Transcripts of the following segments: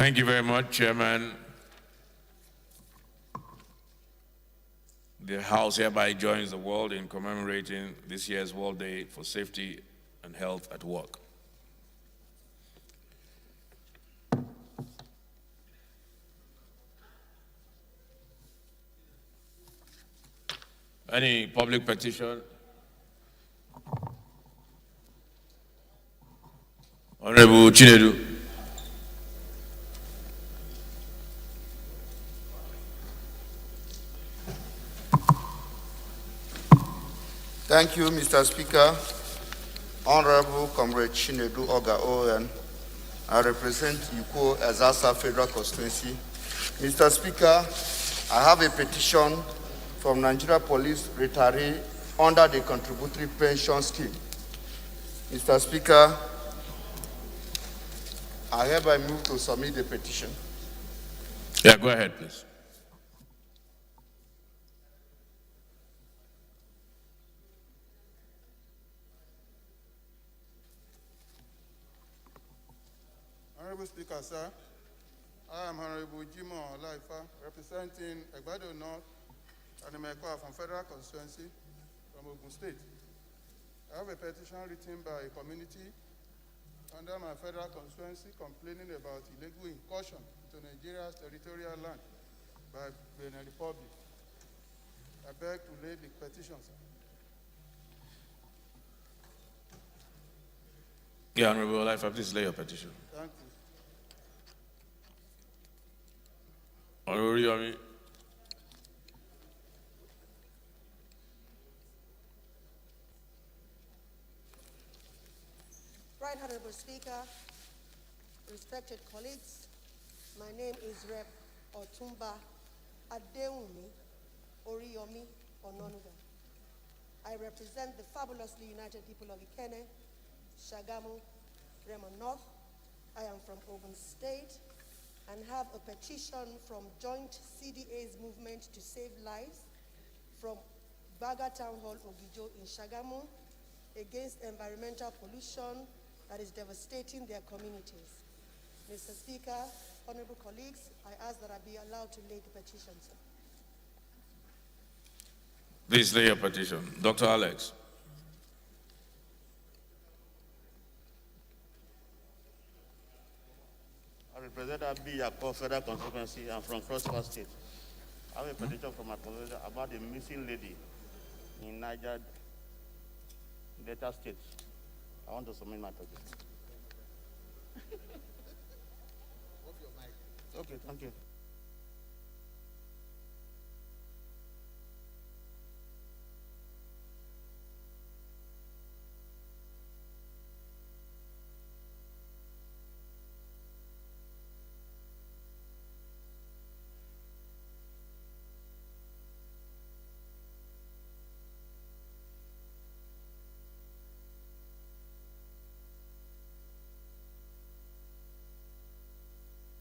Thank you very much, Chairman. The House hereby joins the world in commemorating this year's World Day for Safety and Health at Work. Any public petition? Honorable Chinedu. Thank you, Mr. Speaker. Honorable Comrade Chinedu Oga Owen, I represent Yuko Ezasa Federal Constituency. Mr. Speaker, I have a petition from Nigeria Police retiree under the Contributory Pension Scheme. Mr. Speaker, I hereby move to submit the petition. Yeah, go ahead, please. Honorable Speaker, sir, I am Honorable Jimo Laifa, representing Egbado North and Emekwa from Federal Constituency from Ogun State. I have a petition written by a community under my federal constituency complaining about illegal incursion into Nigeria's territorial land by Benin Republic. I beg to lay the petition, sir. Yeah, Honorable Laifa, please lay your petition. Thank you. Honorable Yomi. Right Honorable Speaker, respected colleagues, my name is Rep. Otumba Adewumi Oriyomi Ononuga. I represent the fabulously united people of Ikene, Shagamu, Remo North. I am from Ogun State and have a petition from Joint CDA's Movement to Save Lives from Baga Town Hall, Ogijo in Shagamu against environmental pollution that is devastating their communities. Mr. Speaker, honorable colleagues, I ask that I be allowed to lay the petition, sir. Please lay your petition. Dr. Alex. I represent Abi Yako Federal Constituency. I'm from Cross River State. I have a petition from my constituency about a missing lady in Niger Delta State. I want to submit my petition. Okay, thank you.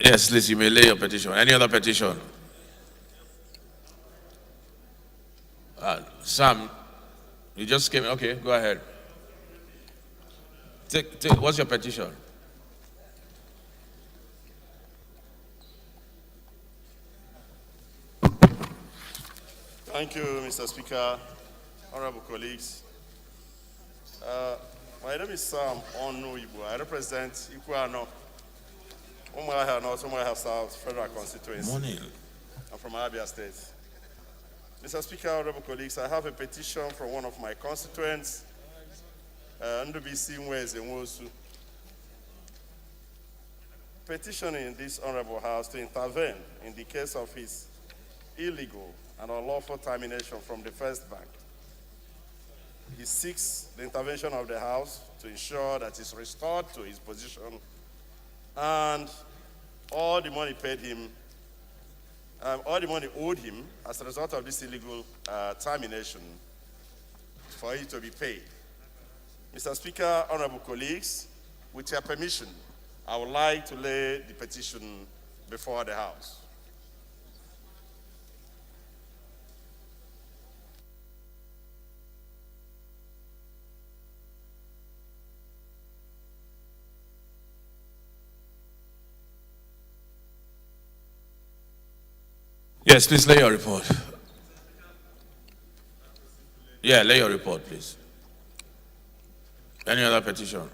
Yes, please, you may lay your petition. Any other petition? Sam, you just came. Okay, go ahead. What's your petition? Thank you, Mr. Speaker, honorable colleagues. My name is Sam Onuibu. I represent Ikuano, Umuahia North, Umuahia South Federal Constituency. Morning. I'm from Abia State. Mr. Speaker, honorable colleagues, I have a petition from one of my constituents, Ndubisi Mweze Nwosu, petitioning this honorable house to intervene in the case of his illegal and unlawful termination from the First Bank. He seeks the intervention of the House to ensure that he's restored to his position and all the money paid him, all the money owed him as a result of this illegal termination for it to be paid. Mr. Speaker, honorable colleagues, with your permission, I would like to lay the petition before the House. Yes, please lay your report. Yeah, lay your report, please. Any other petition?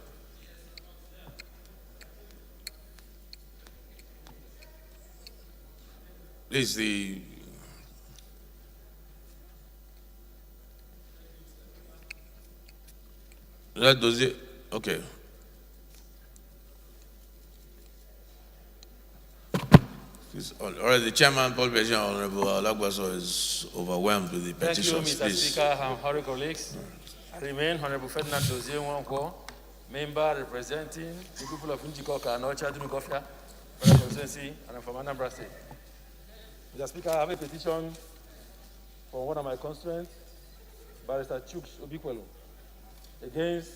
Please, that does it. Okay. All right, the chairman, Paul President, Honorable Alagbaso, is overwhelmed with the Thank you, petitions. Mr. Please. Speaker and honorable colleagues. I remain Honorable Ferdinand Dozie Nwankwo, member representing the people of Njikoka and Ocha Dumikofia, Federal Constituency, and I'm from Anambra State. Mr. Speaker, I have a petition from one of my constituents, Barrister Chuks Obikwelu, against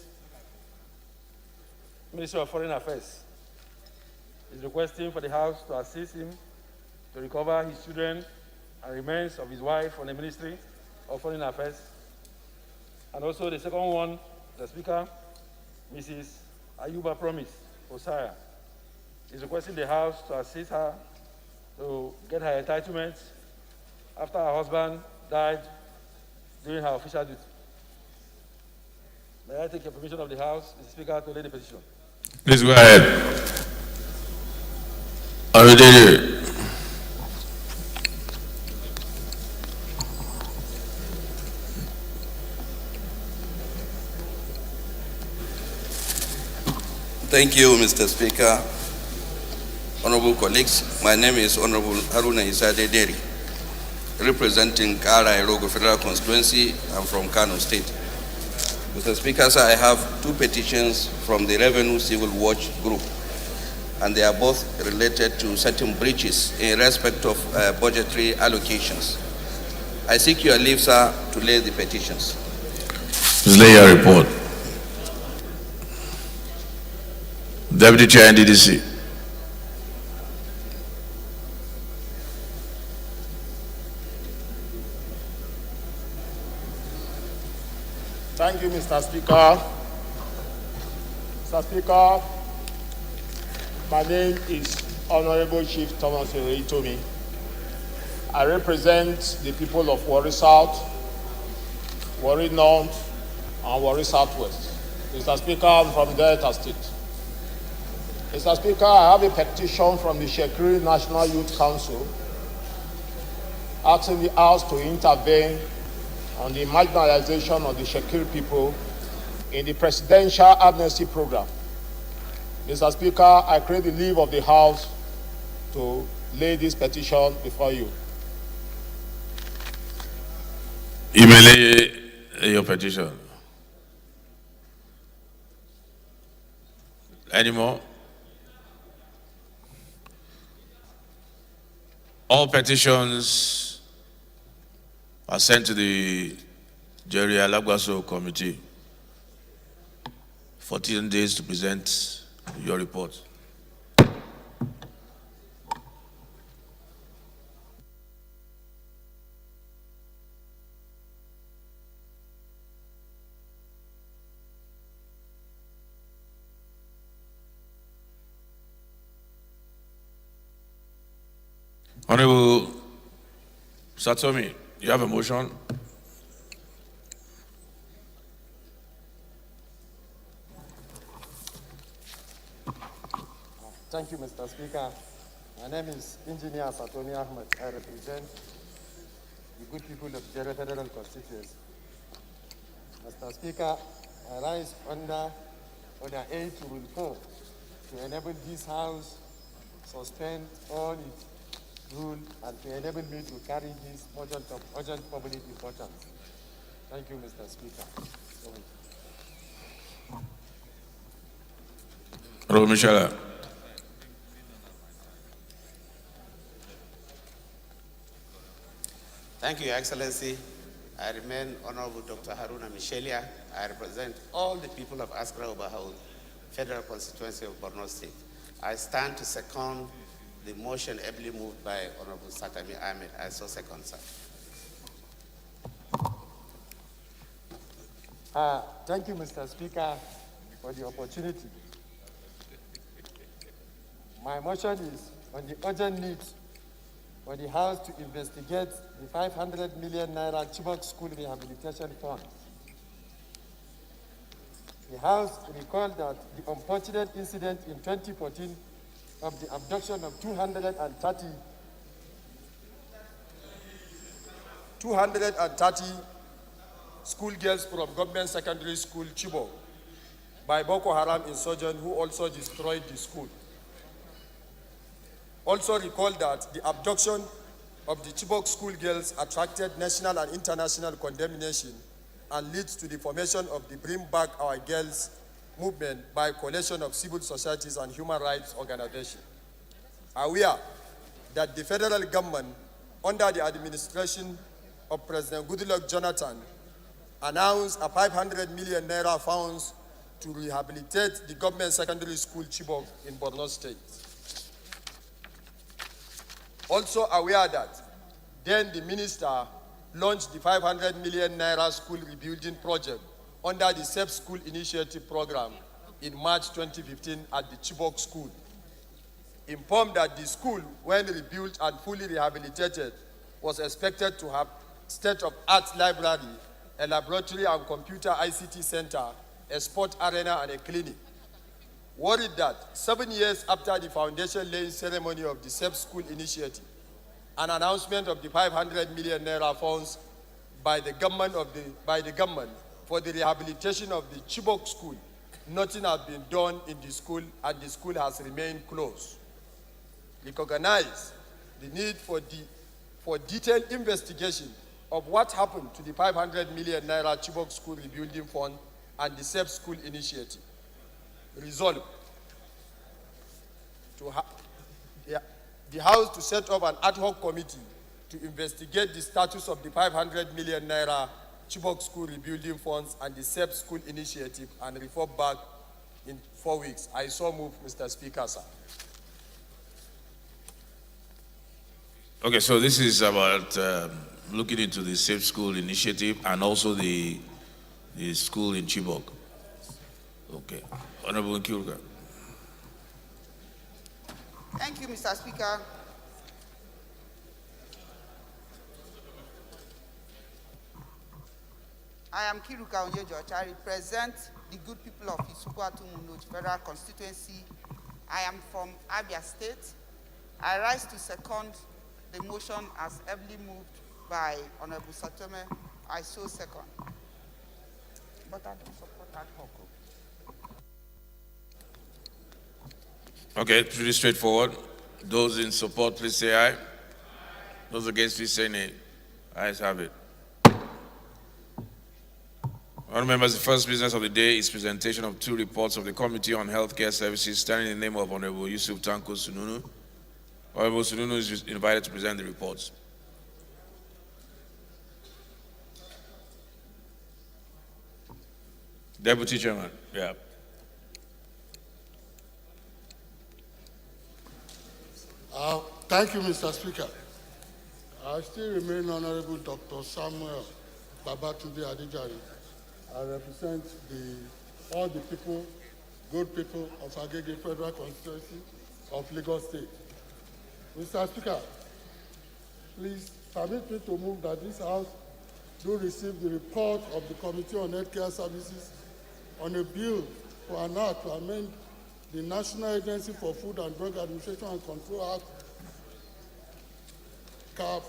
Ministry of Foreign Affairs. He's requesting for the House to assist him to recover his children and remains of his wife from the Ministry of Foreign Affairs. And also the second one, the Speaker, Mrs. Ayuba Promise Osaya, is requesting the House to assist her to get her entitlements after her husband died during her official duty. May I take your permission of the House, Mr. Speaker, to lay the petition? Please go ahead. Already. Thank you, Mr. Speaker. Honorable colleagues, my name is Honorable Haruna Isade Deri, representing Kara Irogo Federal Constituency. I'm from Kano State. Mr. Speaker, sir, I have two petitions from the Revenue Civil Watch Group, and they are both related to certain breaches in respect of budgetary allocations. I seek your leave, sir, to lay the petitions. Please lay your report. Deputy Chair, NDDC. Thank you, Mr. Speaker. Mr. Speaker, my name is Honorable Chief Thomas Tomi. I represent the people of Warri South, Warri North, and Warri Southwest. Mr. Speaker, I'm from Delta State. Mr. Speaker, I have a petition from the Shekiri National Youth Council asking the House to intervene on the marginalization of the Shekiri people in the Presidential Amnesty Program. Mr. Speaker, I crave the leave of the House to lay this petition before you. You may lay your petition. Any more? All petitions are sent to the Jerry Alagbaso Committee. 14 days to present your report. Honorable Satomi, you have a motion? Thank you, Mr. Speaker. My name is Engineer Satomi Ahmed. I represent the good people of Jere Federal Constituency. Mr. Speaker, I rise under Order 8 to Rule 4 to enable this House suspend all its rule and to enable me to carry this motion of urgent public importance. Thank you, Mr. Speaker. Honorable Michela. Thank you, Your Excellency. I remain Honorable Dr. Haruna Michelia. I represent all the people of Askra Obahau, Federal Constituency of Borno State. I stand to second the motion ably moved by Honorable Satami Ahmed. I so second, sir. Thank you, Mr. Speaker, for the opportunity. My motion is on the urgent need for the House to investigate the 500 million naira Chibok School Rehabilitation Fund. The House recalled that the unfortunate incident in 2014 of the abduction of 230 schoolgirls from government secondary school Chibok by Boko Haram insurgents who also destroyed the school. Also recall that the abduction of the Chibok schoolgirls attracted national and international condemnation and leads to the formation of the Bring Back Our Girls movement by a coalition of civil societies and human rights organizations. Aware that the federal government, under the administration of President Goodluck Jonathan, announced a 500 million naira funds to rehabilitate the government secondary school Chibok in Borno State. Also aware that then the minister launched the 500 million naira school rebuilding project under the Safe School Initiative program in March 2015 at the Chibok school. Informed that the school, when rebuilt and fully rehabilitated, was expected to have state-of-art library, a laboratory and computer ICT center, a sport arena, and a clinic. Worried that 7 years after the foundation laying ceremony of the Safe School Initiative, an announcement of the 500 million naira funds by the government for the rehabilitation of the Chibok school, nothing has been done in the school and the school has remained closed. Recognize the need for detailed investigation of what happened to the 500 million naira Chibok school rebuilding fund and the Safe School Initiative. Resolve the House to set up an ad hoc committee to investigate the status of the 500 million naira Chibok school rebuilding funds and the Safe School Initiative and report back in 4 weeks. I so move, Mr. Speaker, sir. Okay, so this is about looking into the Safe School Initiative and also the school in Chibok. Okay. Honorable Nkiruka. Thank you, Mr. Speaker. I am Kiruka Onyejoch. I represent the good people of Isukwatu Munoj Federal Constituency. I am from Abia State. I rise to second the motion as heavily moved by Honorable Satome. I so second. But I don't support that hoc. Okay, pretty straightforward. Those in support, please say aye. Those against, please say nay. Ayes have it. Honourable members, the first business of the day is presentation of 2 reports of the Committee on Healthcare Services, standing in the name of Honourable Yusuf Tanko Sununu. Honourable Sununu is invited to present the reports. Deputy Chairman, yeah. Thank you, Mr. Speaker. I still remain Honorable Dr. Samuel Babatunde Adejari. I represent all the people, good people of Agege Federal Constituency of Lagos State. Mr. Speaker, please permit me to move that this House do receive the report of the Committee on Healthcare Services on a bill for an act to amend the National Agency for Food and Drug Administration and Control Act, CAP,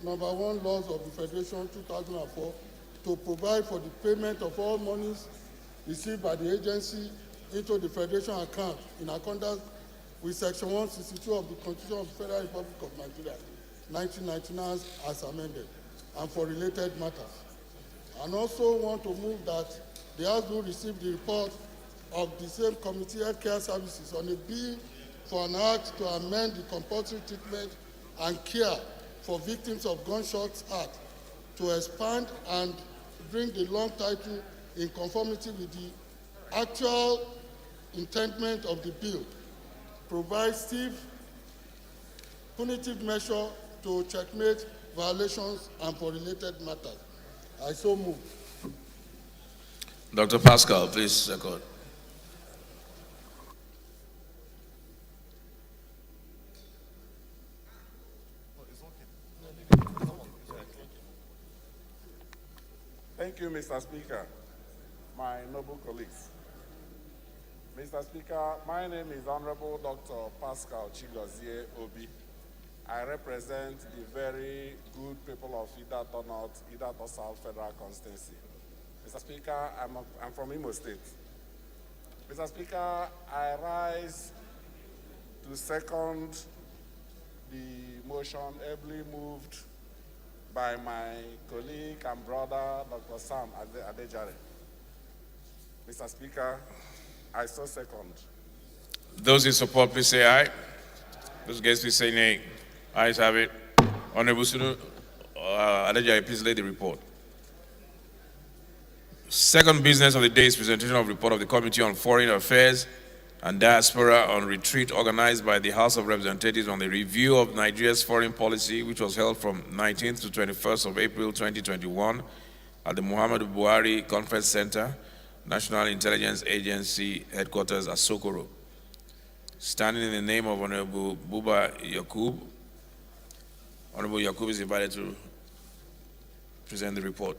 number 1 laws of the Federation 2004, to provide for the payment of all monies received by the agency into the Federation account in accordance with Section 162 of the Constitution of the Federal Republic of Nigeria, 1999 as amended, and for related matters. And also want to move that the House will receive the report of the same Committee Healthcare Services on a bill for an act to amend the Compulsory Treatment and Care for Victims of Gunshots Act to expand and bring the long title in conformity with the actual intendment of the bill, provide stiff punitive measure to checkmate violations and for related matters. I so move. Dr. Pascal, please second. Thank you, Mr. Speaker, my noble colleagues. Mr. Speaker, my name is Honorable Dr. Pascal Chigozie Obi. I represent the very good people of Idato North, Idato South Federal Constituency. Mr. Speaker, I'm from Imo State. Mr. Speaker, I rise to second the motion ably moved by my colleague and brother, Dr. Sam Adejare. Mr. Speaker, I so second. Those in support, please say aye. Those against, please say nay. Ayes have it. Honorable Sunu Adejare, please lay the report. Second business of the day is presentation of report of the Committee on Foreign Affairs and Diaspora on retreat organized by the House of Representatives on the review of Nigeria's foreign policy, which was held from 19th to 21st of April 2021 at the Muhammadu Buhari Conference Center, National Intelligence Agency Headquarters at Sokoro. Standing in the name of Honorable Buba Yakub, Honorable Yakub is invited to present the report.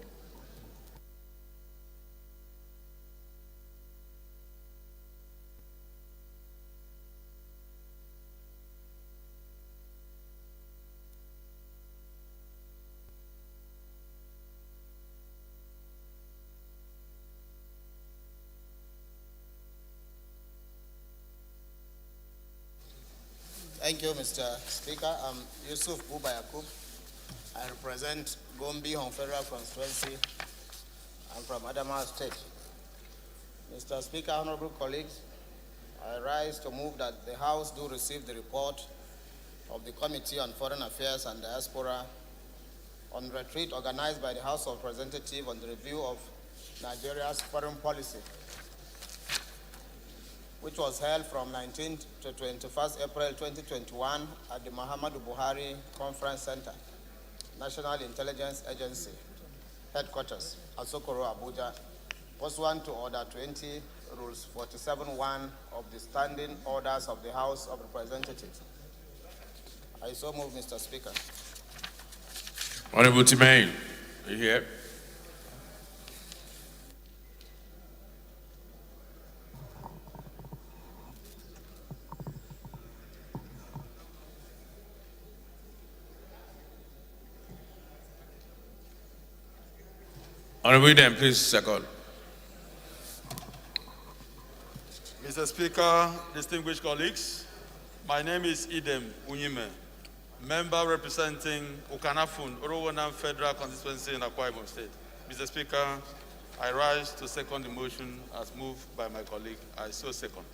Thank you, Mr. Speaker. I'm Yusuf Buba Yakub. I represent Gombe Home Federal Constituency. I'm from Adamawa State. Mr. Speaker, honorable colleagues, I rise to move that the House do receive the report of the Committee on Foreign Affairs and Diaspora on retreat organized by the House of Representatives on the review of Nigeria's foreign policy, which was held from 19th to 21st April 2021 at the Muhammadu Buhari Conference Center, National Intelligence Agency, Headquarters, Asokoro, Abuja, pursuant to Order 20, Rules 47.1 of the Standing Orders of the House of Representatives. I so move, Mr. Speaker. Honorable Timain, are you here? Honorable Idem, please second. Mr. Speaker, distinguished colleagues, my name is Idem Unyime, member representing Ukanafun, Orowanam Federal Constituency in Akwa Ibom State. Mr. Speaker, I rise to second the motion as moved by my colleague. I so second.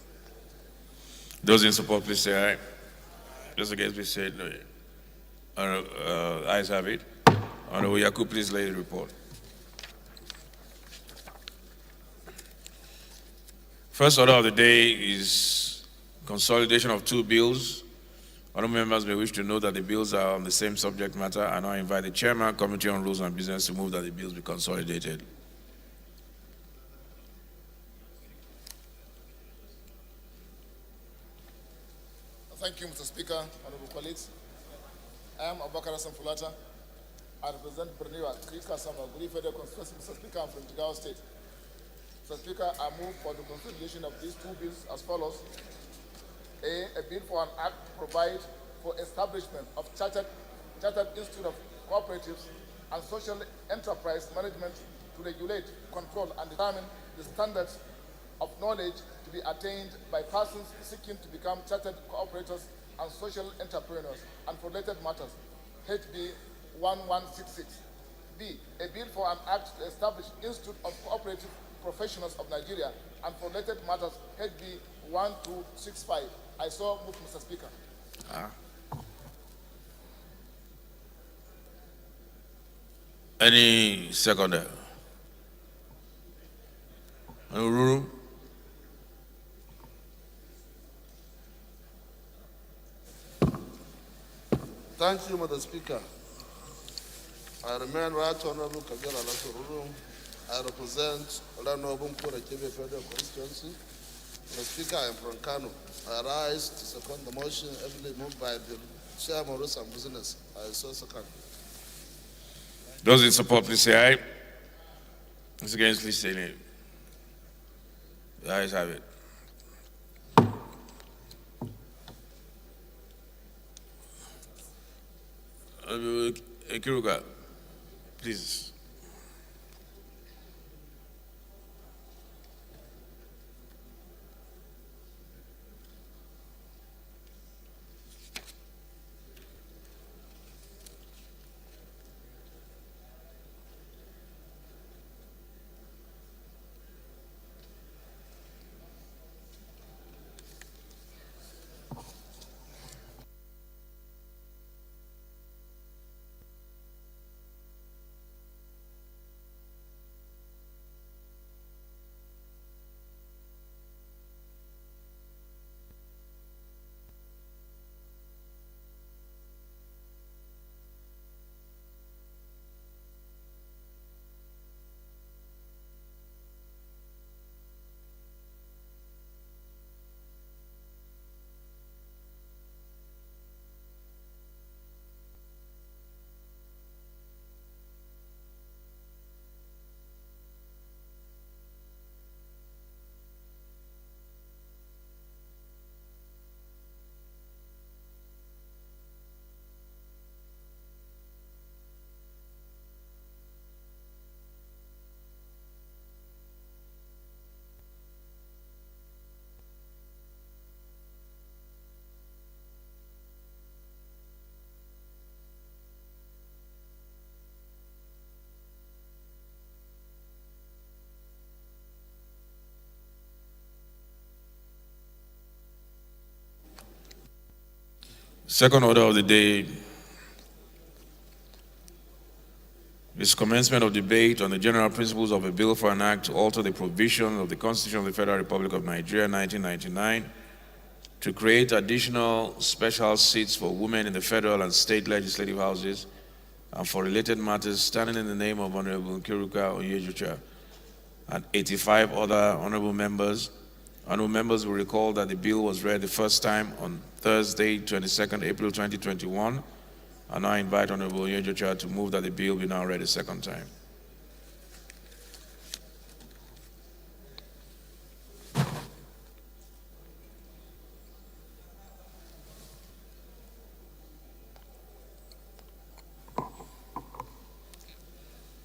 Those in support, please say aye. Those against, please say no. Ayes have it. Honorable Yakub, please lay the report. First order of the day is consolidation of two bills. Honorable members may wish to know that the bills are on the same subject matter, and I invite the Chairman, Committee on Rules and Business, to move that the bills be consolidated. Thank you, Mr. Speaker, honorable colleagues. I am Abubakar Hassan Fulata. I represent Berniwa, Krika Samaguri Federal Constituency. Mr. Speaker, I'm from Jigawa State. Mr. Speaker, I move for the consideration of these two bills as follows. A bill for an act to provide for establishment of Chartered Institute of Cooperatives and Social Enterprise Management to regulate, control, and determine the standards of knowledge to be attained by persons seeking to become chartered cooperators and social entrepreneurs, and for related matters, HB 1166. B, a bill for an act to establish Institute of Cooperative Professionals of Nigeria, and for related matters, HB 1265. I so move, Mr. Speaker. Any seconder? Ruru? Thank you, Mr. Speaker. I remain Right Honorable Kabir Alatururu. I represent Honorable Kura Kebe Federal Constituency. Mr. Speaker, I am from Kano. I rise to second the motion heavily moved by the Chairman of Rules and Business. I so second. Those in support, please say aye. Those against, please say nay. The ayes have it. Honorable Kiruka, please. Second order of the day is commencement of debate on the general principles of a bill for an act to alter the provision of the Constitution of the Federal Republic of Nigeria, 1999, to create additional special seats for women in the federal and state legislative houses and for related matters, standing in the name of Honorable Nkiruka Onyejucha and 85 other honorable members. Honorable members will recall that the bill was read the first time on Thursday, 22nd April 2021. And I invite Honorable Onyejucha to move that the bill be now read a second time.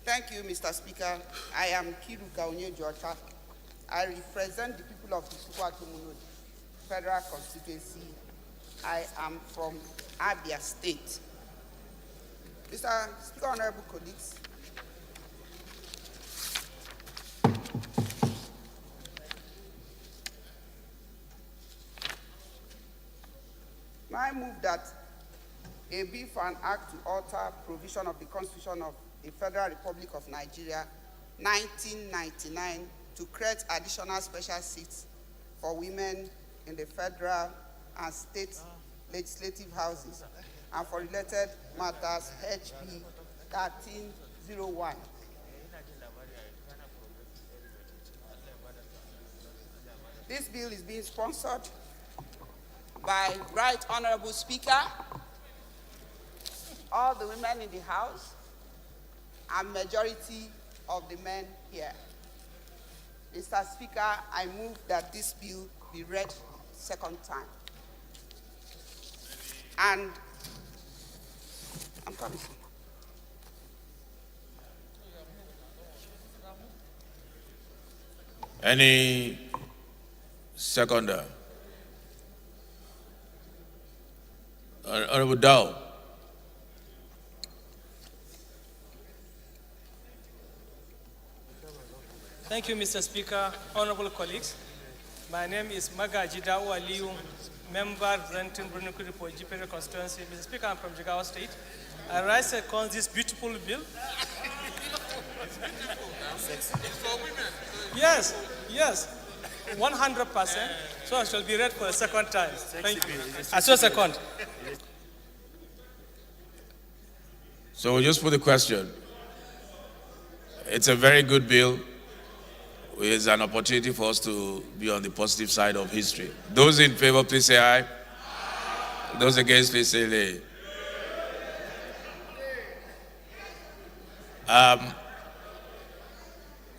Thank you, Mr. Speaker. I am Kiruka Onyejucha. I represent the people of the Isukwatu Federal Constituency. I am from Abia State. Mr. Speaker, honorable colleagues, I move that a bill for an act to alter provision of the Constitution of the Federal Republic of Nigeria, 1999, to create additional special seats for women in the federal and state legislative houses and for related matters, HB 1301. This bill is being sponsored by Right Honorable Speaker, all the women in the House, and majority of the men here. Mr. Speaker, I move that this bill be read second time. And I'm coming. Any seconder? Honorable Dow. Thank you, Mr. Speaker. Honorable colleagues, my name is Magaji Dawu Aliyu, member representing Brunukuri for Jipere constituency. Mr. Speaker, I'm from Jigawa State. I rise second this beautiful bill. It's for women. Yes, yes, 100%. So I shall be read for a second time. Thank you. I saw second. So we'll just put the question. It's a very good bill. It's an opportunity for us to be on the positive side of history. Those in favor, please say aye. Those against, please say nay.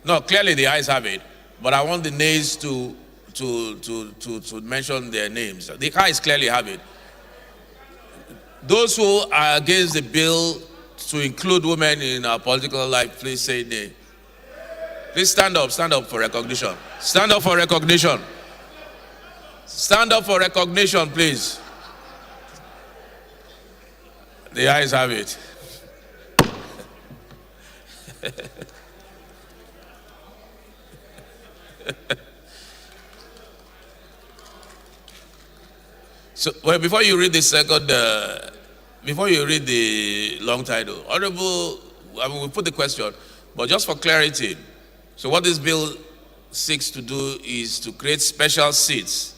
No, clearly the ayes have it, but I want the nays to mention their names. The ayes clearly have it. Those who are against the bill to include women in our political life, please say nay. Please stand up for recognition. Stand up for recognition. Stand up for recognition, please. The ayes have it. So, well, before you read the second, before you read the long title, Honorable, I mean, we'll put the question, but just for clarity, so what this bill seeks to do is to create special seats,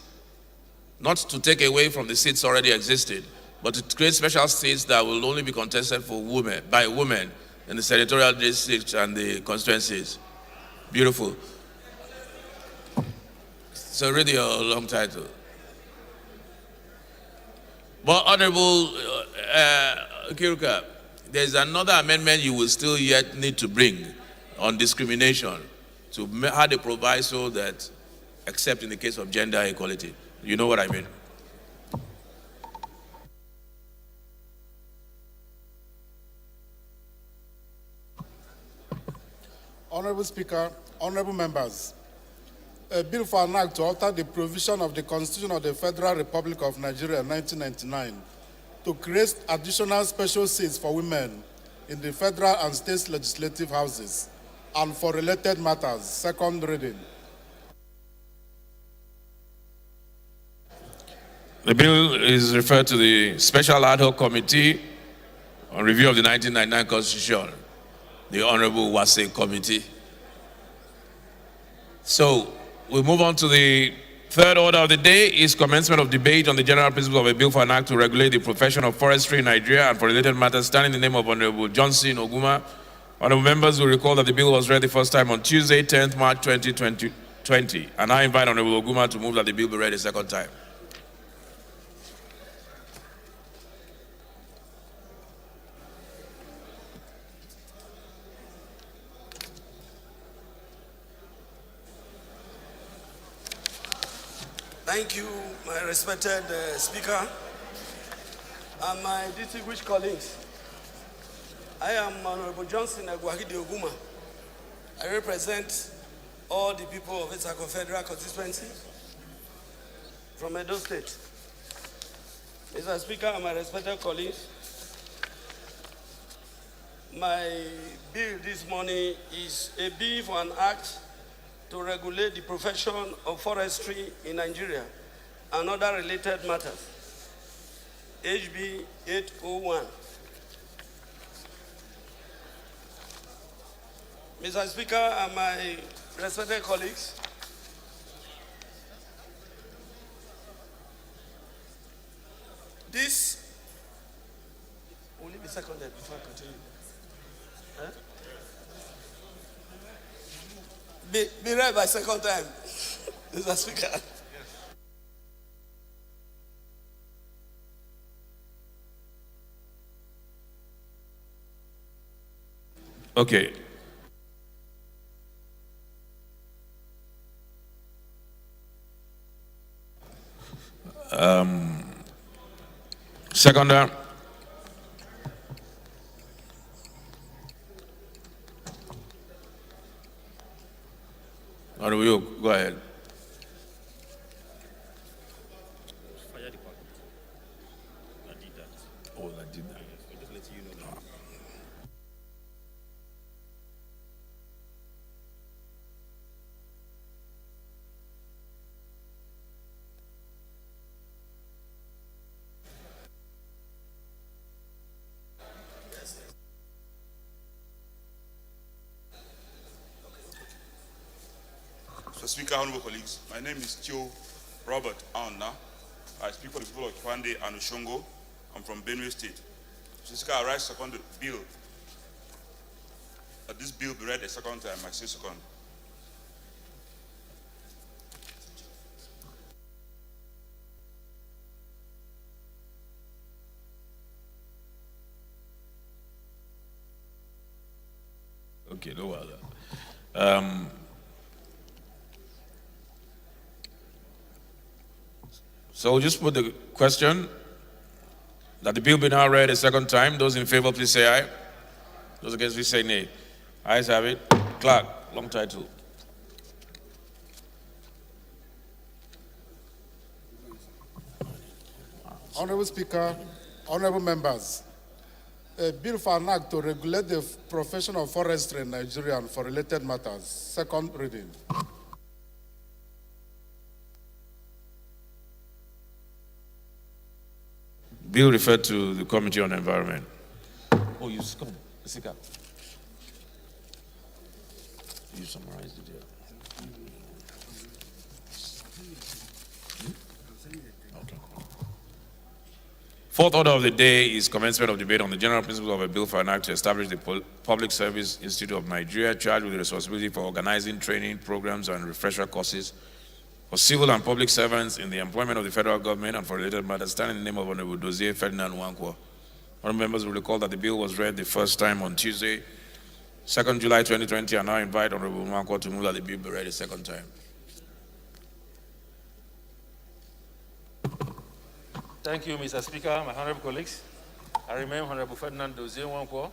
not to take away from the seats already existing, but to create special seats that will only be contested for women, by women in the senatorial districts and the constituencies. Beautiful. So read your long title. But Honorable Kiruka, there's another amendment you will still yet need to bring on discrimination to add a proviso that, except in the case of gender equality. You know what I mean? Honorable Speaker, honorable members, a bill for an act to alter the provision of the Constitution of the Federal Republic of Nigeria 1999 to create additional special seats for women in the federal and state legislative houses and for related matters, second reading. The bill is referred to the Special Ad Hoc Committee on Review of the 1999 Constitution, the Honorable Wase Committee. So, we move on to the third order of the day is commencement of debate on the general principles of a bill for an act to regulate the profession of forestry in Nigeria and for related matters, standing in the name of Honorable Johnson Oguma. Honorable members will recall that the bill was read the first time on Tuesday, 10th March 2020, and I invite Honorable Oguma to move that the bill be read a second time. Thank you, my respected Speaker, and my distinguished colleagues. I am Honorable Johnson Agwahide Oguma. I represent all the people of Isako Federal Constituency from Edo State. Mr. Speaker and my respected colleagues, my bill this morning is a bill for an act to regulate the profession of forestry in Nigeria and other related matters. HB 801. Mr. Speaker and my respected colleagues, this will it be seconded before I continue? Huh? Be read by second time, Mr. Speaker. Okay. Seconder. Honorable Yoke, go ahead. Oh, I did that. Mr. Speaker, honorable colleagues, my name is Tio Robert Auna. I speak for the people of Kwande and Ushongo. I'm from Benue State. Mr. Speaker, I rise second bill. This bill be read a second time. I say second. Okay, no So we'll just put the question that the bill be now read a second time. Those in favor, please say aye. Those against, please say nay. Ayes have it. Clerk, long title. Honorable Speaker, honorable members, a bill for an act to regulate the profession of forestry in Nigeria and for related matters. Second reading. Bill referred to the Committee on Environment. Oh, you come. Sit up. You summarized it here. Okay. Fourth order of the day is commencement of debate on the general principles of a bill for an act to establish the Public Service Institute of Nigeria, charged with the responsibility for organizing training programs and refresher courses for civil and public servants in the employment of the federal government and for related matters, standing in the name of Honorable Dozier Ferdinand Nwankwo. Honorable members will recall that the bill was read the first time on Tuesday, 2nd July 2020, and now invite Honorable Nwankwo to move that the bill be read a second time. Thank you, Mr. Speaker, my honorable colleagues. I remain Honorable Ferdinand Dozier Nwankwo,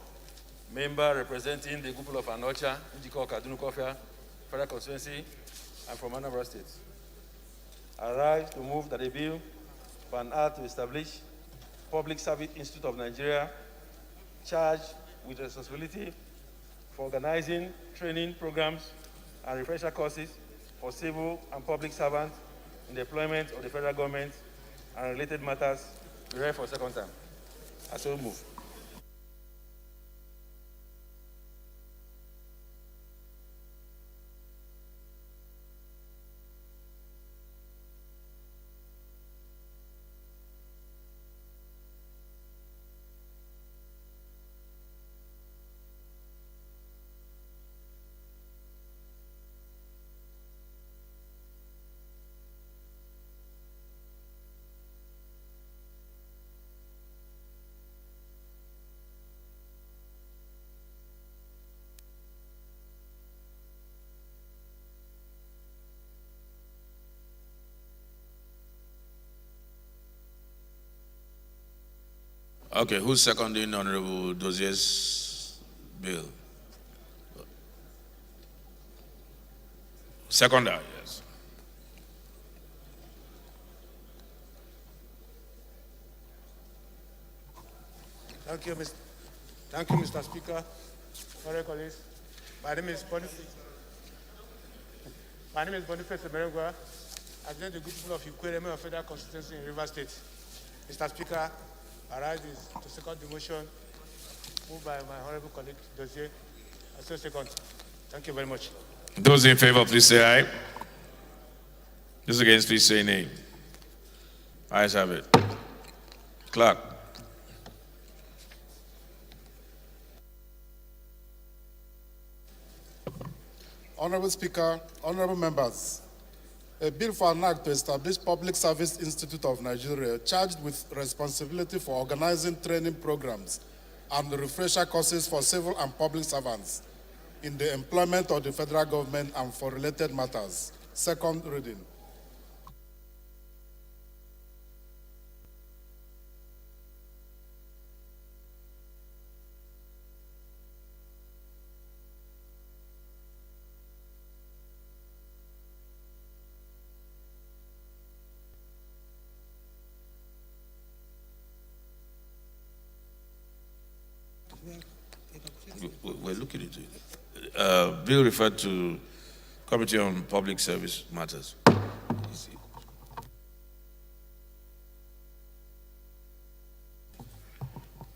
member representing the people of Anocha, Njiko Kaduna Kofia, Federal Constituency, and from Anambra State. I rise to move that a bill for an act to establish Public Service Institute of Nigeria, charged with responsibility for organizing training programs and refresher courses for civil and public servants in the employment of the federal government and related matters, be read for a second time. I so move. Okay, who's seconding Honorable Dozier's bill? Seconder, yes. Thank you, Mr. Speaker. Honorable colleagues, my name is Boniface Emerengwa. I represent the good people of Ikwere of Federal Constituency in River State. Mr. Speaker, I rise to second the motion moved by my honorable colleague Dozier. I still second. Thank you very much. Those in favor, please say aye. Those against, please say nay. Ayes have it. Clerk. Honorable Speaker, honorable members, a bill for an act to establish Public Service Institute of Nigeria, charged with responsibility for organizing training programs and refresher courses for civil and public servants in the employment of the federal government and for related matters. Second reading. We're looking into it. Bill referred to Committee on Public Service Matters.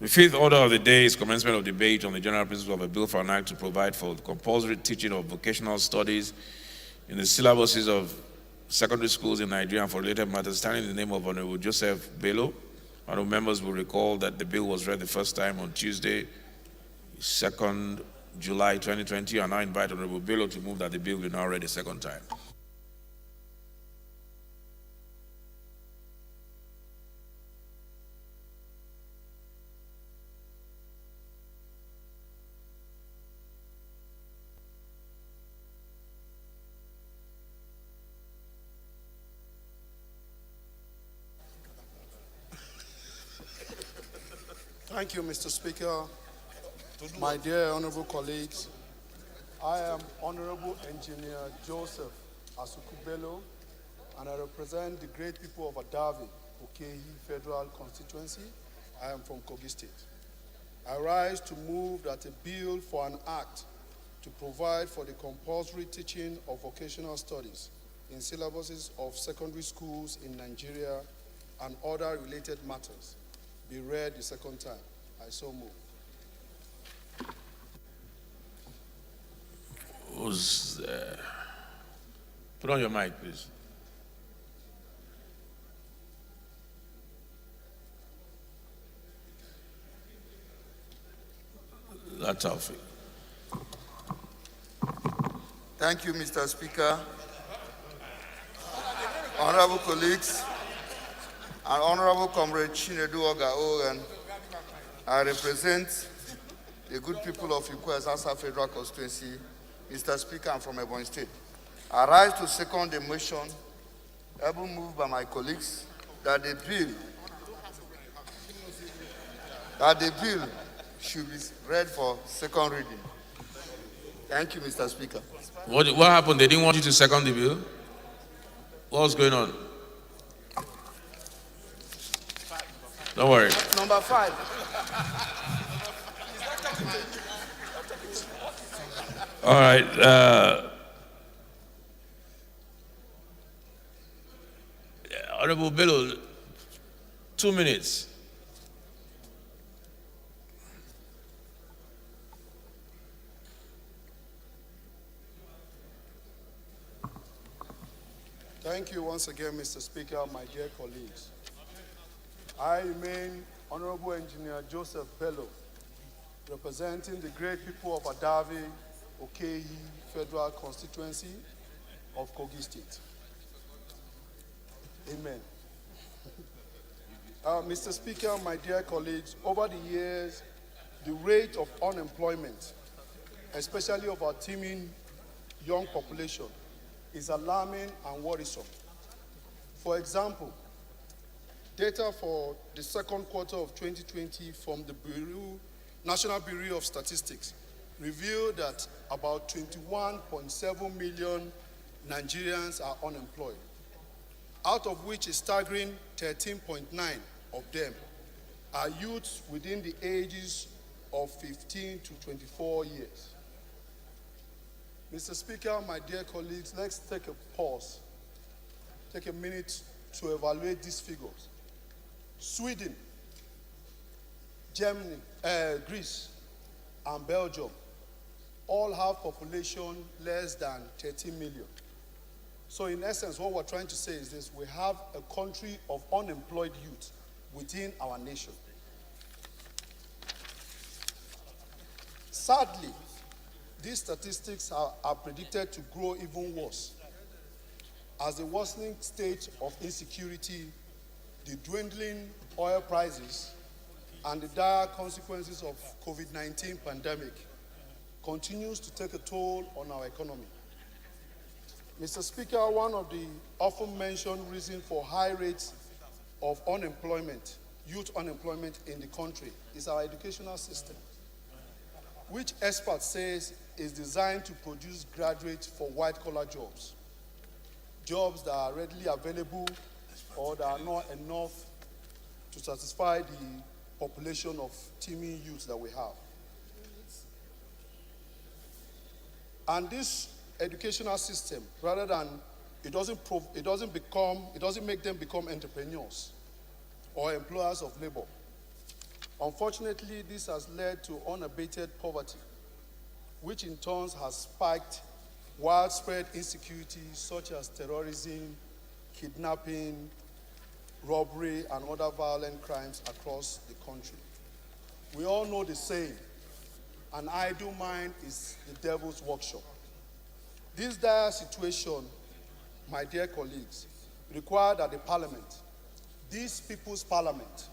The fifth order of the day is commencement of debate on the general principles of a bill for an act to provide for the compulsory teaching of vocational studies in the syllabuses of secondary schools in Nigeria and for related matters, standing in the name of Honorable Joseph Bello. Honorable members will recall that the bill was read the first time on Tuesday, 2nd July 2020, and I invite Honorable Bello to move that the bill be now read a second time. Thank you, Mr. Speaker. My dear honorable colleagues, I am Honorable Engineer Joseph Asukubelo, and I represent the great people of Adavi, Okehi Federal Constituency. I am from Kogi State. I rise to move that a bill for an act to provide for the compulsory teaching of vocational studies in syllabuses of secondary schools in Nigeria and other related matters be read the second time. I so move. Who's there? Put on your mic, please. That's Taufik. Thank you, Mr. Speaker. Honorable colleagues, and Honorable Comrade Chinedu Oga, and I represent the good people of Ikwe Federal Constituency. Mr. Speaker, I'm from Ebonyi State. I rise to second the motion, moved by my colleagues, that the bill should be read for second reading. Thank you, Mr. Speaker. What happened? They didn't want you to second the bill? What was going on? Don't worry. Number 5. All right. Honorable Bello, 2 minutes. Thank you once again, Mr. Speaker, my dear colleagues. I remain Honorable Engineer Joseph Bello, representing the great people of Adavi, Okehi Federal Constituency of Kogi State. Amen. Mr. Speaker, my dear colleagues, over the years, the rate of unemployment, especially of our teeming young population, is alarming and worrisome. For example, data for the second quarter of 2020 from the National Bureau of Statistics revealed that about 21.7 million Nigerians are unemployed, out of which a staggering 13.9 of them are youths within the ages of 15 to 24 years. Mr. Speaker, my dear colleagues, let's take a pause, take a minute to evaluate these figures. Sweden, Germany, Greece, and Belgium all have population less than 13 million. So in essence, what we're trying to say is this: we have a country of unemployed youth within our nation. Sadly, these statistics are predicted to grow even worse as the worsening state of insecurity, the dwindling oil prices, and the dire consequences of COVID-19 pandemic continues to take a toll on our economy. Mr. Speaker, one of the often mentioned reasons for high rates of unemployment, youth unemployment in the country, is our educational system, which experts say is designed to produce graduates for white-collar jobs, jobs that are readily available or that are not enough to satisfy the population of teeming youth that we have. And this educational system, rather than it doesn't make them become entrepreneurs or employers of labor. Unfortunately, this has led to unabated poverty, which in turn has spiked widespread insecurity such as terrorism, kidnapping, robbery, and other violent crimes across the country. We all know the saying, an idle mind is the devil's workshop. This dire situation, my dear colleagues, require that the parliament, this people's parliament,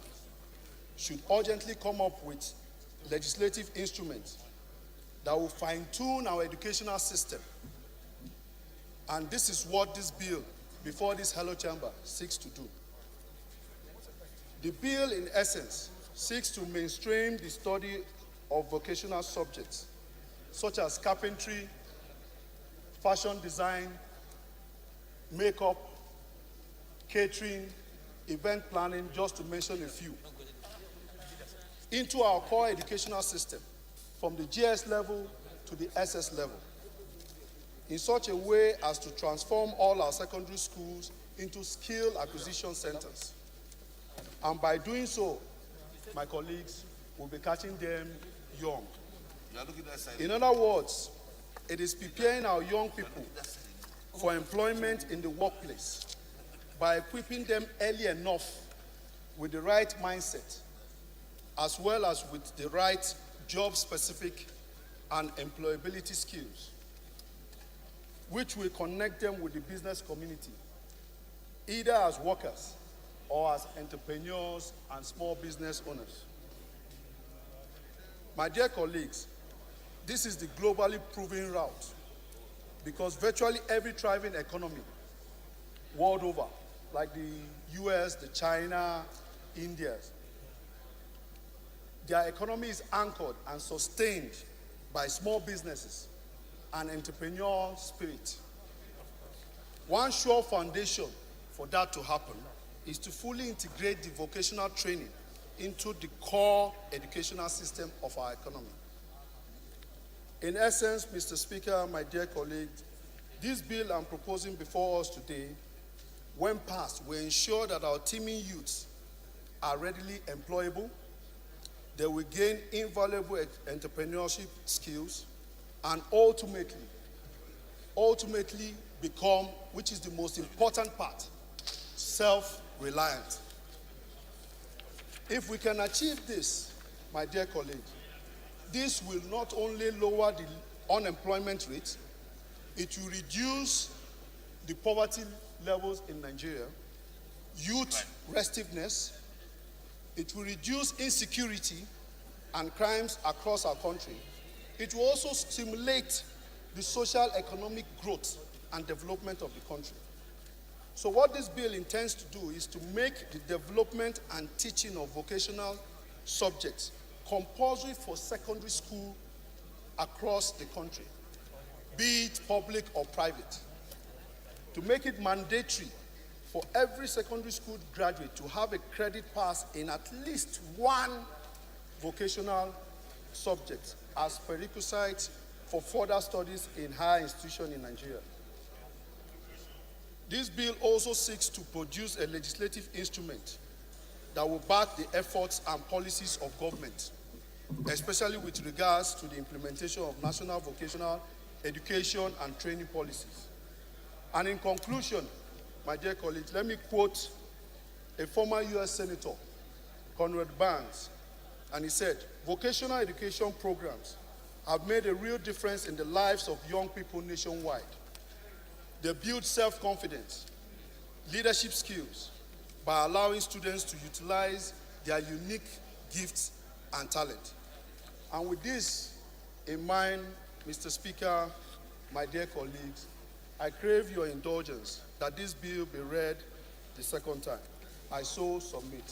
should urgently come up with legislative instruments that will fine-tune our educational system. And this is what this bill, before this Hello Chamber, seeks to do. The bill, in essence, seeks to mainstream the study of vocational subjects such as carpentry, fashion design, makeup, catering, event planning, just to mention a few, into our core educational system from the GS level to the SS level, in such a way as to transform all our secondary schools into skill acquisition centers. And by doing so, my colleagues will be catching them young. In other words, it is preparing our young people for employment in the workplace by equipping them early enough with the right mindset, as well as with the right job-specific and employability skills, which will connect them with the business community, either as workers or as entrepreneurs and small business owners. My dear colleagues, this is the globally proven route, because virtually every thriving economy world over, like the US, the China, India, their economy is anchored and sustained by small businesses and entrepreneurial spirit. One sure foundation for that to happen is to fully integrate the vocational training into the core educational system of our economy. In essence, Mr. Speaker, my dear colleagues, this bill I'm proposing before us today, when passed, will ensure that our teeming youths are readily employable, they will gain invaluable entrepreneurship skills, and ultimately become, which is the most important part, self-reliant. If we can achieve this, my dear colleagues, this will not only lower the unemployment rate, it will reduce the poverty levels in Nigeria, youth restiveness, it will reduce insecurity and crimes across our country. It will also stimulate the social economic growth and development of the country. So what this bill intends to do is to make the development and teaching of vocational subjects compulsory for secondary school across the country, be it public or private. To make it mandatory for every secondary school graduate to have a credit pass in at least one vocational subject as prerequisite for further studies in higher institutions in Nigeria. This bill also seeks to produce a legislative instrument that will back the efforts and policies of government, especially with regards to the implementation of national vocational education and training policies. And in conclusion, my dear colleagues, let me quote a former US Senator, Conrad Barnes, and he said, "Vocational education programs have made a real difference in the lives of young people nationwide. They build self-confidence, leadership skills by allowing students to utilize their unique gifts and talent." And with this in mind, Mr. Speaker, my dear colleagues, I crave your indulgence that this bill be read the second time. I so submit.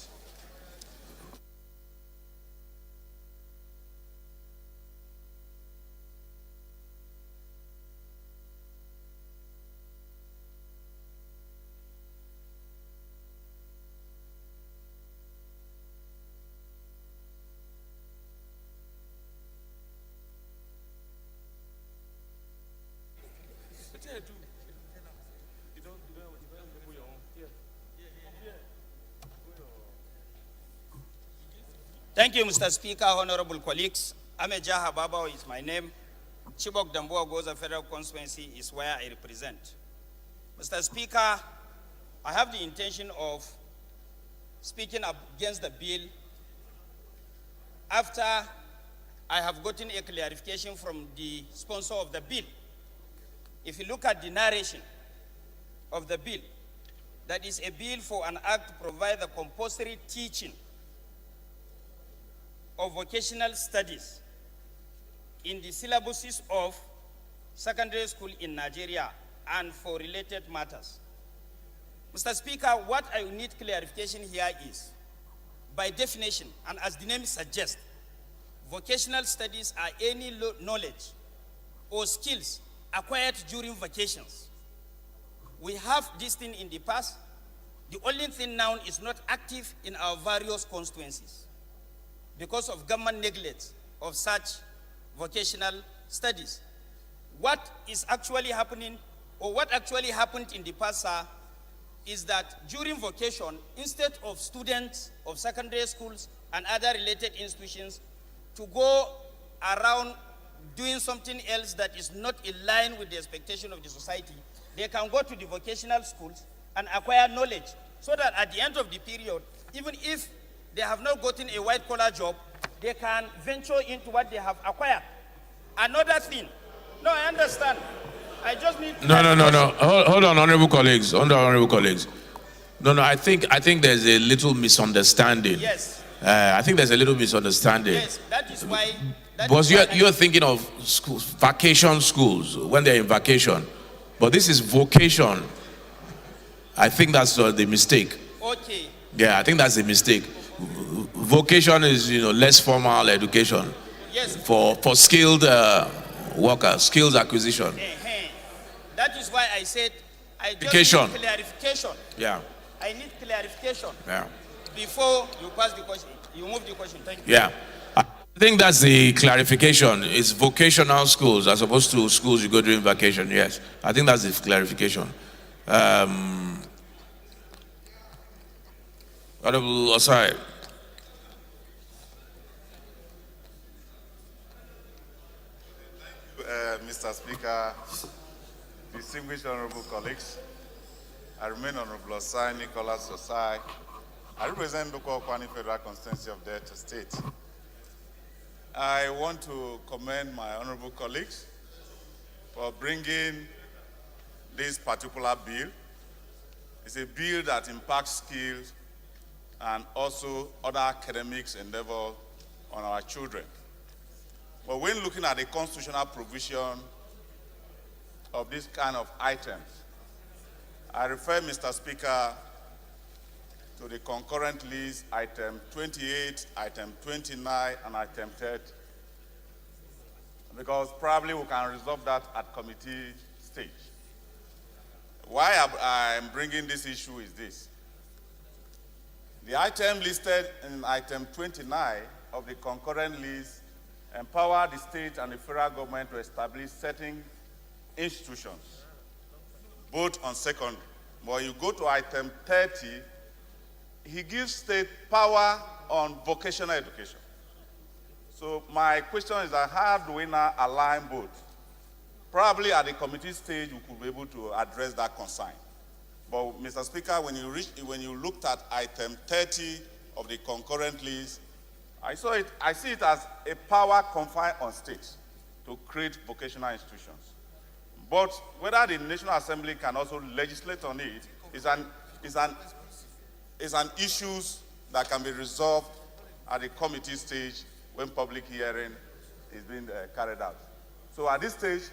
Thank you, Mr. Speaker, honorable colleagues. Amejaha Babao is my name. Chibok Damboa Goza Federal Constituency is where I represent. Mr. Speaker, I have the intention of speaking against the bill after I have gotten a clarification from the sponsor of the bill. If you look at the narration of the bill, that is a bill for an act to provide the compulsory teaching of vocational studies in the syllabuses of secondary school in Nigeria and for related matters. Mr. Speaker, what I need clarification here is by definition, and as the name suggests, vocational studies are any knowledge or skills acquired during vacations. We have this thing in the past. The only thing now is not active in our various constituencies because of government neglect of such vocational studies. What is actually happening, or what actually happened in the past, sir, is that during vacation, instead of students of secondary schools and other related institutions to go around doing something else that is not in line with the expectation of the society, they can go to the vocational schools and acquire knowledge so that at the end of the period, even if they have not gotten a white-collar job, they can venture into what they have acquired. Another thing, no, I understand. I just need to... No. Hold on, honorable colleagues. No, I think there's a little misunderstanding. Yes. I think there's a little misunderstanding. Yes, that is why... Because you're thinking of schools, vacation schools, when they're in vacation. But this is vocation. I think that's the mistake. Okay. Yeah, I think that's the mistake. Vocation is, less formal education. Yes. For skilled workers, skills acquisition. That is why I said I just need clarification. Yeah. I need clarification. Yeah. Before you pass the question, you move the question. Thank you. Yeah. I think that's the clarification. It's vocational schools as opposed to schools you go during vacation. Yes. I think that's the clarification. Honorable Osai. Mr. Speaker, distinguished honorable colleagues, I remain Honorable Osai Nicholas Osai. I represent local Kwani Federal Constituency of Delta State. I want to commend my honorable colleagues for bringing this particular bill. It's a bill that impacts skills and also other academics endeavor on our children. But when looking at the constitutional provision of this kind of items, I refer, Mr. Speaker, to the concurrent list, item 28, item 29, and item 30, because probably we can resolve that at committee stage. Why I'm bringing this issue is this. The item listed in item 29 of the concurrent list empower the state and the federal government to establish certain institutions, both on secondary. But you go to item 30, he gives state power on vocational education. So my question is that how do we now align both? Probably at the committee stage, we could be able to address that concern. But Mr. Speaker, when you looked at item 30 of the concurrent list, I see it as a power conferred on states to create vocational institutions. But whether the National Assembly can also legislate on it is an issue that can be resolved at the committee stage when public hearing is being carried out. So at this stage,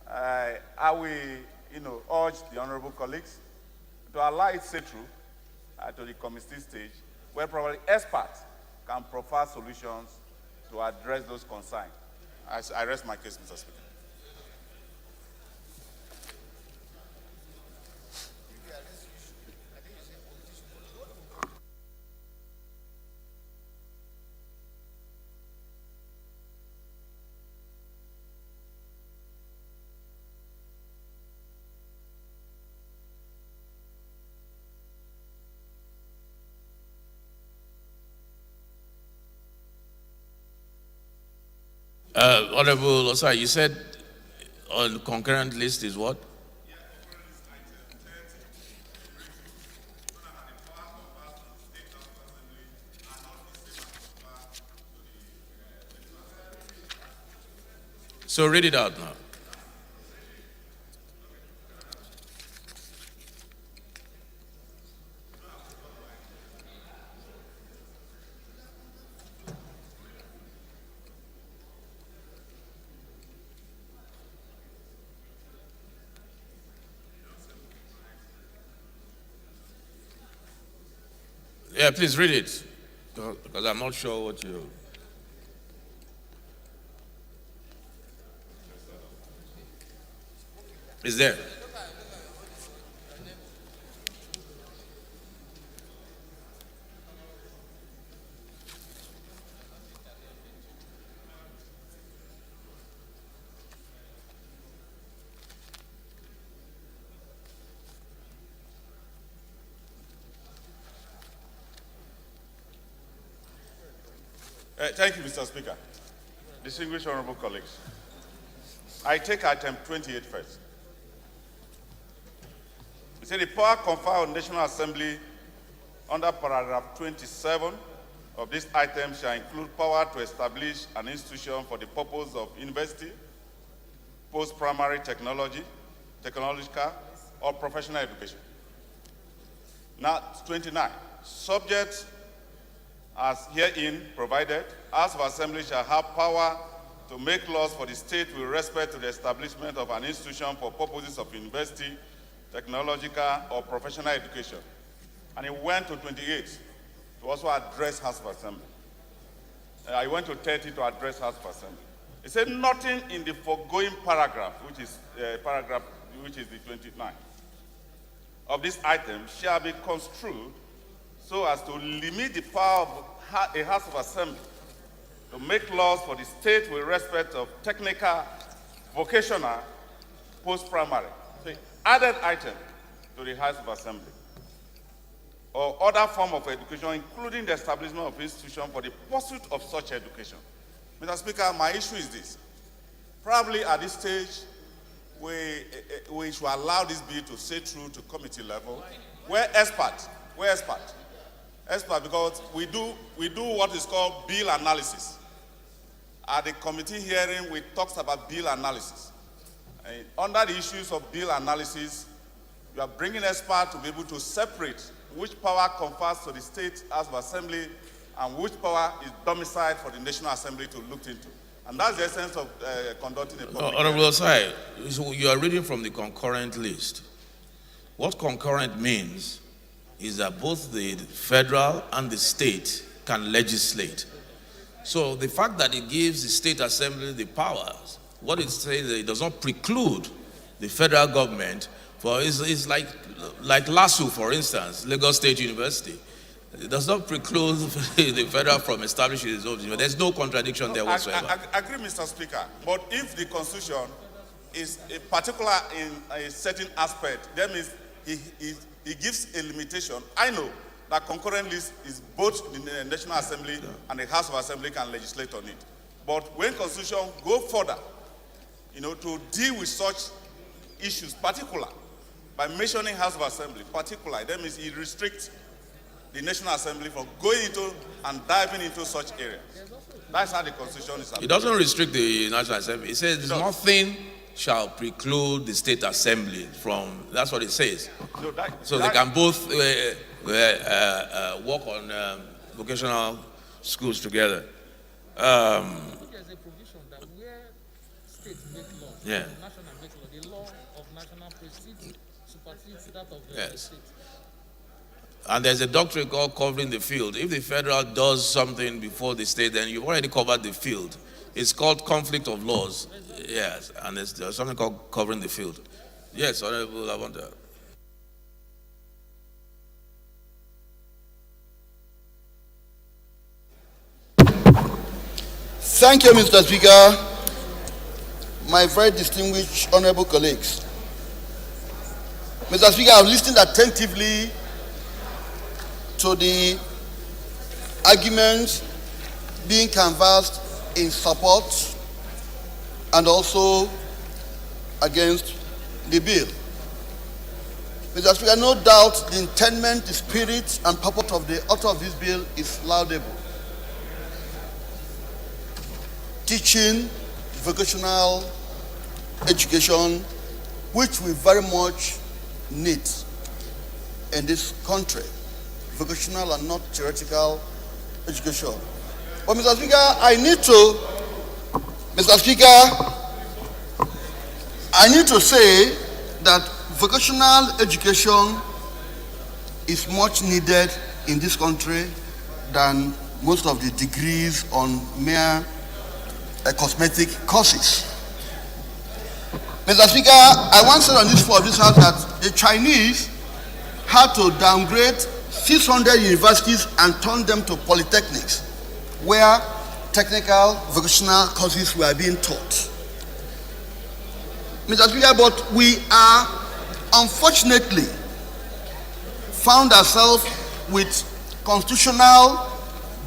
I will urge the honorable colleagues to allow it sit through to the committee stage where probably experts can provide solutions to address those concerns. I rest my case, Mr. Speaker. Honorable Osai, you said on concurrent list is what? So read it out now. Yeah, please read it. Because I'm not sure what you. Is there? Thank you, Mr. Speaker. Distinguished honorable colleagues, I take item 28 first. It said the power conferred on the National Assembly under paragraph 27 of this item shall include power to establish an institution for the purpose of university, post-primary technological, or professional education. Now, 29, subject as herein provided, House of Assembly shall have power to make laws for the state with respect to the establishment of an institution for purposes of university, technological, or professional education. And it went to 28 to also address House of Assembly. I went to 30 to address House of Assembly. It said nothing in the foregoing paragraph, which is the 29, of this item shall be construed so as to limit the power of a House of Assembly to make laws for the state with respect of technical, vocational, post-primary. So added item to the House of Assembly or other form of education, including the establishment of institution for the pursuit of such education. Mr. Speaker, my issue is this. Probably at this stage, we should allow this bill to stay through to committee level. We're expert, because we do what is called bill analysis. At the committee hearing, we talked about bill analysis. And under the issues of bill analysis, you are bringing experts to be able to separate which power confers to the State House of Assembly and which power is domiciled for the National Assembly to look into. And that's the essence of conducting a public Honorable hearing. Osai, so you are reading from the concurrent list. What concurrent means is that both the federal and the state can legislate. So the fact that it gives the state assembly the powers, what it says is that it does not preclude the federal government for, it's like LASU, for instance, Lagos State University. It does not preclude the federal from establishing its own university. There's no contradiction there whatsoever. I agree, Mr. Speaker, but if the Constitution is a particular in a certain aspect, that means he gives a limitation. I know that concurrent list is both the National Assembly and the House of Assembly can legislate on it. But when Constitution go further, to deal with such issues, particular, by mentioning House of Assembly, particular, that means it restricts the National Assembly from going into and diving into such areas. That's how the Constitution is. It doesn't restrict the National Assembly. It says nothing shall preclude the state assembly from, that's what it says. So they can both work on vocational schools together. There's a provision that where states make law, national make law, the law of national precedes, supersedes that of the state. And there's a doctrine called covering the field. If the federal does something before the state, then you've already covered the field. It's called conflict of laws. Yes, and there's something called covering the field. Yes, Honorable Lavanda. Thank you, Mr. Speaker. My very distinguished honorable colleagues. Mr. Speaker, I've listened attentively to the arguments being canvassed in support and also against the bill. Mr. Speaker, no doubt the intent, the spirit, and purpose of the author of this bill is laudable. Teaching vocational education, which we very much need in this country. Vocational and not theoretical education. But Mr. Speaker, I need to say that vocational education is much needed in this country than most of the degrees on mere cosmetic courses. Mr. Speaker, I once said on this floor of this house that the Chinese had to downgrade 600 universities and turn them to polytechnics, where technical vocational courses were being taught. Mr. Speaker, but we are unfortunately found ourselves with constitutional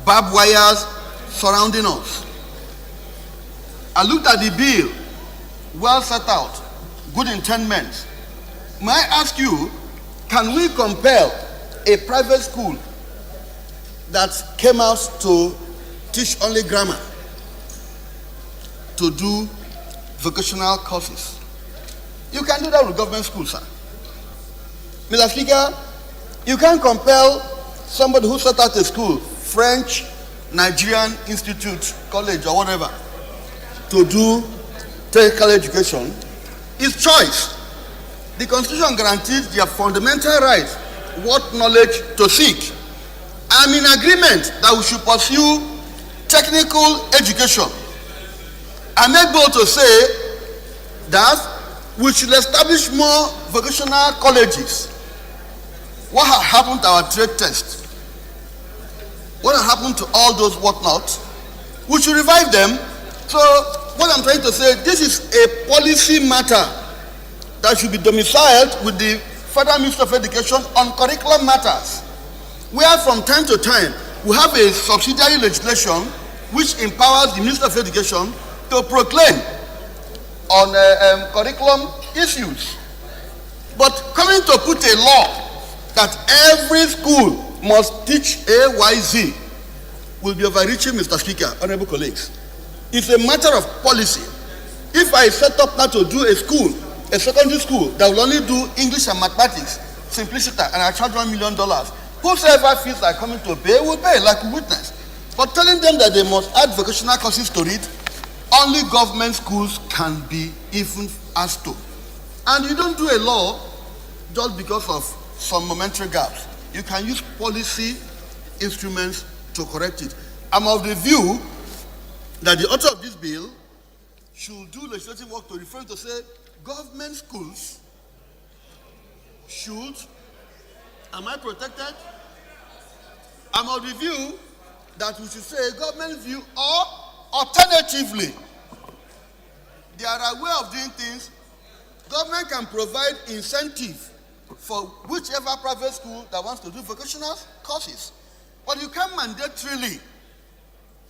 barbed wires surrounding us. I looked at the bill, well set out, good intendments. May I ask you, can we compel a private school that came out to teach only grammar to do vocational courses? You can do that with government schools, sir. Mr. Speaker, you can't compel somebody who set out a school, French, Nigerian Institute, college, or whatever, to do technical education. It's choice. The Constitution guarantees their fundamental right, what knowledge to seek. I'm in agreement that we should pursue technical education. I'm able to say that we should establish more vocational colleges. What has happened to our trade test? What has happened to all those whatnot? We should revive them. So what I'm trying to say, this is a policy matter that should be domiciled with the Federal Ministry of Education on curriculum matters, where from time to time we have a subsidiary legislation which empowers the Ministry of Education to proclaim on curriculum issues. But coming to put a law that every school must teach AYZ will be overreaching, Mr. Speaker, honorable colleagues. It's a matter of policy. If I set up now to do a school, a secondary school that will only do English and mathematics, simplicity, and I charge $1 million, whosoever feels like coming to pay will pay, like a witness. But telling them that they must add vocational courses to it, only government schools can be even asked to. And you don't do a law just because of some momentary gaps. You can use policy instruments to correct it. I'm of the view that the author of this bill should do legislative work to refer to say government schools should, am I protected? I'm of the view that we should say government view, or alternatively, there are a way of doing things. Government can provide incentive for whichever private school that wants to do vocational courses. But you can't mandatorily,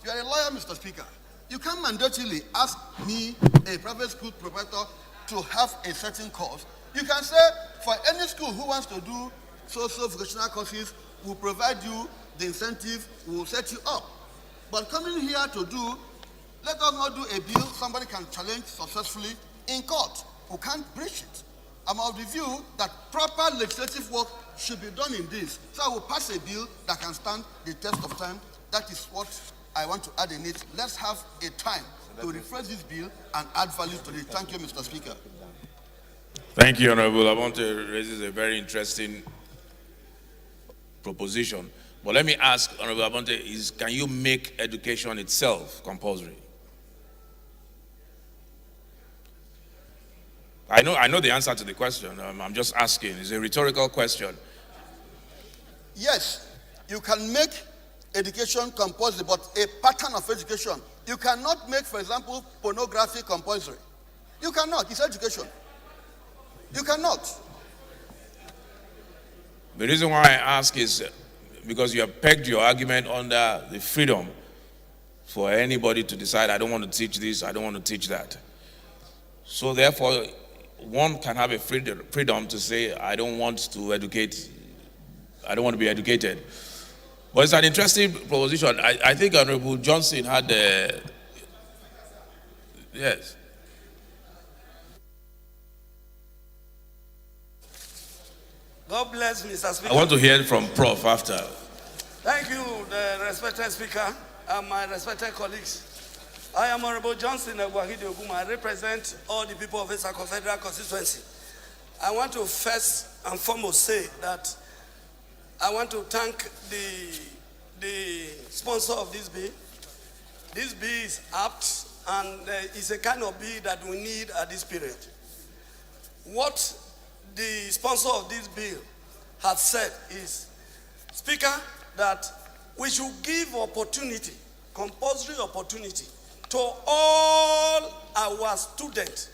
you are a lawyer, Mr. Speaker, you can't mandatorily ask me, a private school proprietor, to have a certain course. You can say, for any school who wants to do social vocational courses, we'll provide you the incentive, we'll set you up. But coming here to do, let us not do a bill somebody can challenge successfully in court. We can't breach it. I'm of the view that proper legislative work should be done in this. So I will pass a bill that can stand the test of time. That is what I want to add in it. Let's have a time to refresh this bill and add value to it. Thank you, Mr. Speaker. Thank you, Honorable. I want to raise a very interesting proposition. But let me ask, Honorable Abonte, can you make education itself compulsory? I know the answer to the question. I'm just asking. It's a rhetorical question. Yes, you can make education compulsory, but a pattern of education. You cannot make, for example, pornography compulsory. You cannot. It's education. You cannot. The reason why I ask is because you have pegged your argument under the freedom for anybody to decide, I don't want to teach this, I don't want to teach that. So therefore, one can have a freedom to say, I don't want to educate, I don't want to be educated. But it's an interesting proposition. I think Honorable Johnson had yes. God bless Mr. Speaker. I want to hear from Prof after. Thank you, the respected Speaker and my respected colleagues. I am Honorable Johnson Agwahide Oguma. I represent all the people of Esako Federal Constituency. I want to first and foremost say that I want to thank the sponsor of this bill. This bill is apt and it's a kind of bill that we need at this period. What the sponsor of this bill has said is, Speaker, that we should give opportunity, compulsory opportunity, to all our students,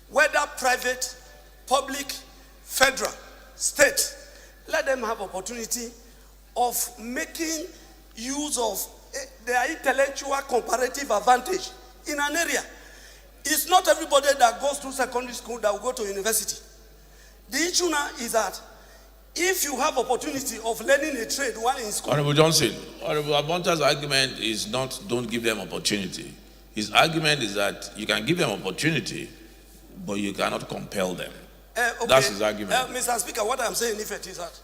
whether private, public, federal, state. Let them have opportunity of making use of their intellectual comparative advantage in an area. It's not everybody that goes to secondary school that will go to university. The issue now is that if you have opportunity of learning a trade while in school. Honorable Johnson, Honorable Abonta's argument is not don't give them opportunity. His argument is that you can give them opportunity, but you cannot compel them. Okay. That's his argument. Mr. Speaker, what I'm saying in effect is that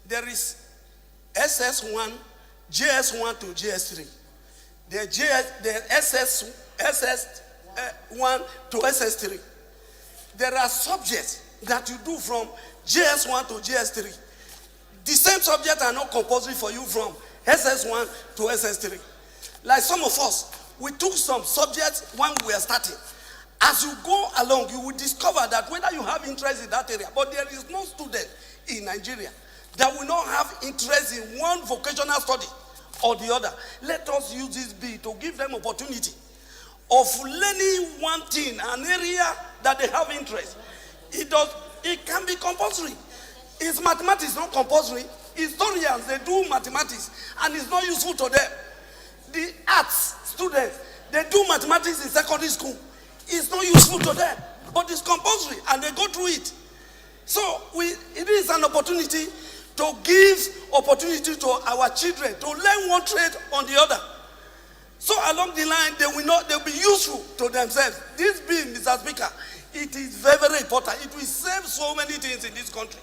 there is SS1, JS1 to JS3. The SS1 to SS3. There are subjects that you do from JS1 to JS3. The same subjects are not compulsory for you from SS1 to SS3. Like some of us, we took some subjects when we were starting. As you go along, you will discover that whether you have interest in that area, but there is no student in Nigeria that will not have interest in one vocational study or the other. Let us use this bill to give them opportunity of learning one thing, an area that they have interest. It can be compulsory. Is mathematics not compulsory? Historians, they do mathematics and it's not useful to them. The arts students, they do mathematics in secondary school. It's not useful to them, but it's compulsory and they go through it. So it is an opportunity to give opportunity to our children to learn one trade on the other. So along the line, they'll be useful to themselves. This bill, Mr. Speaker, it is very, very important. It will save so many things in this country.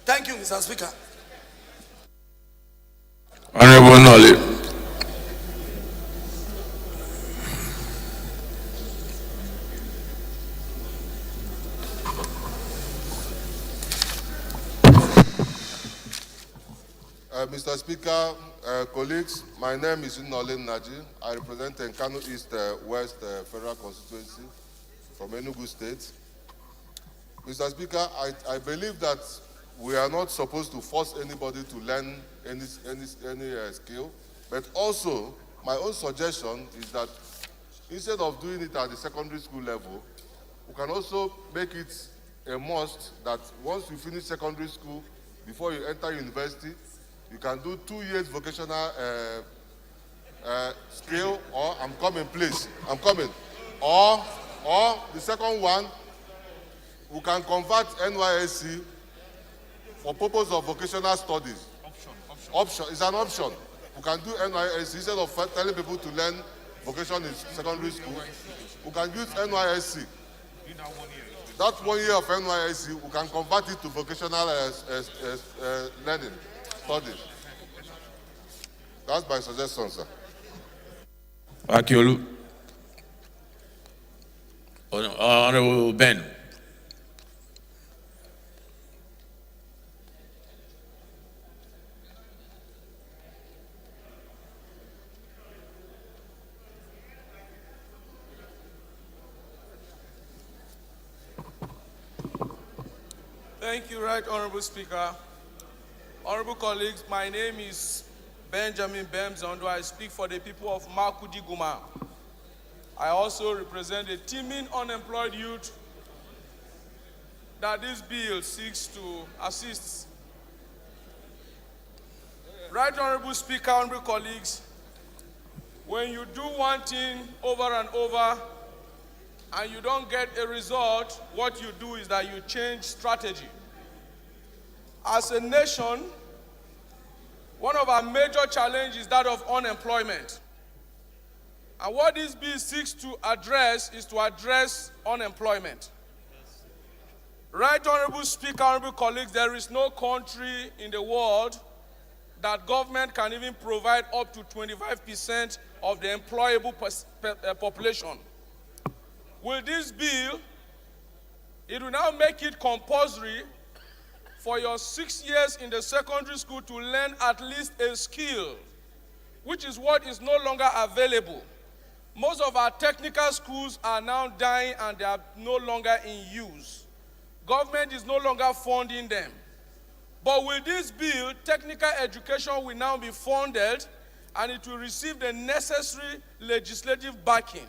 Thank you, Mr. Speaker. Honorable Nolly. Mr. Speaker, colleagues, my name is Nolin Naji. I represent Kano East West Federal Constituency from Enugu State. Mr. Speaker, I believe that we are not supposed to force anybody to learn any skill, but also my own suggestion is that instead of doing it at the secondary school level, we can also make it a must that once you finish secondary school, before you enter university, you can do 2 years vocational skill, or I'm coming, please. Or the second one, we can convert NYSC for purpose of vocational studies. Option. It's an option. We can do NYSC instead of telling people to learn vocation in secondary school. We can use NYSC. That 1 year of NYSC, we can convert it to vocational learning. Studies. That's my suggestion, sir. Akiolu. Honorable Ben. Thank you, Right Honorable Speaker. Honorable colleagues, my name is Benjamin Bemzondo. I speak for the people of Makudi Guma. I also represent the teeming unemployed youth that this bill seeks to assist. Right Honorable Speaker, honorable colleagues, when you do one thing over and over and you don't get a result, what you do is that you change strategy. As a nation, one of our major challenges is that of unemployment. And what this bill seeks to address is to address unemployment. Right Honorable Speaker, honorable colleagues, there is no country in the world that government can even provide up to 25% of the employable population. With this bill, it will now make it compulsory for your 6 years in the secondary school to learn at least a skill, which is what is no longer available. Most of our technical schools are now dying and they are no longer in use. Government is no longer funding them. But with this bill, technical education will now be funded and it will receive the necessary legislative backing.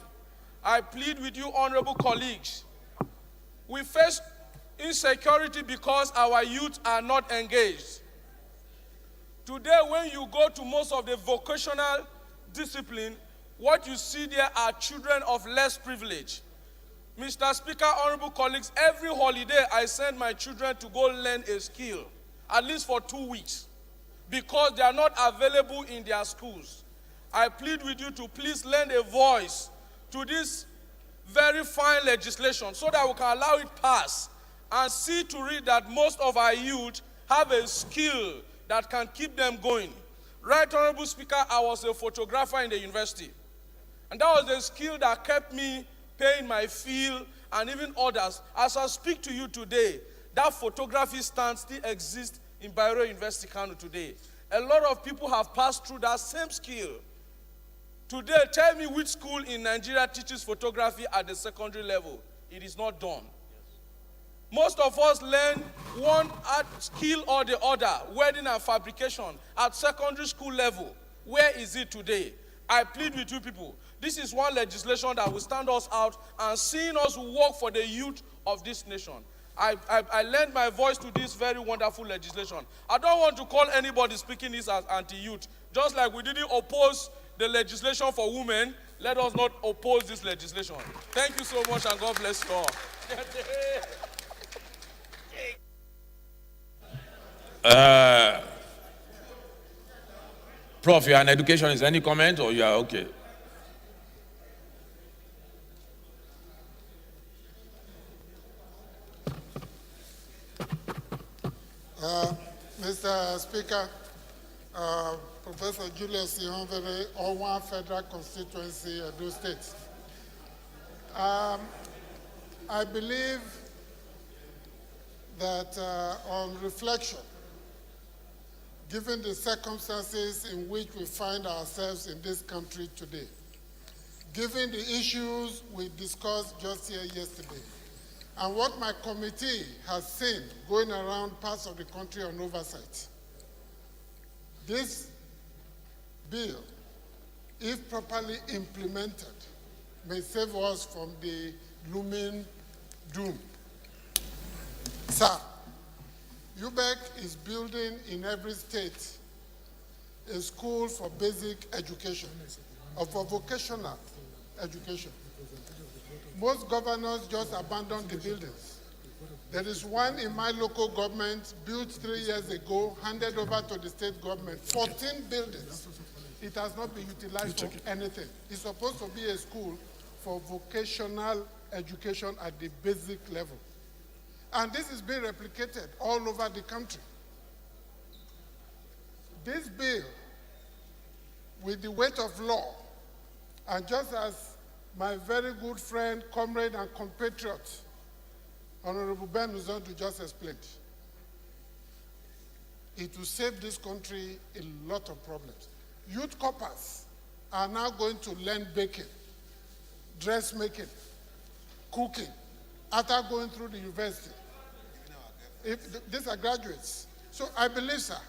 I plead with you, honorable colleagues. We face insecurity because our youth are not engaged. Today, when you go to most of the vocational discipline, what you see there are children of less privilege. Mr. Speaker, honorable colleagues, every holiday I send my children to go learn a skill, at least for 2 weeks, because they are not available in their schools. I plead with you to please lend a voice to this very fine legislation so that we can allow it pass and see to it that most of our youth have a skill that can keep them going. Right, honorable Speaker, I was a photographer in the university. And that was the skill that kept me paying my fee and even others. As I speak to you today, that photography stand still exists in Bayero University, Kano today. A lot of people have passed through that same skill. Today, tell me which school in Nigeria teaches photography at the secondary level. It is not done. Most of us learn one art skill or the other, welding and fabrication, at secondary school level. Where is it today? I plead with you people. This is one legislation that will stand us out and seeing us work for the youth of this nation. I lend my voice to this very wonderful legislation. I don't want to call anybody speaking this as anti-youth. Just like we didn't oppose the legislation for women, let us not oppose this legislation. Thank you so much and God bless you all. Prof, you are an educationist. Any comment or you are okay? Mr. Speaker, Professor Julius Ihonvere, Owan Federal Constituency, Edo State. I believe that on reflection, given the circumstances in which we find ourselves in this country today, given the issues we discussed just here yesterday, and what my committee has seen going around parts of the country on oversight, this bill, if properly implemented, may save us from the looming doom. Sir, UBEC is building in every state a school for basic education, or for vocational education. Most governors just abandon the buildings. There is one in my local government built 3 years ago, handed over to the state government, 14 buildings. It has not been utilized for anything. It's supposed to be a school for vocational education at the basic level. And this is being replicated all over the country. This bill, with the weight of law, and just as my very good friend, comrade, and compatriot, Honorable Ben Uzondu just explained, it will save this country a lot of problems. Youth corpers are now going to learn baking, dressmaking, cooking, after going through the university. These are graduates. So I believe, sir,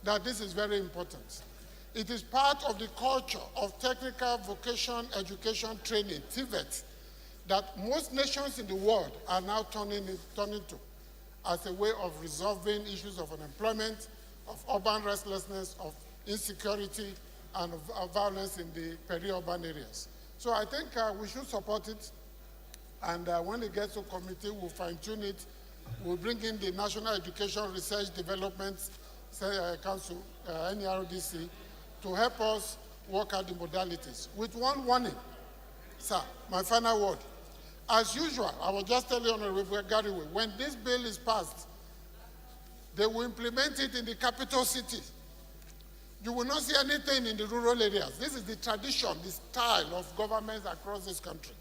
that this is very important. It is part of the culture of technical vocation education training, TVET, that most nations in the world are now turning to as a way of resolving issues of unemployment, of urban restlessness, of insecurity, and of violence in the peri-urban areas. So I think we should support it, and when it gets to committee, we'll fine-tune it. We'll bring in the National Education Research Development Council, NERDC, to help us work out the modalities. With one warning, sir, my final word. As usual, I was just telling Honorable Gariwe, when this bill is passed, they will implement it in the capital city. You will not see anything in the rural areas. This is the tradition, the style of governments across this country.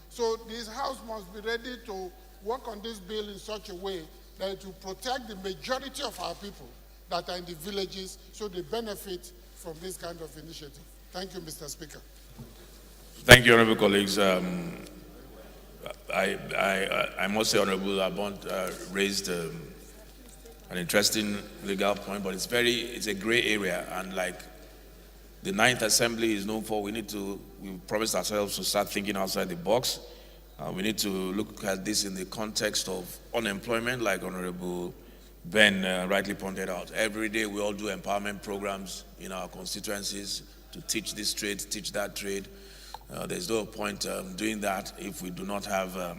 So this House must be ready to work on this bill in such a way that it will protect the majority of our people that are in the villages so they benefit from this kind of initiative. Thank you, Mr. Speaker. Thank you, honorable colleagues. I must say, Honorable Abont raised an interesting legal point, but it's a gray area, and like the Ninth Assembly is known for, we promised ourselves to start thinking outside the box. We need to look at this in the context of unemployment, like Honorable Ben rightly pointed out. Every day we all do empowerment programs in our constituencies to teach this trade, teach that trade. There's no point doing that if we do not have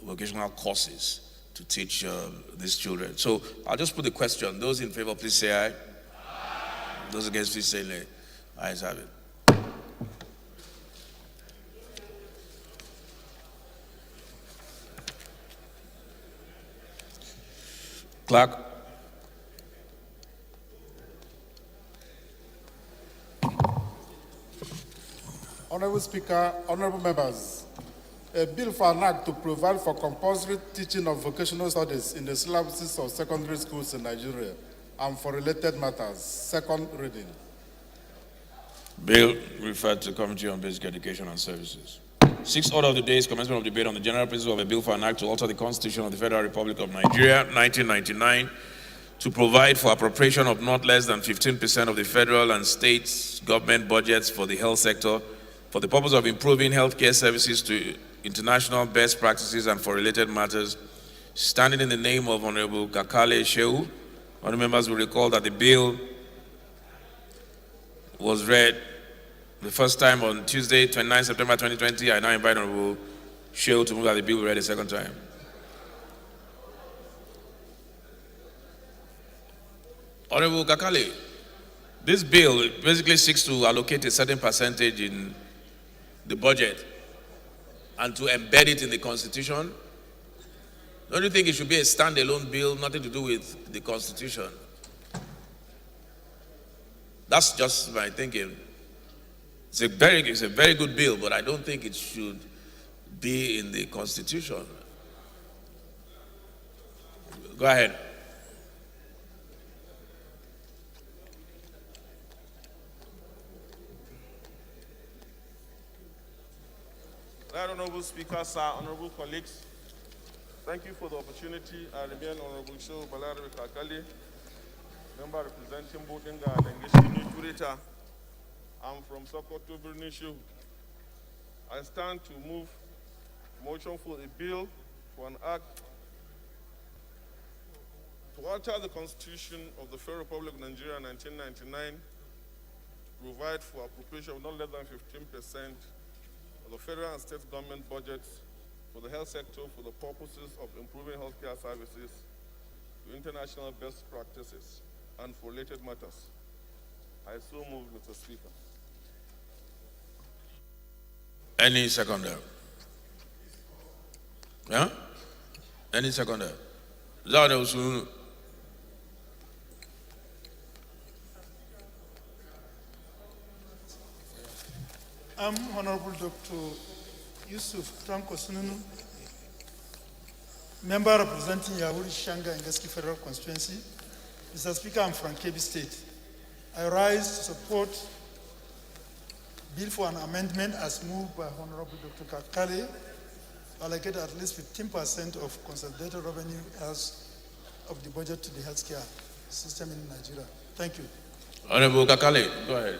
vocational courses to teach these children. So I'll just put the question. Those in favor, please say aye. Those against, please say nay. Ayes have it. Clerk. Honorable Speaker, honorable members, a bill for an act to provide for compulsory teaching of vocational studies in the syllabuses of secondary schools in Nigeria and for related matters. Second reading. Bill referred to Committee on Basic Education and Services. Sixth order of the day is commencement of debate on the general principle of a bill for an act to alter the Constitution of the Federal Republic of Nigeria, 1999, to provide for appropriation of not less than 15% of the federal and state government budgets for the health sector for the purpose of improving healthcare services to international best practices and for related matters, standing in the name of Honorable Kakale Shehu. Honorable members will recall that the bill was read the first time on Tuesday, 29 September 2020. I now invite Honorable Shehu to move that the bill be read a second time. Honorable Kakale, this bill basically seeks to allocate a certain percentage in the budget and to embed it in the Constitution. Don't you think it should be a standalone bill, nothing to do with the Constitution? That's just my thinking. It's a very good bill, but I don't think it should be in the Constitution. Go ahead. Right, Honorable Speaker, sir, honorable colleagues, thank you for the opportunity. I remain Honorable Shehu Balarabe Kakali, member representing Botinga and Engishini Turita. I'm from Sokoto, Birnishu. I stand to move motion for a bill for an act to alter the Constitution of the Federal Republic of Nigeria 1999 to provide for appropriation of not less than 15% of the federal and state government budgets for the health sector for the purposes of improving healthcare services to international best practices and for related matters. I so move, Mr. Speaker. Any seconder? Yeah? Any seconder? I'm Honorable Dr. Yusuf Tanko Sununu, member representing Yahuri Shanga and Gaski Federal Constituency. Mr. Speaker, I'm from Kebbi State. I rise to support bill for an amendment as moved by Honorable Dr. Kakale to allocate at least 15% of consolidated revenue as of the budget to the healthcare system in Nigeria. Thank you. Honorable Kakale, go ahead.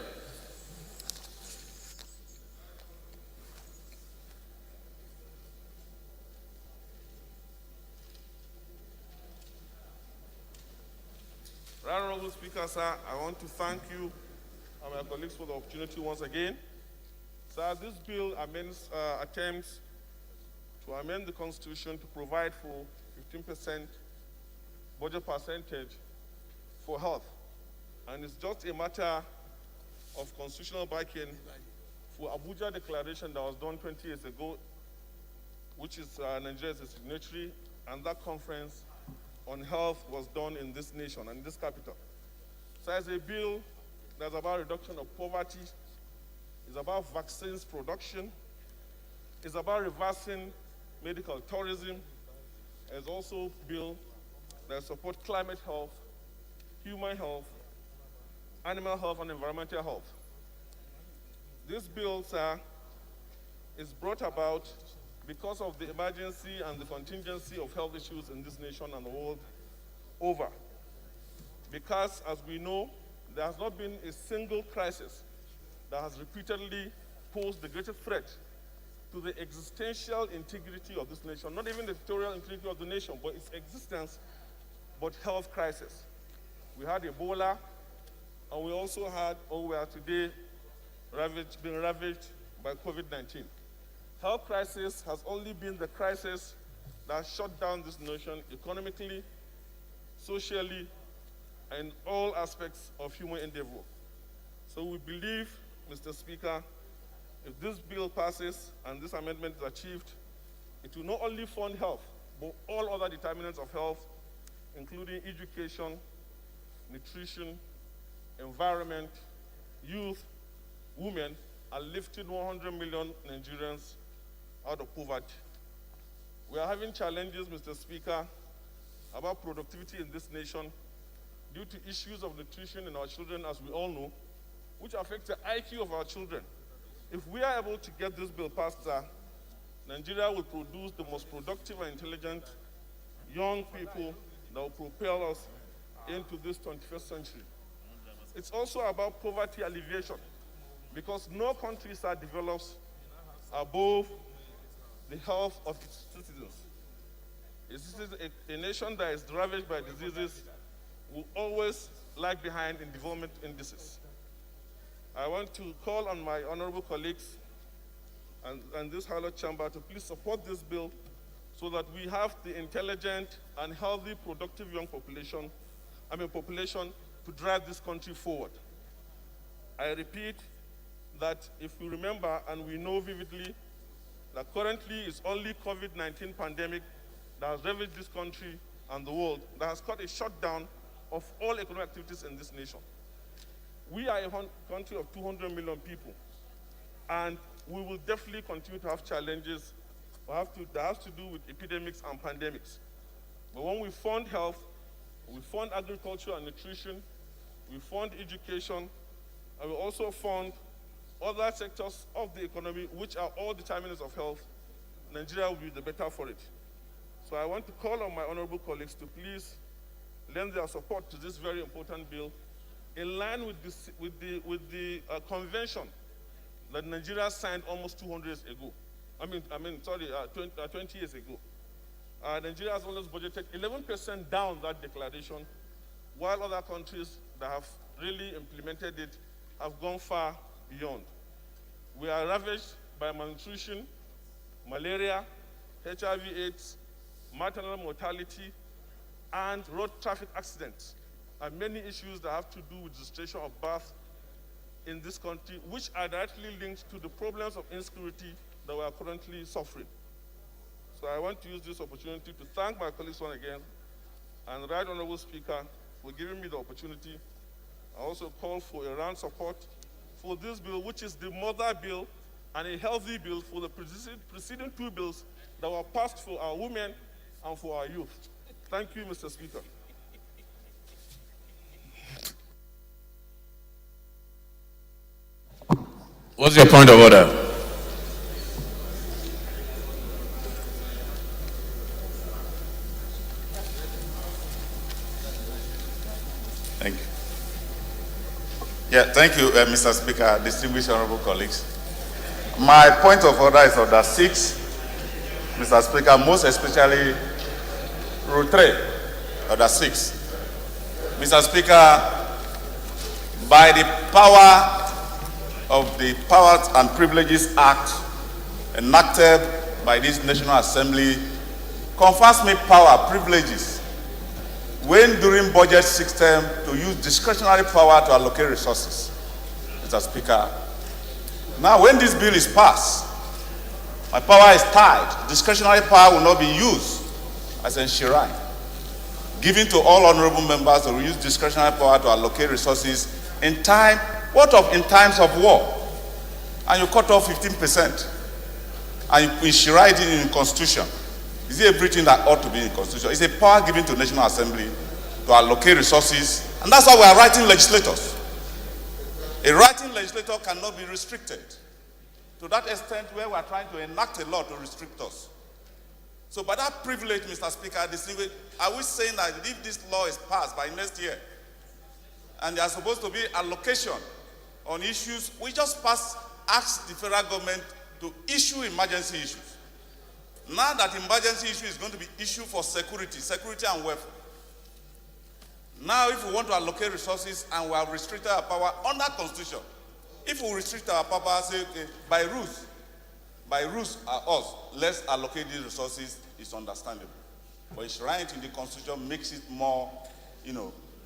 Honorable Speaker, sir, I want to thank you and my colleagues for the opportunity once again. Sir, this bill attempts to amend the Constitution to provide for 15% budget percentage for health. And it's just a matter of constitutional backing for Abuja Declaration that was done 20 years ago, which is Nigeria is a signatory, and that conference on health was done in this nation and this capital. So it's a bill that's about reduction of poverty, it's about vaccines production, it's about reversing medical tourism, There's also a bill that supports climate health, human health, animal health, and environmental health. This bill, sir, is brought about because of the emergency and the contingency of health issues in this nation and the world over. Because, as we know, there has not been a single crisis that has repeatedly posed the greatest threat to the existential integrity of this nation, not even the territorial integrity of the nation, but its existence, but health crisis. We had Ebola, and we also had, or we are today, being ravaged by COVID-19. Health crisis has only been the crisis that shut down this nation economically, socially, and all aspects of human endeavor. So we believe, Mr. Speaker, if this bill passes and this amendment is achieved, it will not only fund health, but all other determinants of health, including education, nutrition, environment, youth, women, and lifting 100 million Nigerians out of poverty. We are having challenges, Mr. Speaker, about productivity in this nation due to issues of nutrition in our children, as we all know, which affects the IQ of our children. If we are able to get this bill passed, sir, Nigeria will produce the most productive and intelligent young people that will propel us into this 21st century. It's also about poverty alleviation, because no country, sir, develops above the health of its citizens. This is a nation that is ravaged by diseases will always lag behind in development indices. I want to call on my honorable colleagues and this hallowed chamber to please support this bill so that we have the intelligent and healthy, productive young population to drive this country forward. I repeat that if we remember and we know vividly that currently it's only COVID-19 pandemic that has ravaged this country and the world, that has caused a shutdown of all economic activities in this nation. We are a country of 200 million people, and we will definitely continue to have challenges that has to do with epidemics and pandemics. But when we fund health, we fund agriculture and nutrition, we fund education, and we also fund other sectors of the economy, which are all determinants of health, Nigeria will be the better for it. So I want to call on my honorable colleagues to please lend their support to this very important bill, in line with the convention that Nigeria signed almost 200 years ago. 20 years ago. Nigeria has always budgeted 11% down that declaration, while other countries that have really implemented it have gone far beyond. We are ravaged by malnutrition, malaria, HIV/AIDS, maternal mortality, and road traffic accidents, and many issues that have to do with the situation of birth in this country, which are directly linked to the problems of insecurity that we are currently suffering. So I want to use this opportunity to thank my colleagues once again, and the Right Honorable Speaker for giving me the opportunity. I also call for a round support for this bill, which is the mother bill and a healthy bill for the preceding two bills that were passed for our women and for our youth. Thank you, Mr. Speaker. What's your point of order? Thank you. Yeah, thank you, Mr. Speaker, distinguished honorable colleagues. My point of order is order 6, Mr. Speaker, most especially rule 3, order 6. Mr. Speaker, by the power of the Powers and Privileges Act enacted by this National Assembly, confers me power, privileges, when during budget system to use discretionary power to allocate resources, Mr. Speaker. Now, when this bill is passed, my power is tied. Discretionary power will not be used as enshrined, given to all honorable members to use discretionary power to allocate resources in time. What of in times of war? And you cut off 15%, and you enshrine it in the Constitution. Is it everything that ought to be in the Constitution? It's a power given to the National Assembly to allocate resources, and that's why we are writing legislators. A writing legislator cannot be restricted to that extent where we are trying to enact a law to restrict us. So by that privilege, Mr. Speaker, are we saying that if this law is passed by next year, and there are supposed to be allocation on issues, we just ask the federal government to issue emergency issues. Now that emergency issue is going to be issued for security and welfare. Now if we want to allocate resources and we have restricted our power under Constitution, if we restrict our power, say, okay, by rules are us, let's allocate these resources, it's understandable. But enshrining in the Constitution makes it more,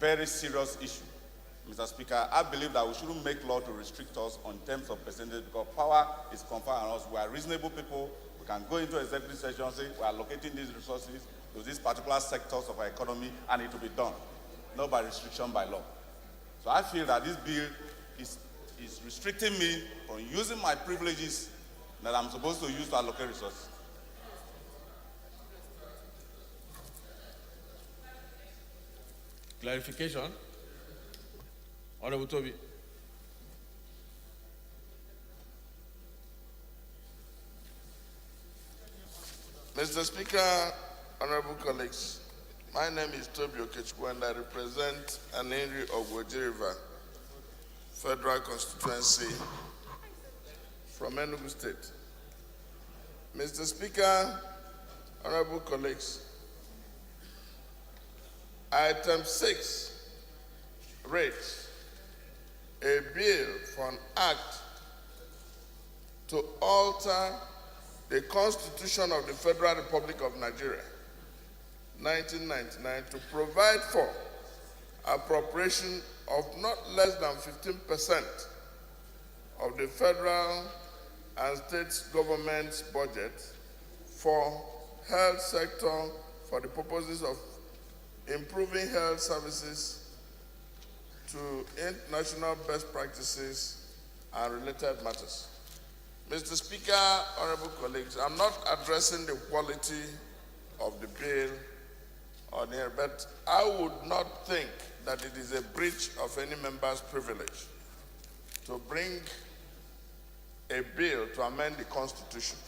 very serious issue. Mr. Speaker, I believe that we shouldn't make law to restrict us on terms of percentage because power is conferred on us. We are reasonable people. We can go into executive session and say we are allocating these resources to these particular sectors of our economy and it will be done, not by restriction by law. So I feel that this bill is restricting me from using my privileges that I'm supposed to use to allocate resources. Clarification. Honorable Toby. Mr. Speaker, honorable colleagues, my name is Toby Okechukwu and I represent Anenri Ogwoji River Federal Constituency from Enugu State. Mr. Speaker, honorable colleagues, item 6 reads a bill for an act to alter the Constitution of the Federal Republic of Nigeria, 1999, to provide for appropriation of not less than 15% of the federal and state government's budget for health sector for the purposes of improving health services to international best practices and related matters. Mr. Speaker, honorable colleagues, I'm not addressing the quality of the bill on here, but I would not think that it is a breach of any member's privilege to bring a bill to amend the Constitution.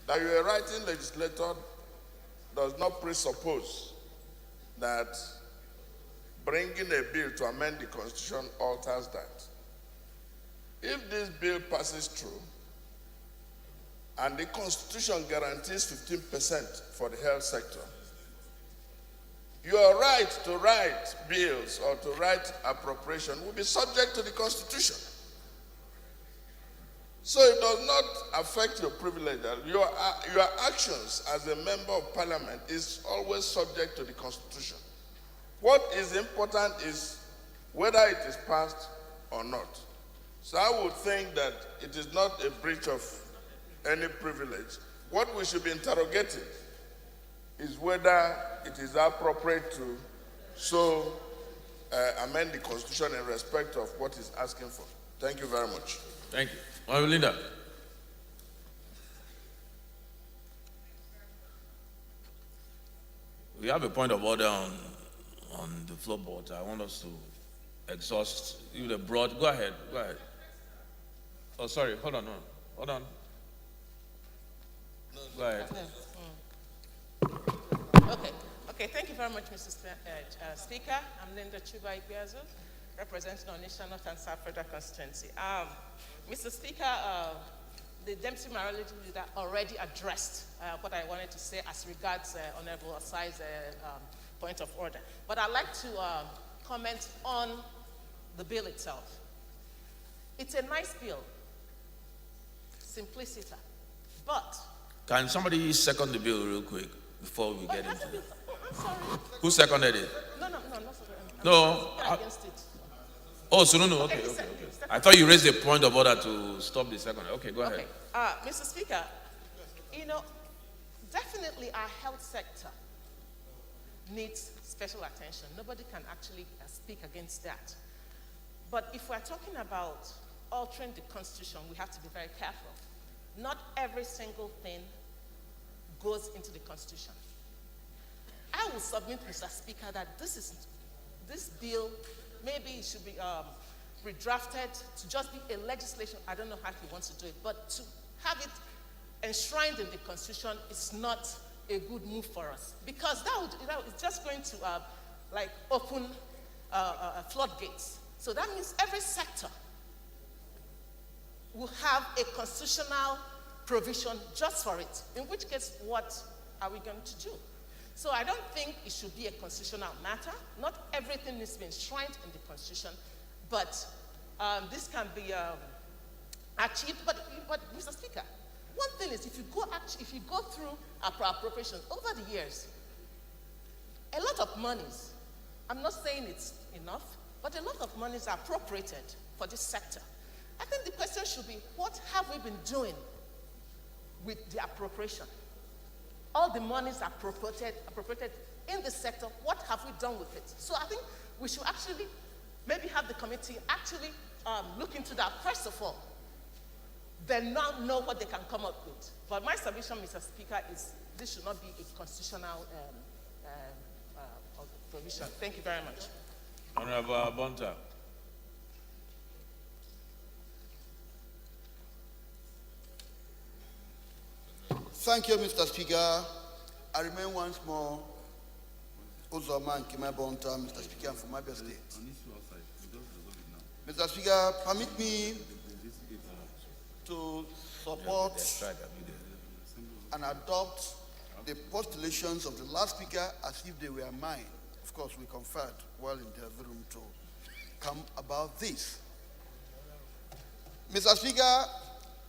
That you're a writing legislator does not presuppose that bringing a bill to amend the Constitution alters that. If this bill passes through and the Constitution guarantees 15% for the health sector, your right to write bills or to write appropriation will be subject to the Constitution. So it does not affect your privilege. Your actions as a member of parliament is always subject to the Constitution. What is important is whether it is passed or not. So I would think that it is not a breach of any privilege. What we should be interrogating is whether it is appropriate to amend the Constitution in respect of what it's asking for. Thank you very much. Thank you. Honorable Linda. We have a point of order on the floor board. I want us to exhaust you the broad. Go ahead. Oh, sorry. Hold on. Go ahead. Okay. Thank you very much, Mr. Speaker. I'm Linda Chuba Ipiazu, representing the National North and South Federal Constituency. Mr. Speaker, the Deputy Minority Leader already addressed what I wanted to say as regards Honorable Asai's point of order. But I'd like to comment on the bill itself. It's a nice bill, simplicity, but... Can somebody second the bill real quick before we get into it? Oh, I'm sorry. Who seconded it? No. Against it. Oh, so no. Okay. I thought you raised a point of order to stop the second. Okay, go ahead. Mr. Speaker, definitely our health sector needs special attention. Nobody can actually speak against that. But if we're talking about altering the Constitution, we have to be very careful. Not every single thing goes into the Constitution. I will submit, Mr. Speaker, that this bill, maybe it should be redrafted to just be a legislation. I don't know how he wants to do it, but to have it enshrined in the Constitution is not a good move for us, because it's just going to open floodgates. So that means every sector will have a constitutional provision just for it, in which case, what are we going to do? So I don't think it should be a constitutional matter. Not everything needs to be enshrined in the Constitution, but this can be achieved. But Mr. Speaker, one thing is, if you go through appropriations over the years, a lot of monies, I'm not saying it's enough, but a lot of monies are appropriated for this sector. I think the question should be, what have we been doing with the appropriation? All the monies are appropriated in the sector. What have we done with it? So I think we should actually maybe have the committee actually look into that first of all, then now know what they can come up with. But my submission, Mr. Speaker, is this should not be a constitutional provision. Thank you very much. Honorable Bonta. Thank you, Mr. Speaker. I remain once more Uzoman Kima Bonta, Mr. Speaker, I'm from Abia State. Mr. Speaker, permit me to support and adopt the postulations of the last speaker as if they were mine. Of course, we conferred while in the other room to come about this. Mr. Speaker,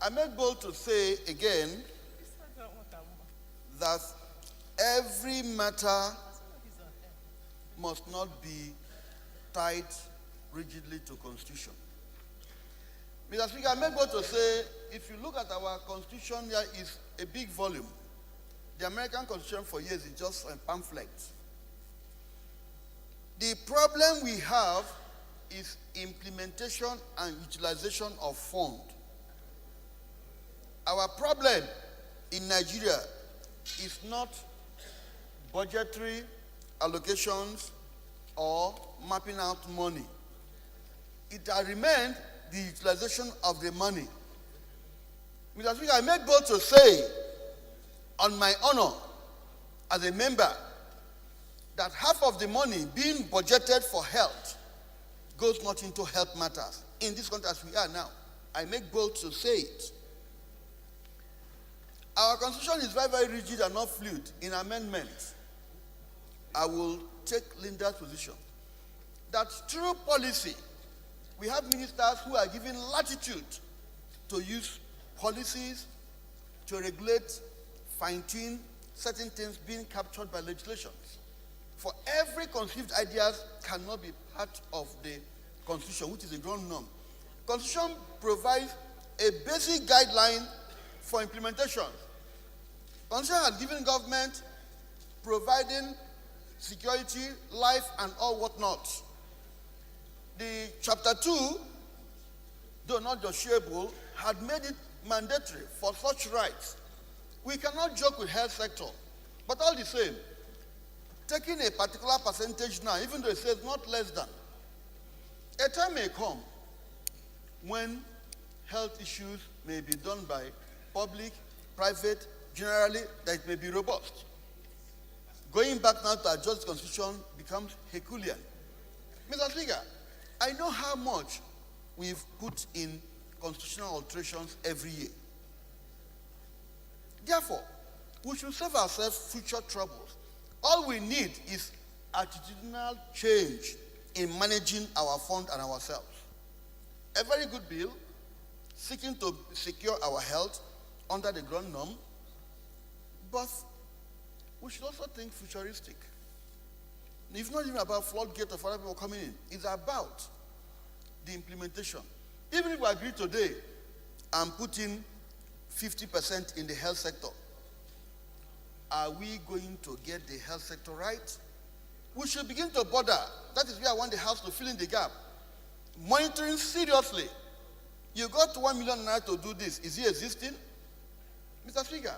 I make bold to say again that every matter must not be tied rigidly to Constitution. Mr. Speaker, I make bold to say, if you look at our Constitution, there is a big volume. The American Constitution for years is just a pamphlet. The problem we have is implementation and utilization of funds. Our problem in Nigeria is not budgetary allocations or mapping out money. It has remained the utilization of the money. Mr. Speaker, I make bold to say, on my honor as a member, that half of the money being budgeted for health goes not into health matters. In this country as we are now, I make bold to say it. Our constitution is very, very rigid and not fluid in amendments. I will take Linda's position that through policy, we have ministers who are given latitude to use policies to regulate, fine-tune certain things being captured by legislations. For every conceived ideas cannot be part of the Constitution, which is a ground norm. Constitution provides a basic guideline for implementation. Constitution has given government providing security, life, and all whatnot. The chapter 2, though not justiciable, had made it mandatory for such rights. We cannot joke with health sector, but all the same, taking a particular percentage now, even though it says not less than, a time may come when health issues may be done by public, private, generally, that it may be robust. Going back now to adjust the Constitution becomes Herculean. Mr. Speaker, I know how much we've put in constitutional alterations every year. Therefore, we should save ourselves future troubles. All we need is attitudinal change in managing our fund and ourselves. A very good bill, seeking to secure our health under the ground norm, but we should also think futuristic. It's not even about floodgate of other people coming in. It's about the implementation. Even if we agree today and put in 50% in the health sector, are we going to get the health sector right? We should begin to bother. That is where I want the House to fill in the gap. Monitoring seriously. You got 1 million naira to do this. Is it existing? Mr. Speaker,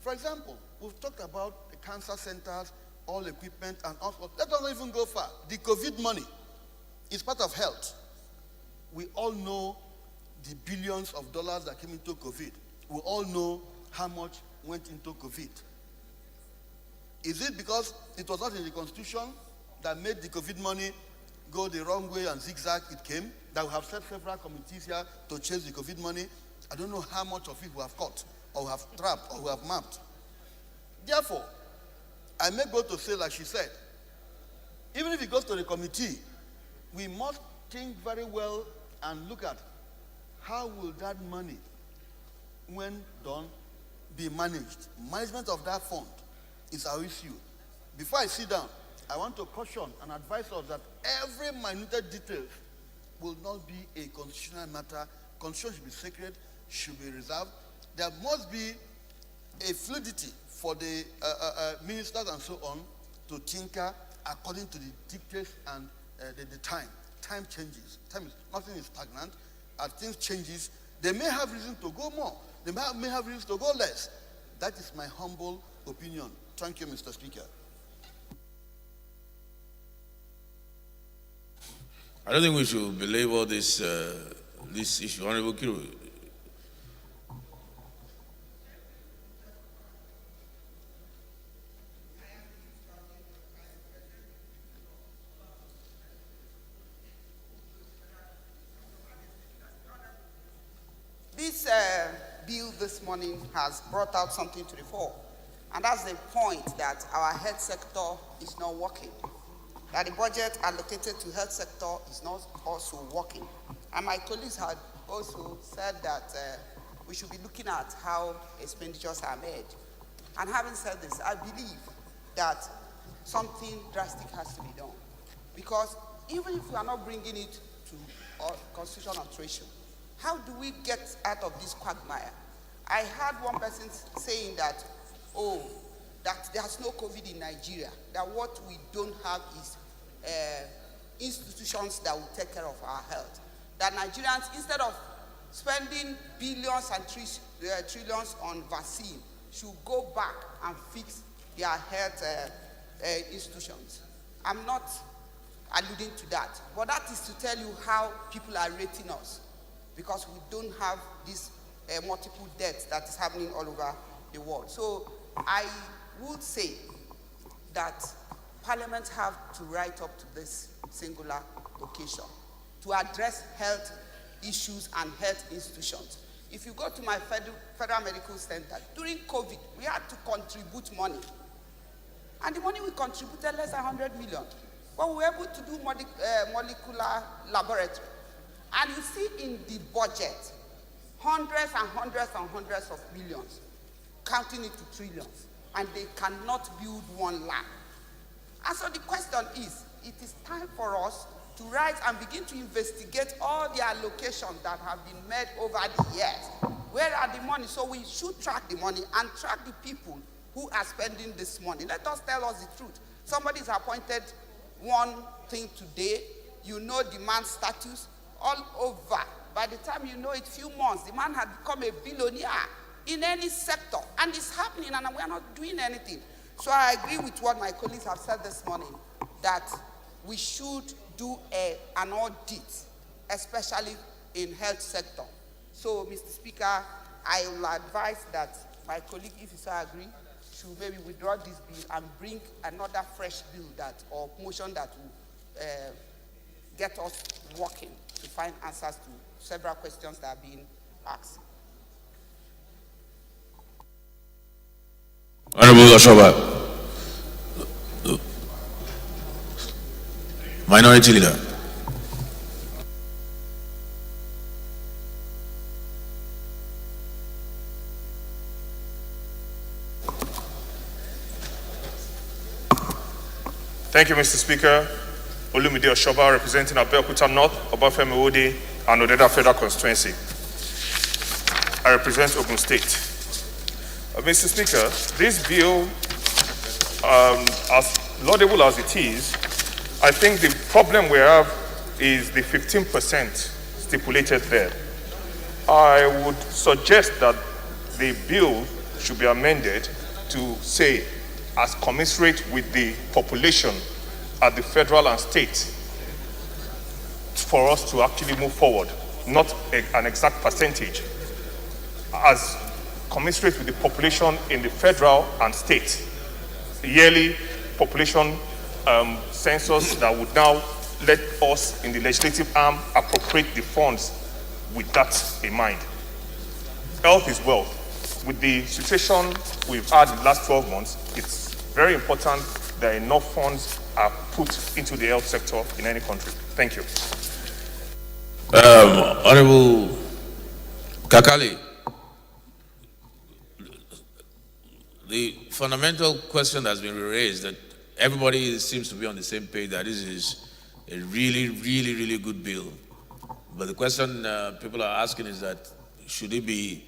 For example, we've talked about the cancer centers, all equipment, and all. Let us not even go far. The COVID money is part of health. We all know the billions of dollars that came into COVID. We all know how much went into COVID. Is it because it was not in the Constitution that made the COVID money go the wrong way and zigzag it came? That we have set several committees here to chase the COVID money. I don't know how much of it we have caught, or we have trapped, or we have mapped. Therefore, I may go to say, like she said, even if it goes to the committee, we must think very well and look at how will that money, when done, be managed. Management of that fund is our issue. Before I sit down, I want to caution and advise us that every minute detail will not be a constitutional matter. Constitution should be sacred, should be reserved. There must be a fluidity for the ministers and so on to tinker according to the dictates and the time. Time changes. Nothing is stagnant. As things changes, they may have reason to go more. They may have reason to go less. That is my humble opinion. Thank you, Mr. Speaker. I don't think we should belabor this this issue. Honorable Kiru. This bill this morning has brought out something to the fore, and that's the point that our health sector is not working, that the budget allocated to health sector is not also working. And my colleagues had also said that we should be looking at how expenditures are made. And having said this, I believe that something drastic has to be done, because even if we are not bringing it to constitutional alteration, how do we get out of this quagmire? I heard one person saying that, oh, that there's no COVID in Nigeria, that what we don't have is institutions that will take care of our health. That Nigerians, instead of spending billions and trillions on vaccine, should go back and fix their health institutions. I'm not alluding to that, but that is to tell you how people are rating us, because we don't have this multiple deaths that is happening all over the world. So I would say that Parliament have to write up to this singular occasion to address health issues and health institutions. If you go to my Federal Medical Center, during COVID, we had to contribute money. And the money we contributed less than 100 million. But we were able to do molecular laboratory. And you see in the budget, hundreds and hundreds and hundreds of millions, counting it to trillions, and they cannot build one lab. And so the question is, it is time for us to rise and begin to investigate all the allocations that have been made over the years. Where are the money? So we should track the money and track the people who are spending this money. Let us tell us the truth. Somebody is appointed one thing today, you know the man's status, all over. By the time you know it, few months, the man had become a billionaire in any sector. And it's happening, and we are not doing anything. So I agree with what my colleagues have said this morning, that we should do an audit, especially in health sector. So, Mr. Speaker, I will advise that my colleague, if you so agree, should maybe withdraw this bill and bring another fresh bill that, or motion that will get us working to find answers to several questions that are being asked. Honorable Oshoba. Minority Leader. Thank you, Mr. Speaker. Olumide Oshoba, representing Abeokuta North, Obafemi Owode, and Odeda Federal Constituency. I represent Ogun State. Mr. Speaker, this bill, as laudable as it is, I think the problem we have is the 15% stipulated there. I would suggest that the bill should be amended to say, as commensurate with the population at the federal and state, for us to actually move forward, not an exact percentage, as commensurate with the population in the federal and state. Yearly population census that would now let us in the legislative arm appropriate the funds with that in mind. Health is wealth. With the situation we've had in the last 12 months, it's very important that enough funds are put into the health sector in any country. Thank you. Honorable Kakali, the fundamental question that's been raised, that everybody seems to be on the same page, that this is a really, really, really good bill. But the question people are asking is that, should it be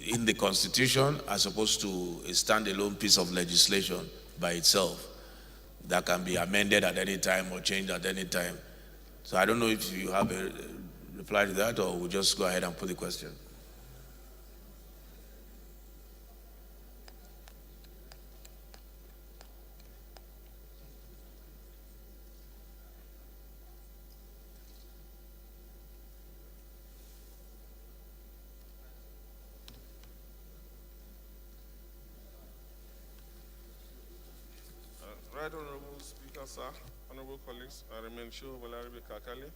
in the Constitution as opposed to a standalone piece of legislation by itself that can be amended at any time or changed at any time? So I don't know if you have a reply to that, or we'll just go ahead and put the question. Right Honorable Speaker, sir, honorable colleagues, I remain Shehu Balarabe Kakali,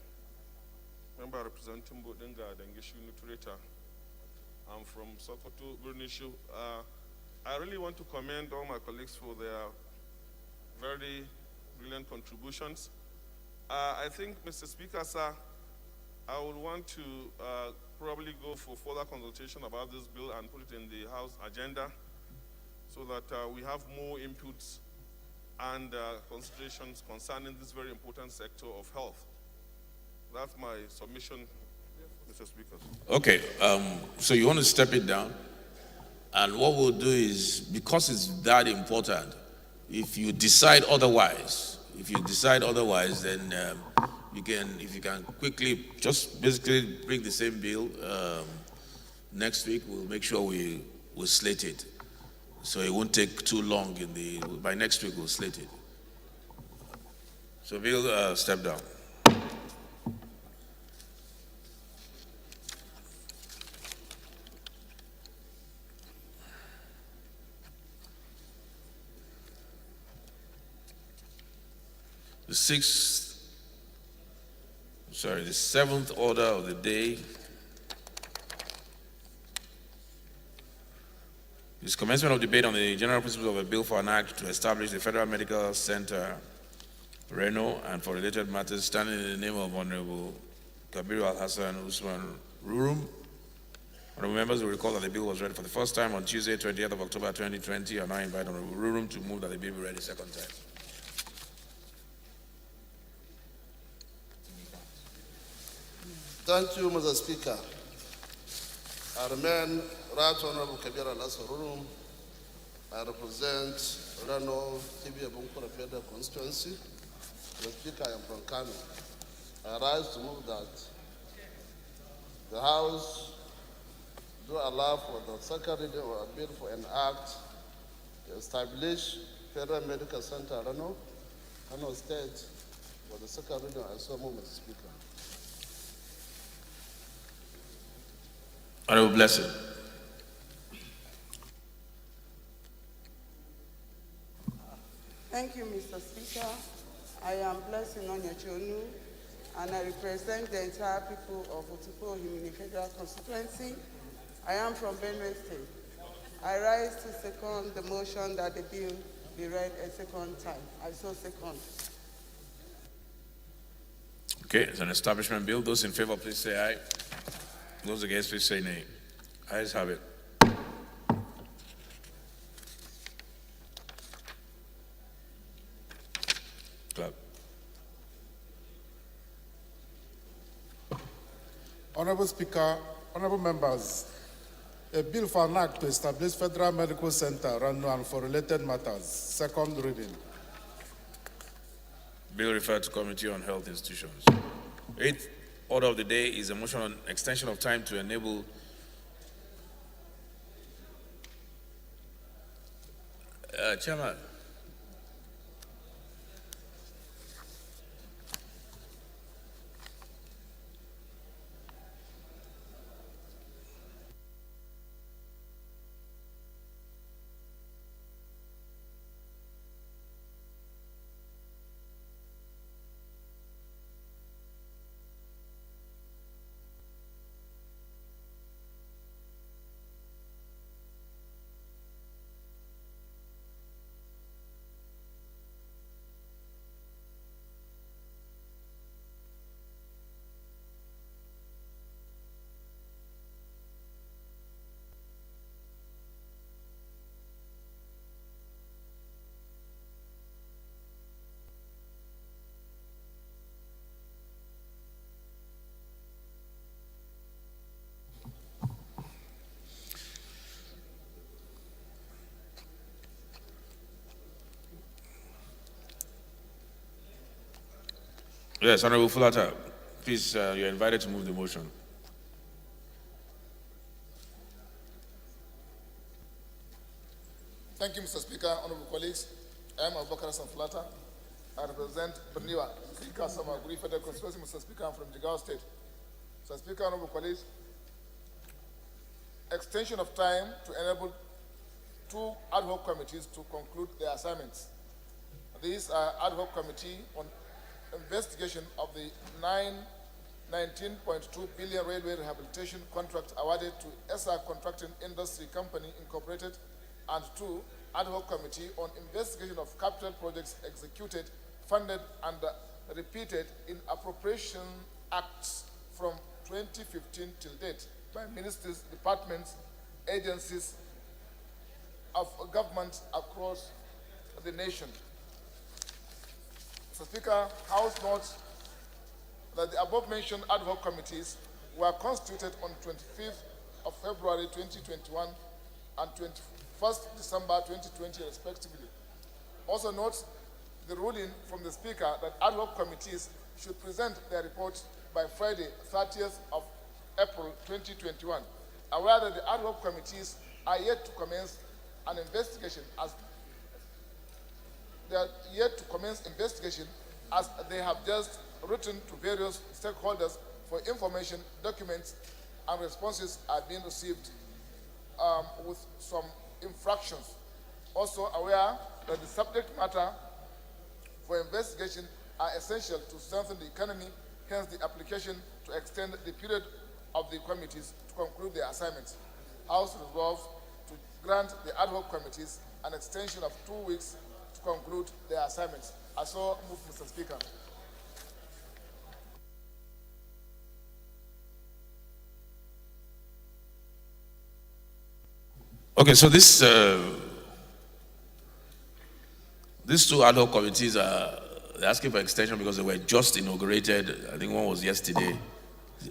member representing Bodinga Dengishu Nutureta. I'm from Sokoto, Burnishu. I really want to commend all my colleagues for their very brilliant contributions. I think, Mr. Speaker, sir, I would want to probably go for further consultation about this bill and put it in the House agenda so that we have more inputs and considerations concerning this very important sector of health. That's my submission, Mr. Speaker. Okay, so you want to step it down? And what we'll do is, because it's that important, if you decide otherwise, then you can, if you can quickly, just basically bring the same bill next week, we'll make sure we'll slate it. So it won't take too long by next week we'll slate it. So Bill, step down. The seventh order of the day is commencement of debate on the general principles of a bill for an act to establish the Federal Medical Center, Reno, and for related matters, standing in the name of Honorable Kabiru Al-Hassan Usman Rurum. Honorable members will recall that the bill was read for the first time on Tuesday, 28th of October 2020, and I invite Honorable Rurum to move that the bill be read a second time. Thank you, Mr. Speaker. I remain Right Honorable Kabir Al-Hassan. I represent Reno Tibia Bunkura Federal Constituency. The Speaker, I am from Kano. I rise to move that the House do allow for the second reading of a bill for an act to establish Federal Medical Center Reno, Kano State, for the second reading. I so move, Mr. Speaker. Honorable Blessing. Thank you, Mr. Speaker. I am Blessing Onyechonu, and I represent the entire people of Otupo Himini Federal Constituency. I am from Benue State. I rise to second the motion that the bill be read a second time. I so second. Okay, it's an establishment bill. Those in favor, please say aye. Those against, please say nay. Ayes have it. Clap. Honorable Speaker, honorable members, a bill for an act to establish Federal Medical Center Reno and for related matters, second reading. Bill referred to Committee on Health Institutions. Eighth order of the day is a motion on extension of time to enable Chairman. Yes, Honorable Fulata, please, you're invited to move the motion. Thank you, Mr. Speaker, honorable colleagues. I am Abubakar Sanflata. I represent Berniwa, Speaker Samaguri Federal Constituency, Mr. Speaker, I'm from Jigawa State. Mr. Speaker, honorable colleagues, extension of time to enable 2 ad hoc committees to conclude their assignments. These are ad hoc committee on investigation of the 19.2 billion railway rehabilitation contract awarded to SR Contracting Industry Company Incorporated, and 2, ad hoc committee on investigation of capital projects executed, funded, and repeated in appropriation acts from 2015 till date by ministries, departments, agencies of government across the nation. Mr. Speaker, House notes that the above-mentioned ad hoc committees were constituted on 25th of February 2021 and 21st December 2020, respectively. Also note the ruling from the Speaker that ad hoc committees should present their reports by Friday, 30th of April 2021. Aware that the ad hoc committees are yet to commence an investigation as they have just written to various stakeholders for information, documents, and responses are being received with some infractions. Also aware that the subject matter for investigation are essential to strengthen the economy, hence the application to extend the period of the committees to conclude their assignments. House resolves to grant the ad hoc committees an extension of 2 weeks to conclude their assignments. I so move, Mr. Speaker. Okay, so these 2 ad hoc committees are asking for extension because they were just inaugurated. I think one was yesterday.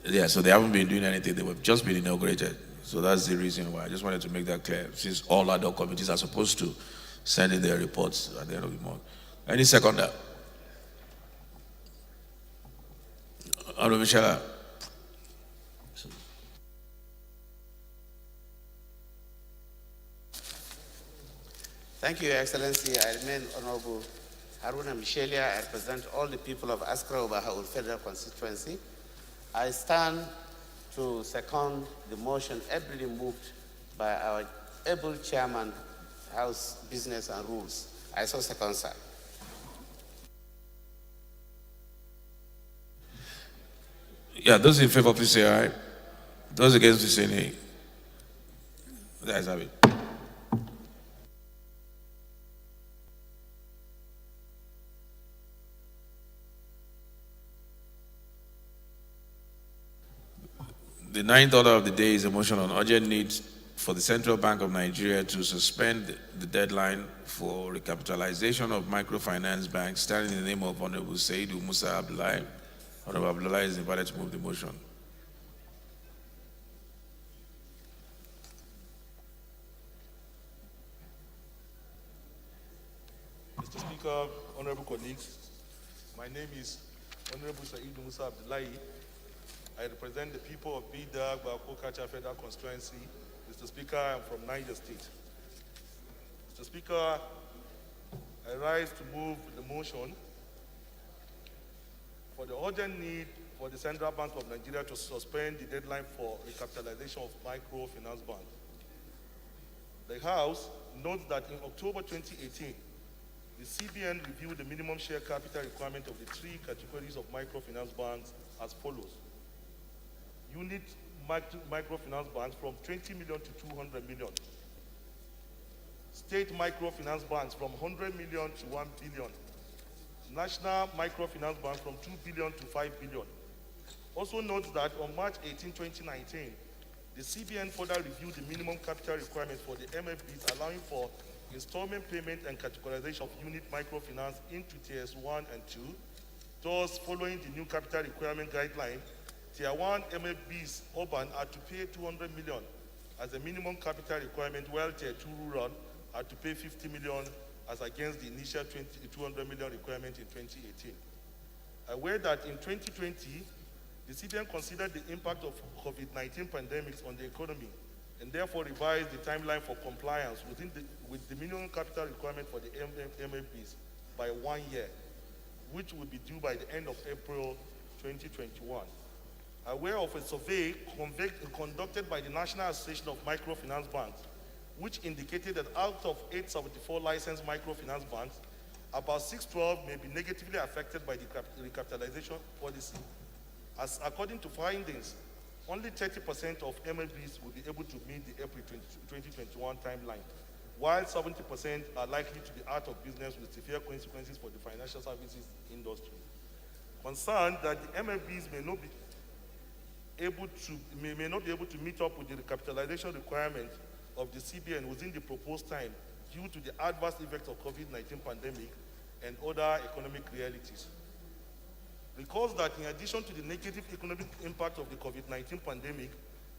Yeah, so they haven't been doing anything. They have just been inaugurated. So that's the reason why. I just wanted to make that clear, since all ad hoc committees are supposed to send in their reports at the end of the month. Any seconder? Honorable Michelle. Thank you, Your Excellency. I remain Honorable Haruna Michelia. I represent all the people of Askra Obahaul Federal Constituency. I stand to second the motion ably moved by our able chairman, House Business and Rules. I so second, sir. Yeah, those in favor, please say aye. Those against, please say nay. The ayes have it. The 9th order of the day is a motion on urgent needs for the Central Bank of Nigeria to suspend the deadline for recapitalization of microfinance banks, standing in the name of Honorable Saidu Musa Abdullahi. Honorable Abdullahi is invited to move the motion. Mr. Speaker, honorable colleagues, my name is Honorable Saidu Musa Abdullahi. I represent the people of Bida, Bako, Kacha Federal Constituency. Mr. Speaker, I am from Niger State. Mr. Speaker, I rise to move the motion for the urgent need for the Central Bank of Nigeria to suspend the deadline for recapitalization of microfinance banks. The House notes that in October 2018, the CBN reviewed the minimum share capital requirement of the three categories of microfinance banks as follows. Unit microfinance banks from 20 million to 200 million. State microfinance banks from 100 million to 1 billion. National microfinance banks from 2 billion to 5 billion. Also note that on March 18, 2019, the CBN further reviewed the minimum capital requirement for the MFBs, allowing for installment payment and categorization of unit microfinance into tiers 1 and 2. Thus, following the new capital requirement guideline, tier 1 MFBs urban are to pay 200 million as a minimum capital requirement, while tier 2 rural are to pay 50 million as against the initial 200 million requirement in 2018. Aware that in 2020, the CBN considered the impact of COVID-19 pandemics on the economy and therefore revised the timeline for compliance with the minimum capital requirement for the MFBs by 1 year, which will be due by the end of April 2021. Aware of a survey conducted by the National Association of Microfinance Banks, which indicated that out of 874 licensed microfinance banks, about 612 may be negatively affected by the recapitalization policy. As according to findings, only 30% of MFBs will be able to meet the April 2021 timeline, while 70% are likely to be out of business with severe consequences for the financial services industry. Concerned that the MFBs may not be able to meet up with the recapitalization requirement of the CBN within the proposed time due to the adverse effects of COVID-19 pandemic and other economic realities. Because that in addition to the negative economic impact of the COVID-19 pandemic,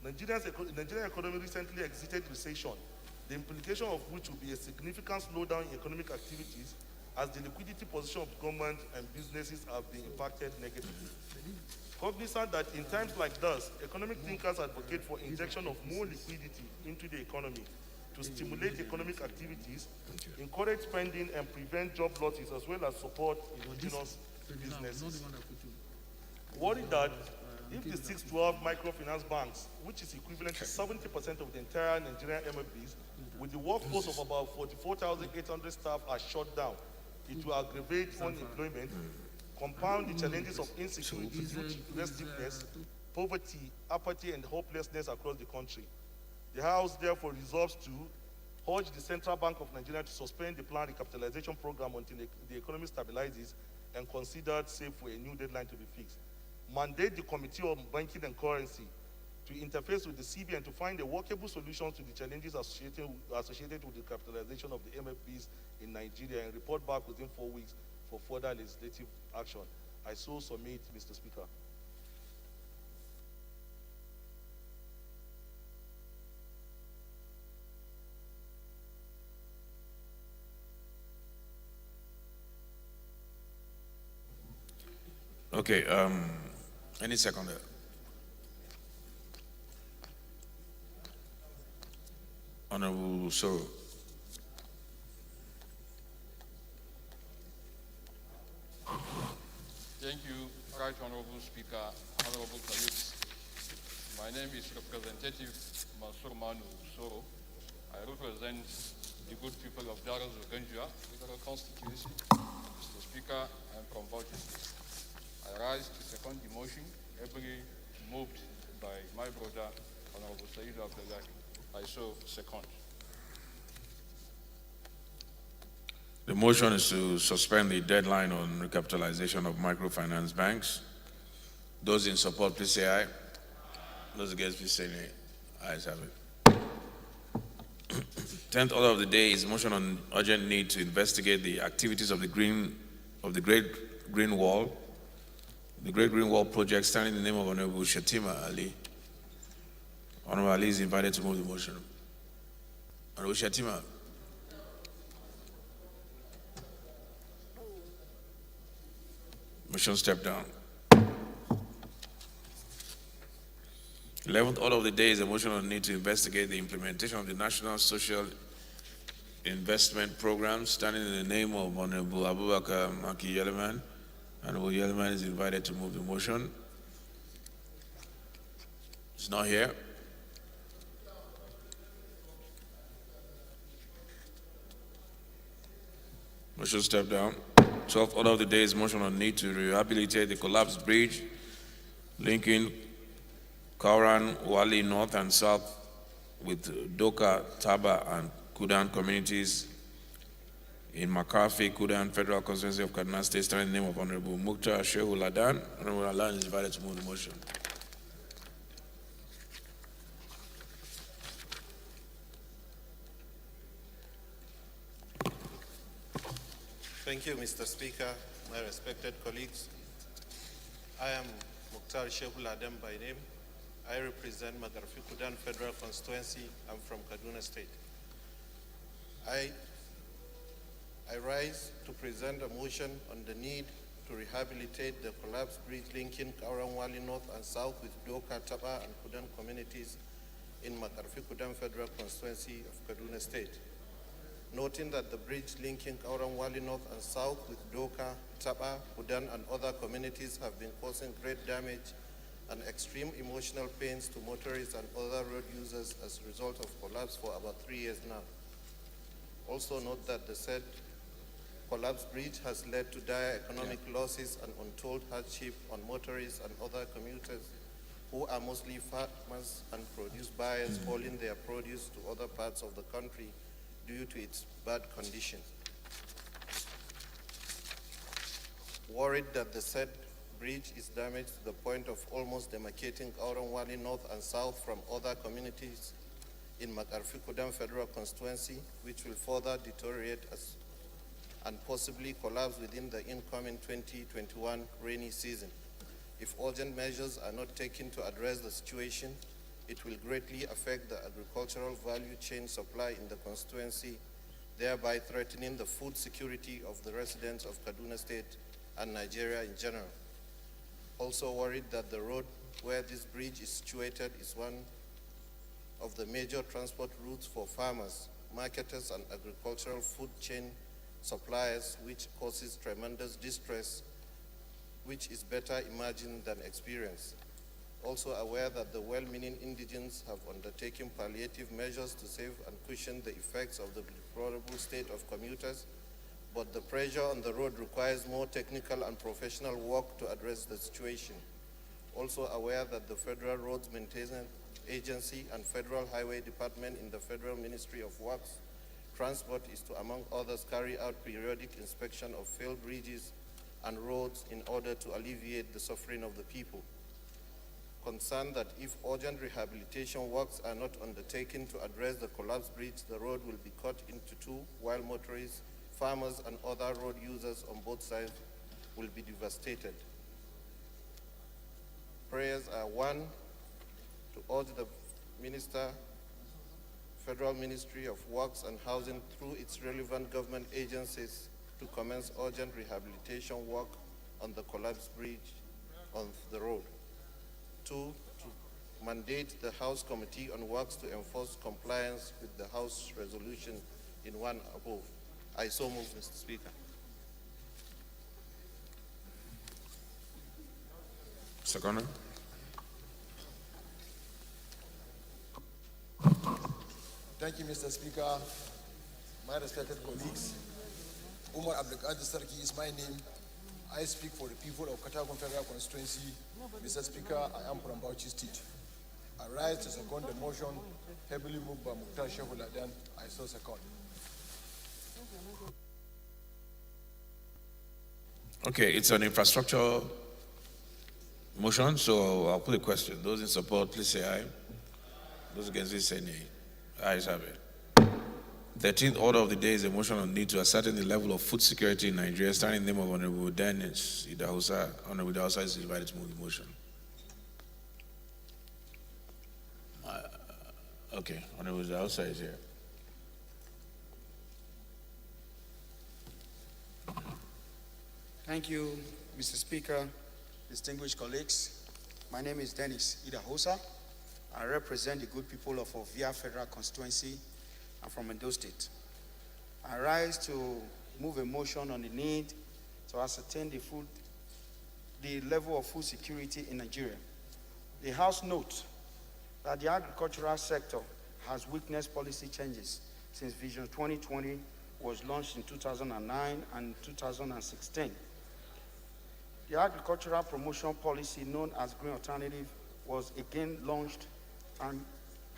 Nigerian economy recently exited recession, the implication of which will be a significant slowdown in economic activities as the liquidity position of government and businesses have been impacted negatively. Cognizant that in times like this, economic thinkers advocate for injection of more liquidity into the economy to stimulate economic activities, encourage spending and prevent job losses, as well as support indigenous businesses. Worried that if the 612 microfinance banks, which is equivalent to 70% of the entire Nigerian MFBs, with the workforce of about 44,800 staff are shut down, it will aggravate unemployment, compound the challenges of insecurity, restlessness, poverty, apathy, and hopelessness across the country. The House therefore resolves to urge the Central Bank of Nigeria to suspend the planned recapitalization program until the economy stabilizes and considered safe for a new deadline to be fixed. Mandate the Committee on Banking and Currency to interface with the CBN to find a workable solution to the challenges associated with the capitalization of the MFBs in Nigeria and report back within 4 weeks for further legislative action. I so submit, Mr. Speaker. Okay, any seconder? Honorable Soro. Thank you, Right Honorable Speaker, honorable colleagues. My name is Representative Mansour Manu Soro. I represent the good people of Daras Oganjua, federal constituency. Mr. Speaker, I am from Bauchi. I rise to second the motion, ably moved by my brother, Honorable Said Abdullahi. I so second. The motion is to suspend the deadline on recapitalization of microfinance banks. Those in support, please say aye. Those against, please say nay. Ayes have it. 10th order of the day is motion on urgent need to investigate the activities of the Great Green Wall. The Great Green Wall project standing in the name of Honorable Shatima Ali. Honorable Ali is invited to move the motion. Honorable Shatima. Motion step down. 11th order of the day is a motion on need to investigate the implementation of the National Social investment program, standing in the name of Honorable Abubakar Maki Yeleman. Honorable Yeleman is invited to move the motion. He's not here. Motion step down. 12th order of the day is motion on need to rehabilitate the collapsed bridge linking Kauran, Wali North and South with Doka, Taba, and Kudan communities in Makafi, Kudan, Federal Constituency of Kaduna State, standing in the name of Honorable Mukhtar Shehu Ladan. Honorable Ladan is invited to move the motion. Thank you, Mr. Speaker, my respected colleagues. I am Mukhtar Shehu Ladan by name. I represent Magarfi Kudan Federal Constituency. I'm from Kaduna State. I rise to present a motion on the need to rehabilitate the collapsed bridge linking Kauran Wali North and South with Doka, Taba, and Kudan communities in Magarfi Kudan Federal Constituency of Kaduna State. Noting that the bridge linking Kauran Wali North and South with Doka, Taba, Kudan, and other communities have been causing great damage and extreme emotional pains to motorists and other road users as a result of collapse for about 3 years now. Also note that the said collapsed bridge has led to dire economic losses and untold hardship on motorists and other commuters who are mostly farmers and produce buyers hauling their produce to other parts of the country due to its bad condition. Worried that the said bridge is damaged to the point of almost demarcating Kauran Wali North and South from other communities in Magarfi Kudan Federal Constituency, which will further deteriorate and possibly collapse within the incoming 2021 rainy season. If urgent measures are not taken to address the situation, it will greatly affect the agricultural value chain supply in the constituency, thereby threatening the food security of the residents of Kaduna State and Nigeria in general. Also worried that the road where this bridge is situated is one of the major transport routes for farmers, marketers, and agricultural food chain suppliers, which causes tremendous distress, which is better imagined than experienced. Also aware that the well-meaning indigents have undertaken palliative measures to save and cushion the effects of the deplorable state of commuters, but the pressure on the road requires more technical and professional work to address the situation. Also aware that the Federal Roads Maintenance Agency and Federal Highway Department in the Federal Ministry of Works Transport is to, among others, carry out periodic inspection of failed bridges and roads in order to alleviate the suffering of the people. Concerned that if urgent rehabilitation works are not undertaken to address the collapsed bridge, the road will be cut into two, while motorists, farmers, and other road users on both sides will be devastated. Prayers are one, to urge the Federal Ministry of Works and Housing through its relevant government agencies to commence urgent rehabilitation work on the collapsed bridge on the road. 2, to mandate the House Committee on Works to enforce compliance with the House resolution in 1 above. I so move, Mr. Speaker. Second. Thank you, Mr. Speaker. My respected colleagues, Umar Abdulkadir Sarki is my name. I speak for the people of Katagon Federal Constituency. Mr. Speaker, I am from Bauchi State. I rise to second the motion heavily moved by Mukhtar Shehu Ladan. I so second. Okay, it's an infrastructure motion, so I'll put a question. Those in support, please say aye. Those against it, say nay. Ayes have it. 13th order of the day is a motion on need to ascertain the level of food security in Nigeria, standing in the name of Honorable Dennis Idahosa. Honorable Idahosa is invited to move the motion. Okay, Honorable Idahosa is here. Thank you, Mr. Speaker, distinguished colleagues. My name is Dennis Idahosa. I represent the good people of Ovia Federal Constituency. I'm from Edo State. I rise to move a motion on the need to ascertain the level of food security in Nigeria. The House notes that the agricultural sector has witnessed policy changes since Vision 2020 was launched in 2009 and 2016. The agricultural promotion policy known as Green Alternative was again launched and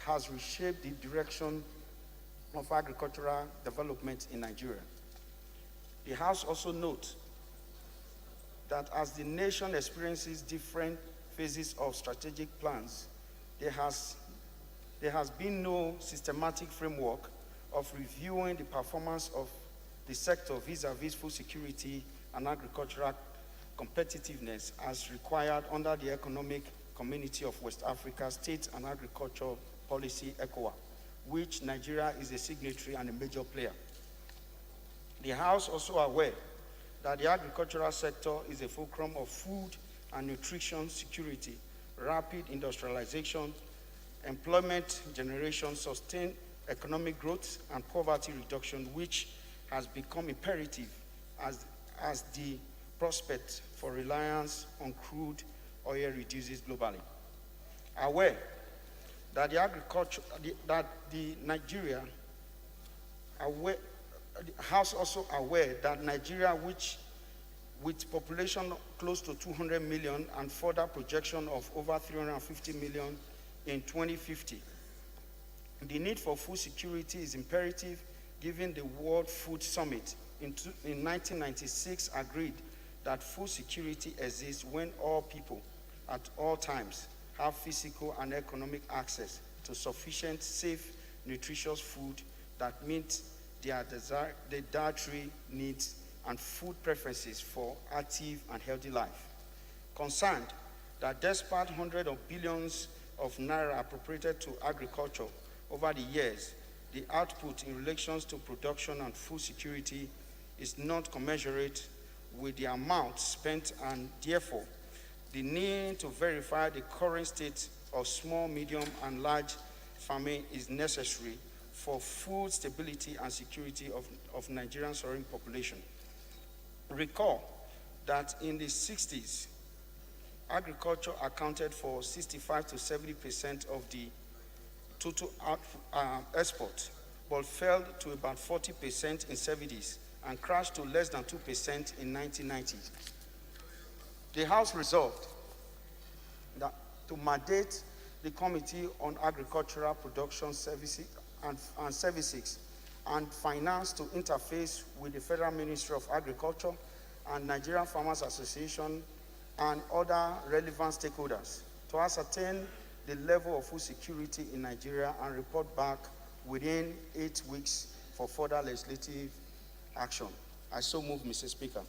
has reshaped the direction of agricultural development in Nigeria. The House also notes that as the nation experiences different phases of strategic plans, there has been no systematic framework of reviewing the performance of the sector vis-à-vis food security and agricultural competitiveness as required under the Economic Community of West Africa State and Agriculture Policy, ECOWA, which Nigeria is a signatory and a major player. The House also aware that the agricultural sector is a fulcrum of food and nutrition security, rapid industrialization, employment generation, sustained economic growth, and poverty reduction, which has become imperative as the prospect for reliance on crude oil reduces globally. Aware that the House also aware that Nigeria, which with population close to 200 million and further projection of over 350 million in 2050, the need for food security is imperative given the World Food Summit in 1996 agreed that food security exists when all people at all times have physical and economic access to sufficient, safe, nutritious food that meets their dietary needs and food preferences for active and healthy life. Concerned that despite hundreds of billions of naira appropriated to agriculture over the years, the output in relation to production and food security is not commensurate with the amount spent, and therefore the need to verify the current state of small, medium, and large farming is necessary for food stability and security of Nigerian soaring population. Recall that in the 60s, agriculture accounted for 65 to 70% of the total export, but fell to about 40% in 70s and crashed to less than 2% in 1990. The House resolved that to mandate the Committee on Agricultural Production Services and Services and Finance to interface with the Federal Ministry of Agriculture and Nigerian Farmers Association and other relevant stakeholders to ascertain the level of food security in Nigeria and report back within 8 weeks for further legislative action. I so move, Mr. Speaker.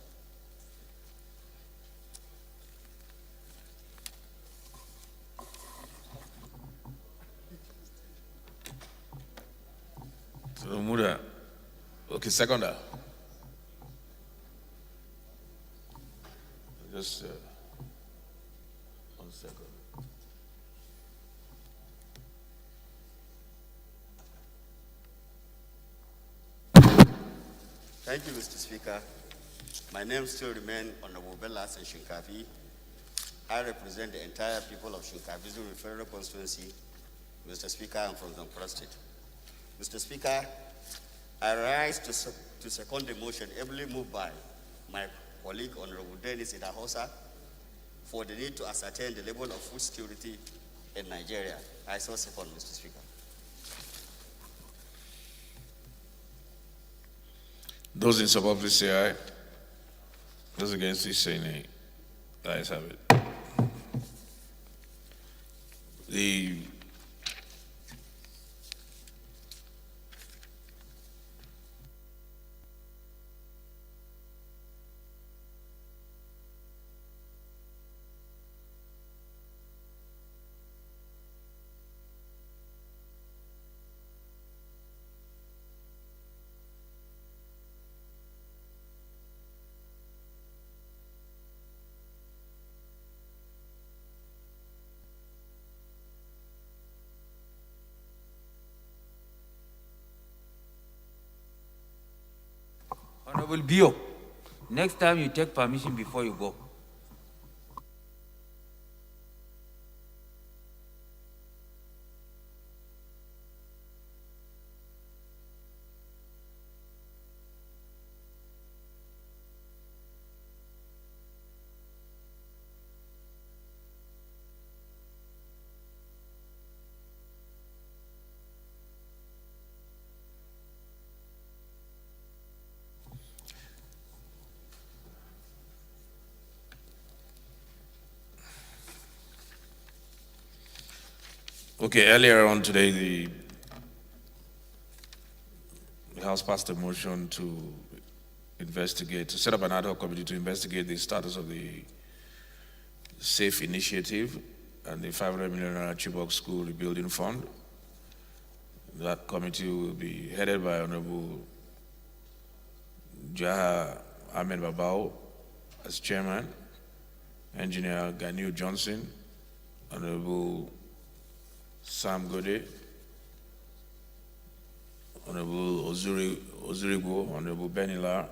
So, Muda. Okay, seconder. Just 1 second. Thank you, Mr. Speaker. My name still remains Honorable Bellas and Shinkafi. I represent the entire people of Shinkafi Zuru Federal Constituency. Mr. Speaker, I'm from Zamfara State. Mr. Speaker, I rise to second the motion ably moved by my colleague, Honorable Dennis Idahosa, for the need to ascertain the level of food security in Nigeria. I so second, Mr. Speaker. Those in support, please say aye. Those against, please say nay. The ayes have it. The Honorable Bio, next time you take permission before you go. Okay, earlier on today, the House passed a motion to set up an ad hoc committee to investigate the status of the SAFE initiative and the 500 million Chibok School Rebuilding Fund. That committee will be headed by Honorable Jaha Ahmed Babao as chairman, Engineer Ganiu Johnson, Honorable Sam Gode, Honorable Ozurigo, Honorable Benila,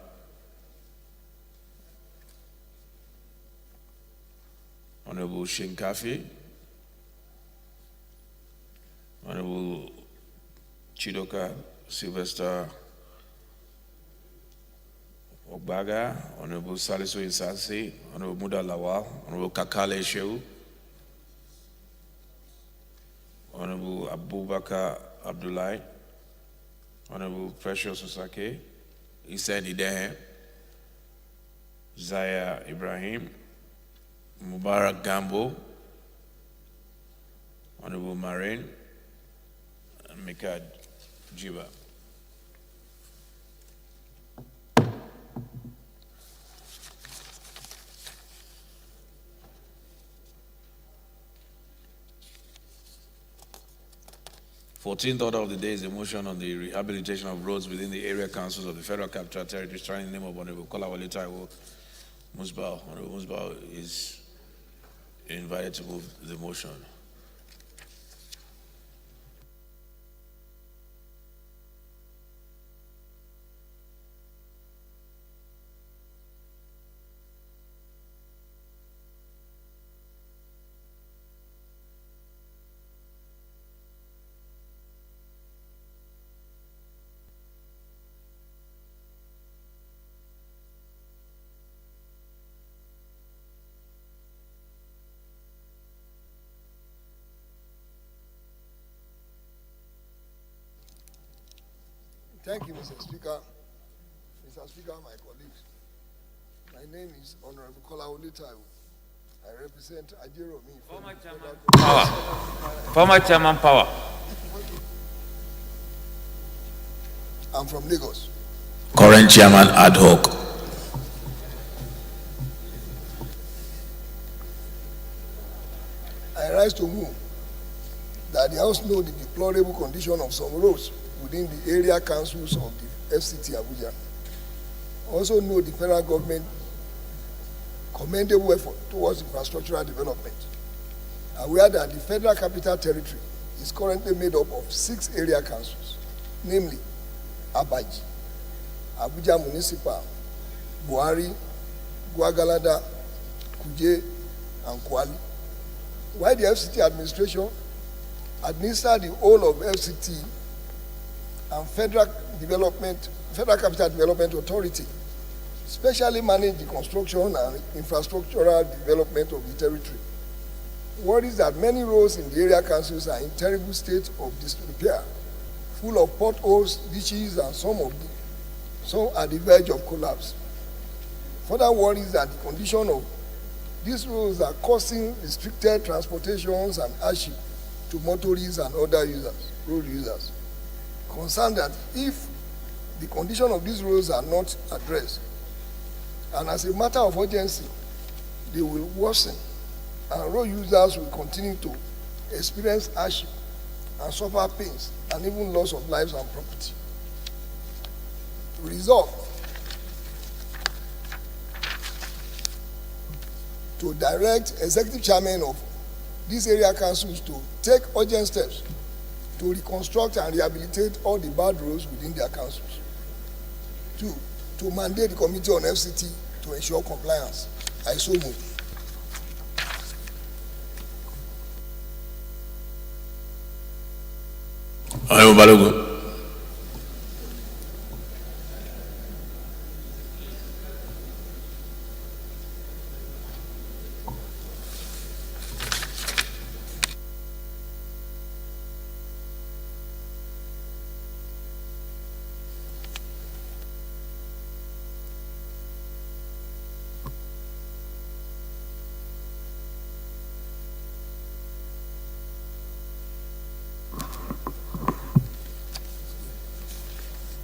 Honorable Shinkafi, Honorable Chidoka Sylvester Ogbaga, Honorable Salisu Insasi, Honorable Muda Lawal, Honorable Kakale Shehu, Honorable Abubakar Abdullahi, Honorable Precious Osake, Issa Nidehe, Zaya Ibrahim, Mubarak Gambo, Honorable Marin, and Mikad Jiba. Fourteenth order of the day is a motion on the rehabilitation of roads within the area councils of the Federal Capital Territory, starting in the name of Honorable Kolawole Taiwo Musbao. Honorable Musbao is invited to move the motion. Thank you, Mr. Speaker. Mr. Speaker, my colleagues. My name is Honorable Kolawole Taiwo. I represent Ajeromi. Former Chairman Power. Former Chairman Power. I'm from Lagos. Current Chairman Ad hoc. I rise to move that the House know the deplorable condition of some roads within the area councils of the FCT Abuja. Also know the federal government commendable effort towards infrastructural development. Aware that the Federal Capital Territory is currently made up of 6 area councils, namely Abaji, Abuja Municipal, Buhari, Guagalada, Kuje, and Kwali. While the FCT administration administers the whole of FCT and Federal Capital Development Authority, specially manage the construction and infrastructural development of the territory. Worries that many roads in the area councils are in terrible state of disrepair, full of potholes, ditches, and some are the verge of collapse. Further worries that the condition of these roads are causing restricted transportations and hardship to motorists and other road users. Concerned that if the condition of these roads are not addressed, and as a matter of urgency, they will worsen, and road users will continue to experience hardship and suffer pains and even loss of lives and property. Resolve to direct executive chairman of these area councils to take urgent steps to reconstruct and rehabilitate all the bad roads within their councils. 2, to mandate the Committee on FCT to ensure compliance. I so move. Honorable Balogun.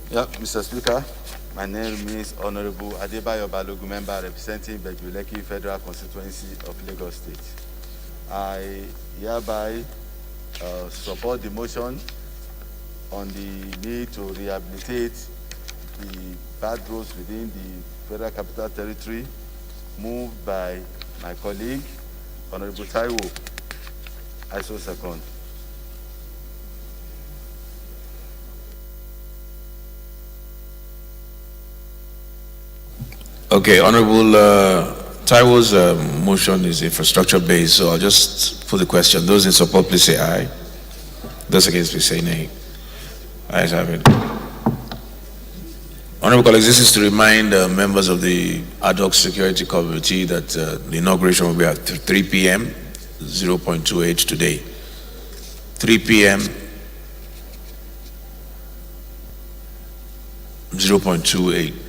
Yeah, Mr. Speaker, my name is Honorable Adebayo Balogun, member representing Bejuleki Federal Constituency of Lagos State. I hereby support the motion on the need to rehabilitate the bad roads within the Federal Capital Territory, moved by my colleague, Honorable Taiwo. I so second. Okay, Honorable Taiwo's motion is infrastructure based, so I'll just put the question. Those in support, please say aye. Those against, please say nay. Ayes have it. Honorable colleagues, this is to remind members of the ad hoc security committee that the inauguration will be at 3 p.m. 0.28 today. 3 p.m. 0.28.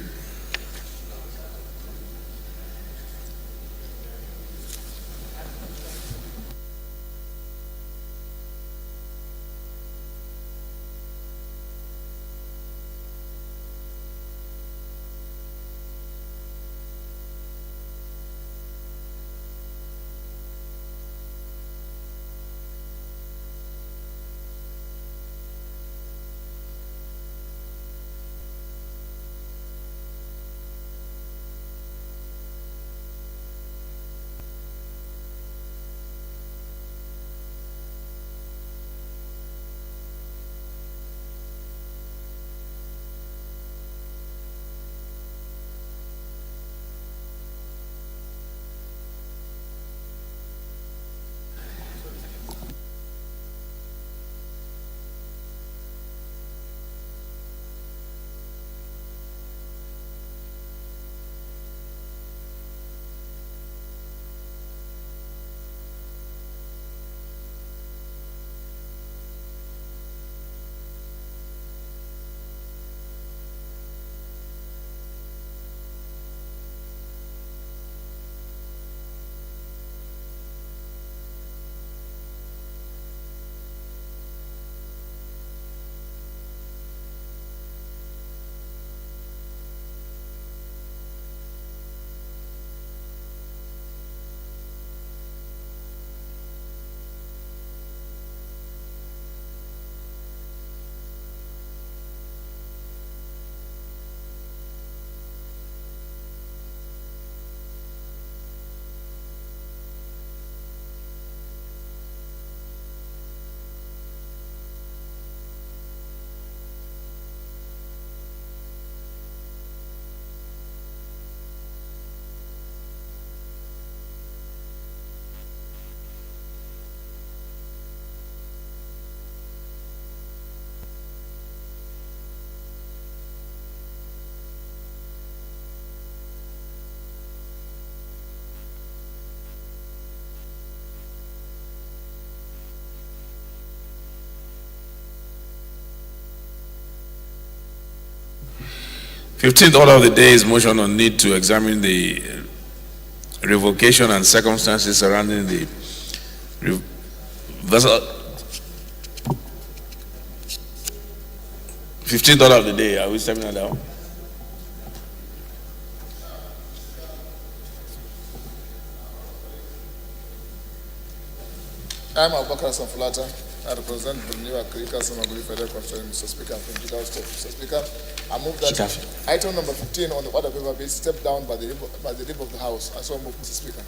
Fifteenth order of the day is motion on need to examine the revocation and circumstances surrounding the vessel. 15th order of the day. Are we stepping that down? I'm Abubakar Samfulata. I represent Brunei Krika Samaguri Federal Constituency, Mr. Speaker, from Jigawa State. Mr. Speaker, I move that item number 15 on the order paper be stepped down by the leave of the House. I so move, Mr. Speaker.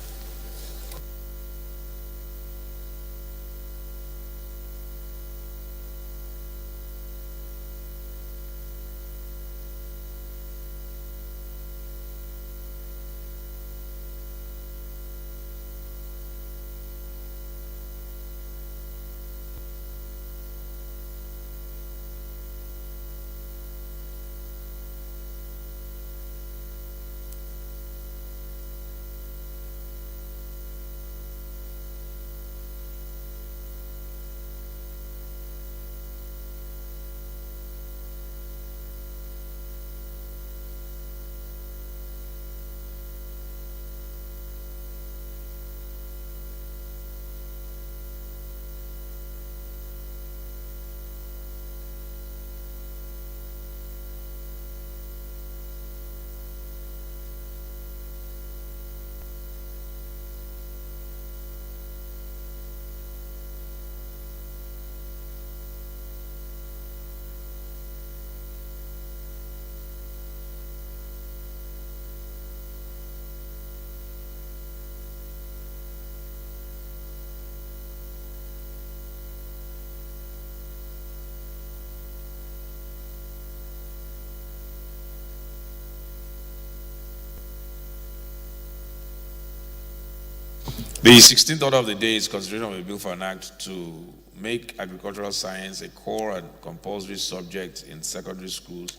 The 16th order of the day is consideration of a bill for an act to make agricultural science a core and compulsory subject in secondary schools.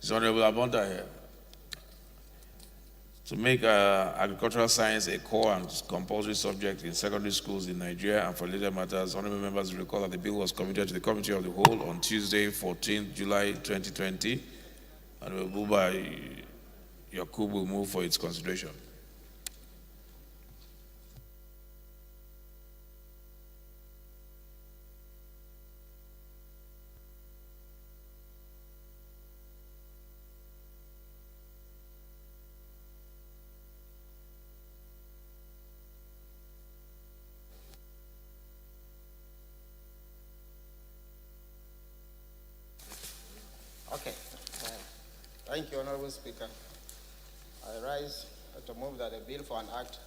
Is Honorable Abonda here? To make agricultural science a core and compulsory subject in secondary schools in Nigeria and for related matters, honorable members will recall that the bill was committed to the Committee of the Whole on Tuesday, 14th July 2020, and Buba Yakub will move for its consideration. Okay. Thank you, Honorable Speaker. I rise to move that a bill for an act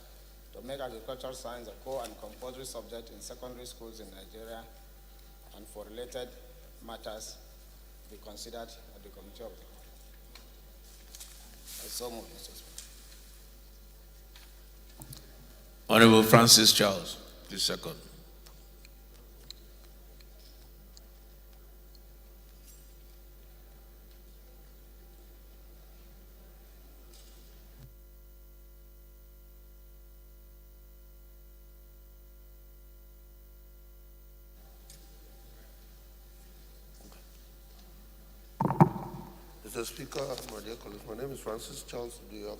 to make agricultural science a core and compulsory subject in secondary schools in Nigeria and for related matters be considered at the Committee of the Whole. I so move, Mr. Speaker. Honorable Francis Charles, please second. Mr. Speaker, my dear colleagues, my name is Francis Charles Duyok.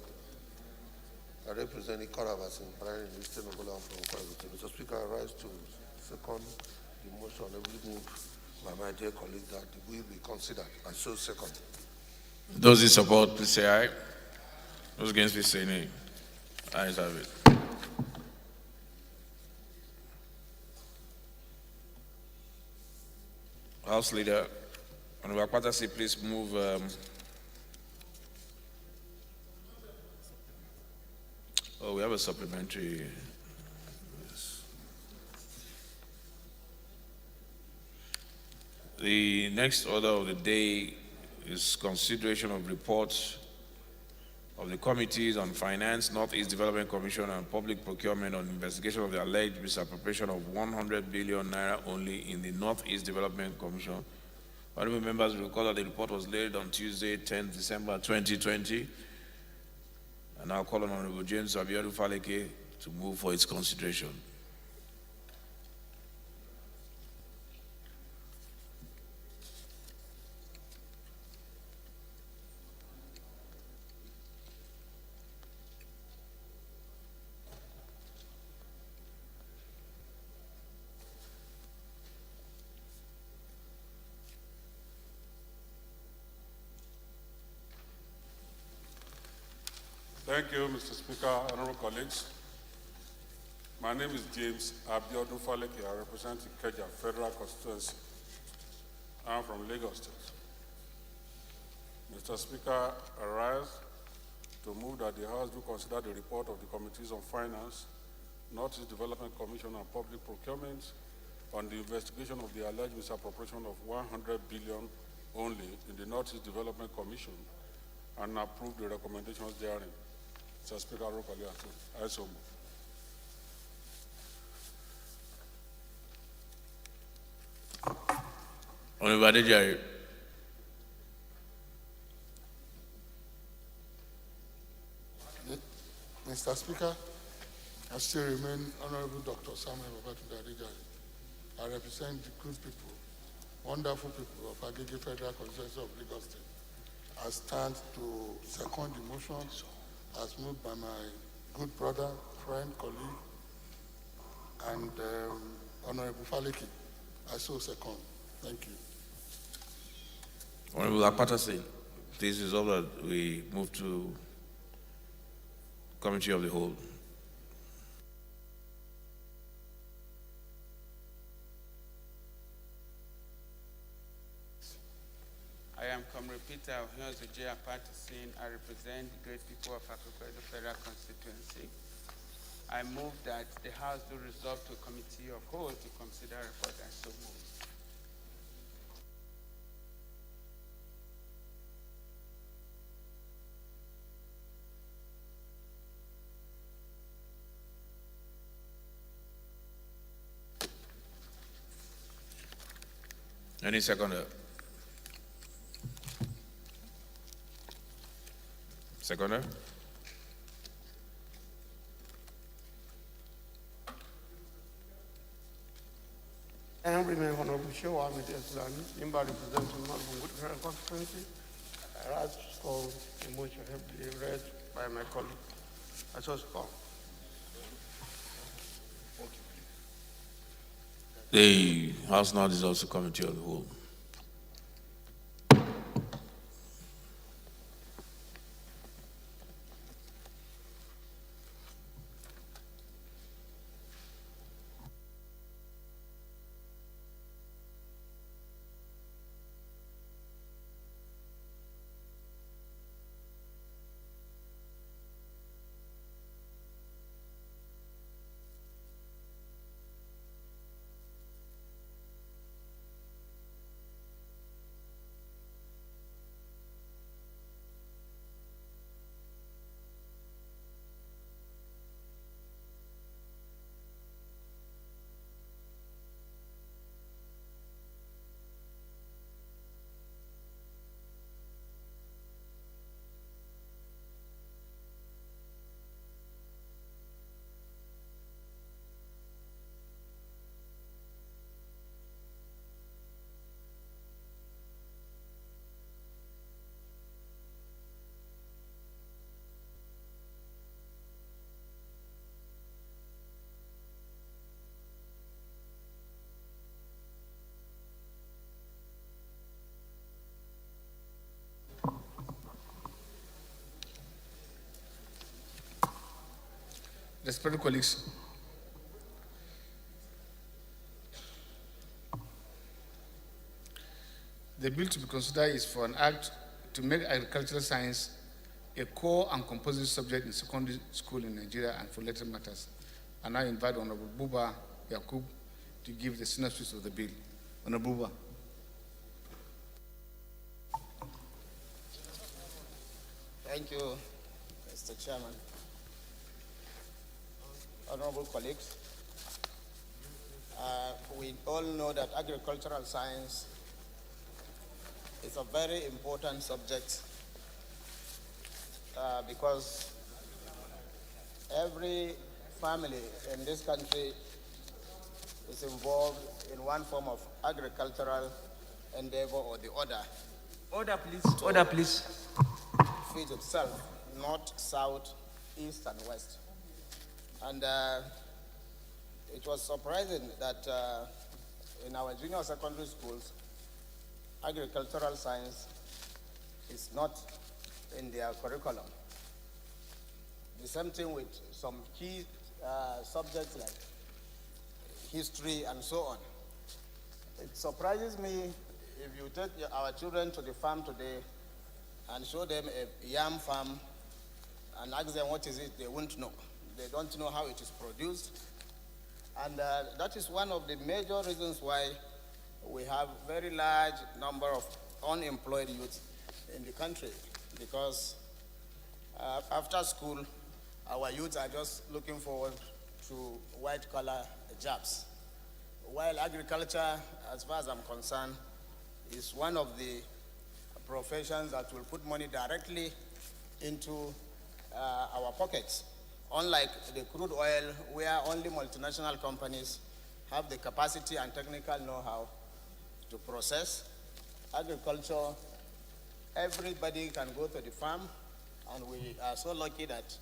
I represent Ikarabas in Plenary 28th from Kwazulu. Mr. Speaker, I rise to second the motion moved by my dear colleague that the bill be considered. I so second. Those in support, please say aye. Those against, please say nay. Ayes have it. House Leader, Honorable Akpatasi, please move. Oh, we have a supplementary. Yes. The next order of the day is consideration of reports of the Committees on Finance, Northeast Development Commission, and Public Procurement on investigation of the alleged misappropriation of 100 billion naira only in the Northeast Development Commission. Honorable members will recall that the report was laid on Tuesday, 10th December 2020. And I'll call on Honorable James Abiodun Faleke to move for its consideration. Thank you, Mr. Speaker, honorable colleagues. My name is James Abiodun Faleke. I represent Ikeja Federal Constituency. I'm from Lagos State. Mr. Speaker, I rise to move that the House do consider the report of the Committees on Finance, Northeast Development Commission, and Public Procurement on the investigation of the alleged misappropriation of 100 billion only in the Northeast Development Commission and approve the recommendations therein. Mr. Speaker, I so move. Honorable Adejare. Mr. Speaker, I still remain Honorable Dr. Samuel Babatunde Adejare. I represent the good people, wonderful people of Agege Federal Constituency of Lagos State. I stand to second the motion as moved by my good brother, friend, colleague, and Honorable Faleke. I so second. Thank you. Honorable Akpatasi, please resolve that we move to Committee of the Whole. I am Comrade Peter Ohiozoje Apatasin. I represent the great people of Akoko Federal Constituency. I move that the House do resolve to a Committee of Whole to consider a report. I so move. Any seconder? Seconder? I am remain Honorable Shewa Ahmed Islami, member representing Northern Good Federal Constituency. I ask for the motion heavily read by my colleague. I so call. The House now dissolves the committee of the whole. Respected colleagues, the bill to be considered is for an act to make agricultural science a core and composite subject in secondary school in Nigeria and for related matters. And I invite Honorable Buba Yakub to give the synopsis of the bill. Honorable Buba. Thank you, Mr. Chairman. Honorable colleagues, we all know that agricultural science is a very important subject because every family in this country is involved in one form of agricultural endeavor or the other. Order, please. Order, please. Feed itself, north, south, east, and west. And it was surprising that in our junior secondary schools, agricultural science is not in their curriculum. The same thing with some key subjects like history and so on. It surprises me if you take our children to the farm today and show them a yam farm and ask them what is it, they won't know. They don't know how it is produced. And that is one of the major reasons why we have very large number of unemployed youth in the country, because after school, our youth are just looking forward to white-collar jobs, while agriculture, as far as I'm concerned, is one of the professions that will put money directly into our pockets. Unlike the crude oil, where only multinational companies have the capacity and technical know-how to process, agriculture, everybody can go to the farm, and we are so lucky that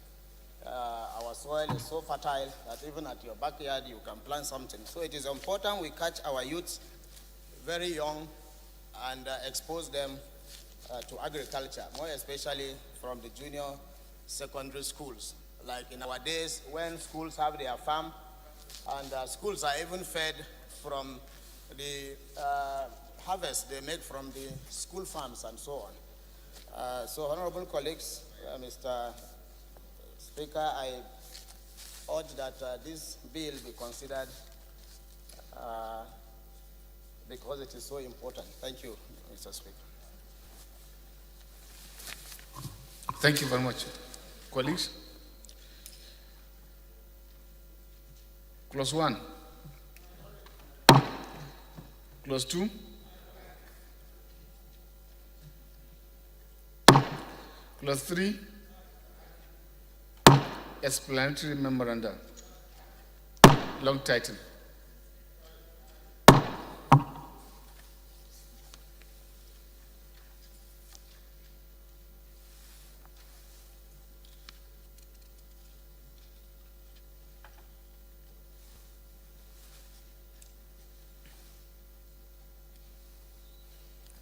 our soil is so fertile that even at your backyard you can plant something. So it is important we catch our youths very young and expose them to agriculture, more especially from the junior secondary schools. Like in our days when schools have their farm, and schools are even fed from the harvest they make from the school farms and so on. So honorable colleagues, Mr. Speaker, I urge that this bill be considered because it is so important. Thank you, Mr. Speaker. Thank you very much. Colleagues? Clause 1. Clause 2. Clause 3, explanatory memoranda. Long title.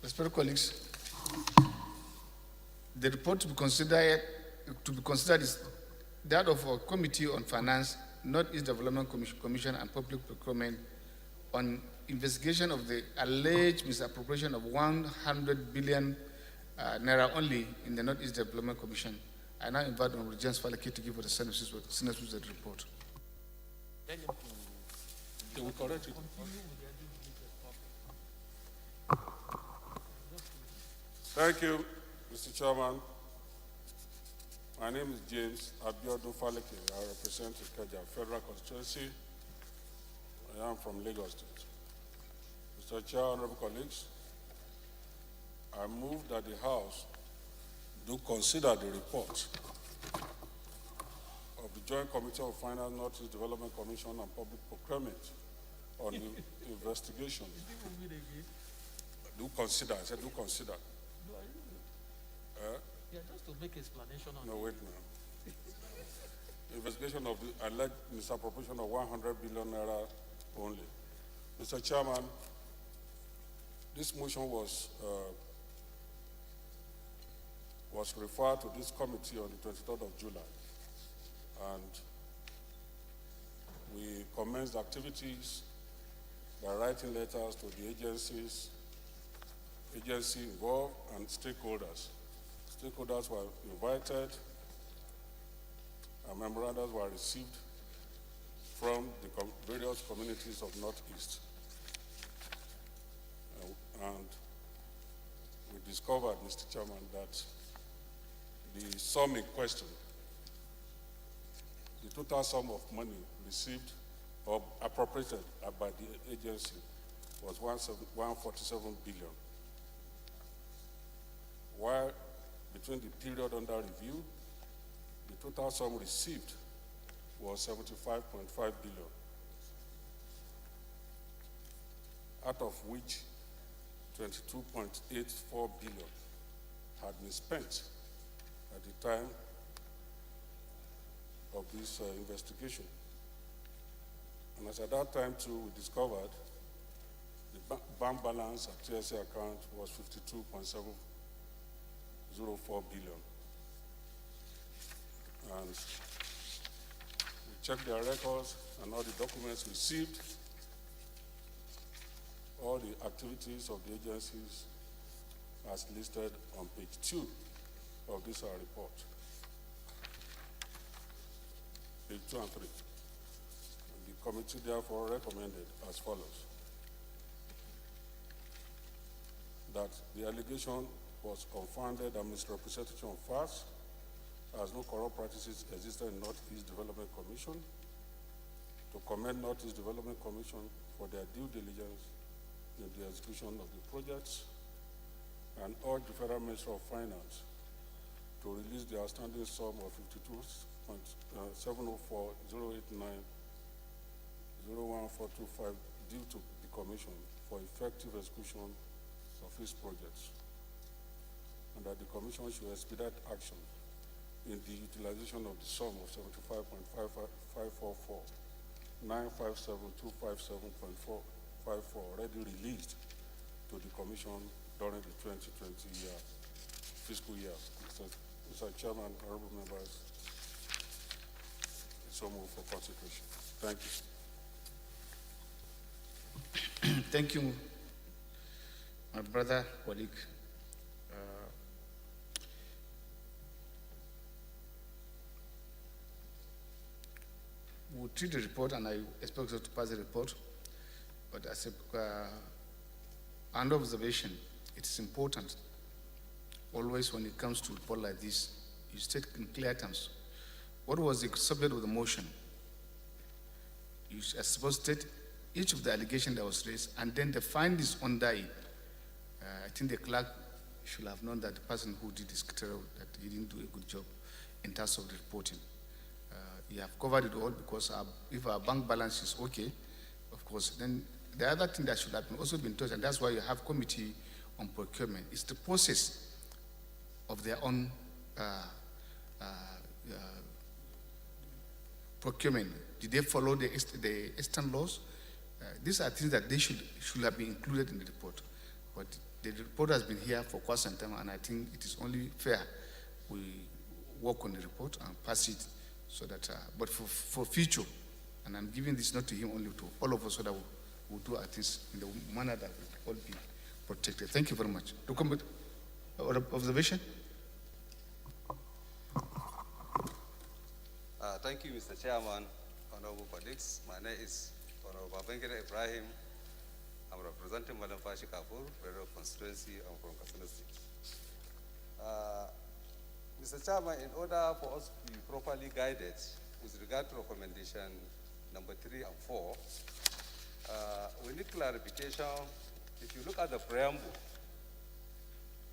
Respected colleagues, the report to be considered is that of a Committee on Finance, Northeast Development Commission and Public Procurement on investigation of the alleged misappropriation of 100 billion naira only in the Northeast Development Commission. I now invite Honorable James Faleke to give us the synopsis of the report. They will correct it. Thank you, Mr. Chairman. My name is James Abiodun Faleke. I represent Ikeja Federal Constituency. I am from Lagos State. Mr. Chair, honorable colleagues, I move that the House do consider the report of the Joint Committee of Finance, Northeast Development Commission and Public Procurement on the investigation. Do consider, I said do consider. Yeah, just to make explanation on No, wait now. Investigation of the alleged misappropriation of 100 billion naira only. Mr. Chairman, this motion was referred to this committee on the 23rd of July, and we commenced activities by writing letters to the agency involved and stakeholders. Stakeholders were invited, and memorandums were received from the various communities of Northeast. And we discovered, Mr. Chairman, that the sum in question, the total sum of money received or appropriated by the agency was 147 billion. While between the period under review, the total sum received was 75.5 billion, out of which 22.84 billion had been spent at the time of this investigation. And as at that time too, we discovered the bank balance at TSA account was 52.704 billion. And we checked their records and all the documents received, all the activities of the agencies as listed on page 2 of this report. Page 2 and 3. And the committee therefore recommended as follows: that the allegation was unfounded and misrepresentation of facts, as no corrupt practices existed in Northeast Development Commission, to commend Northeast Development Commission for their due diligence in the execution of the projects, and urge the Federal Ministry of Finance to release the outstanding sum of 52.704,089,01425 due to the Commission for effective execution of its projects, and that the Commission should expedite action in the utilization of the sum of 75.544,957,257.454 already released to the Commission during the 2020 fiscal year. Mr. Chairman, honorable members, it's so moved for consideration. Thank you. Thank you, my brother, colleague. We'll treat the report, and I expect us to pass the report. But as an observation, it is important always when it comes to a report like this, you state in clear terms what was the subject of the motion. You are supposed to state each of the allegations that was raised, and then the findings under it. I think the clerk should have known that the person who did this criteria, that he didn't do a good job in terms of the reporting. You have covered it all because if our bank balance is okay, of course, then the other thing that should have also been touched, and that's why you have committee on procurement, is the process of their own procurement. Did they follow the Eastern laws? These are things that they should have been included in the report. But the report has been here for quite some time, and I think it is only fair we work on the report and pass it so that, but for future, and I'm giving this not to him only, to all of us, so that we'll do our things in the manner that we all be protected. Thank you very much. Document or observation? Thank you, Mr. Chairman, honorable colleagues. My name is Honorable Babengida Ibrahim. I'm representing Madam Fashi Kafur, Federal Constituency. I'm from Katsina State. Mr. Chairman, in order for us to be properly guided with regard to recommendation number 3 and 4, we need clarification. If you look at the preamble,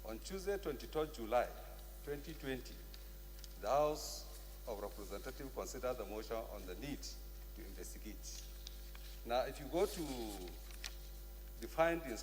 on Tuesday, 23rd July, 2020, the House of Representatives considered the motion on the need to investigate. Now, if you go to the findings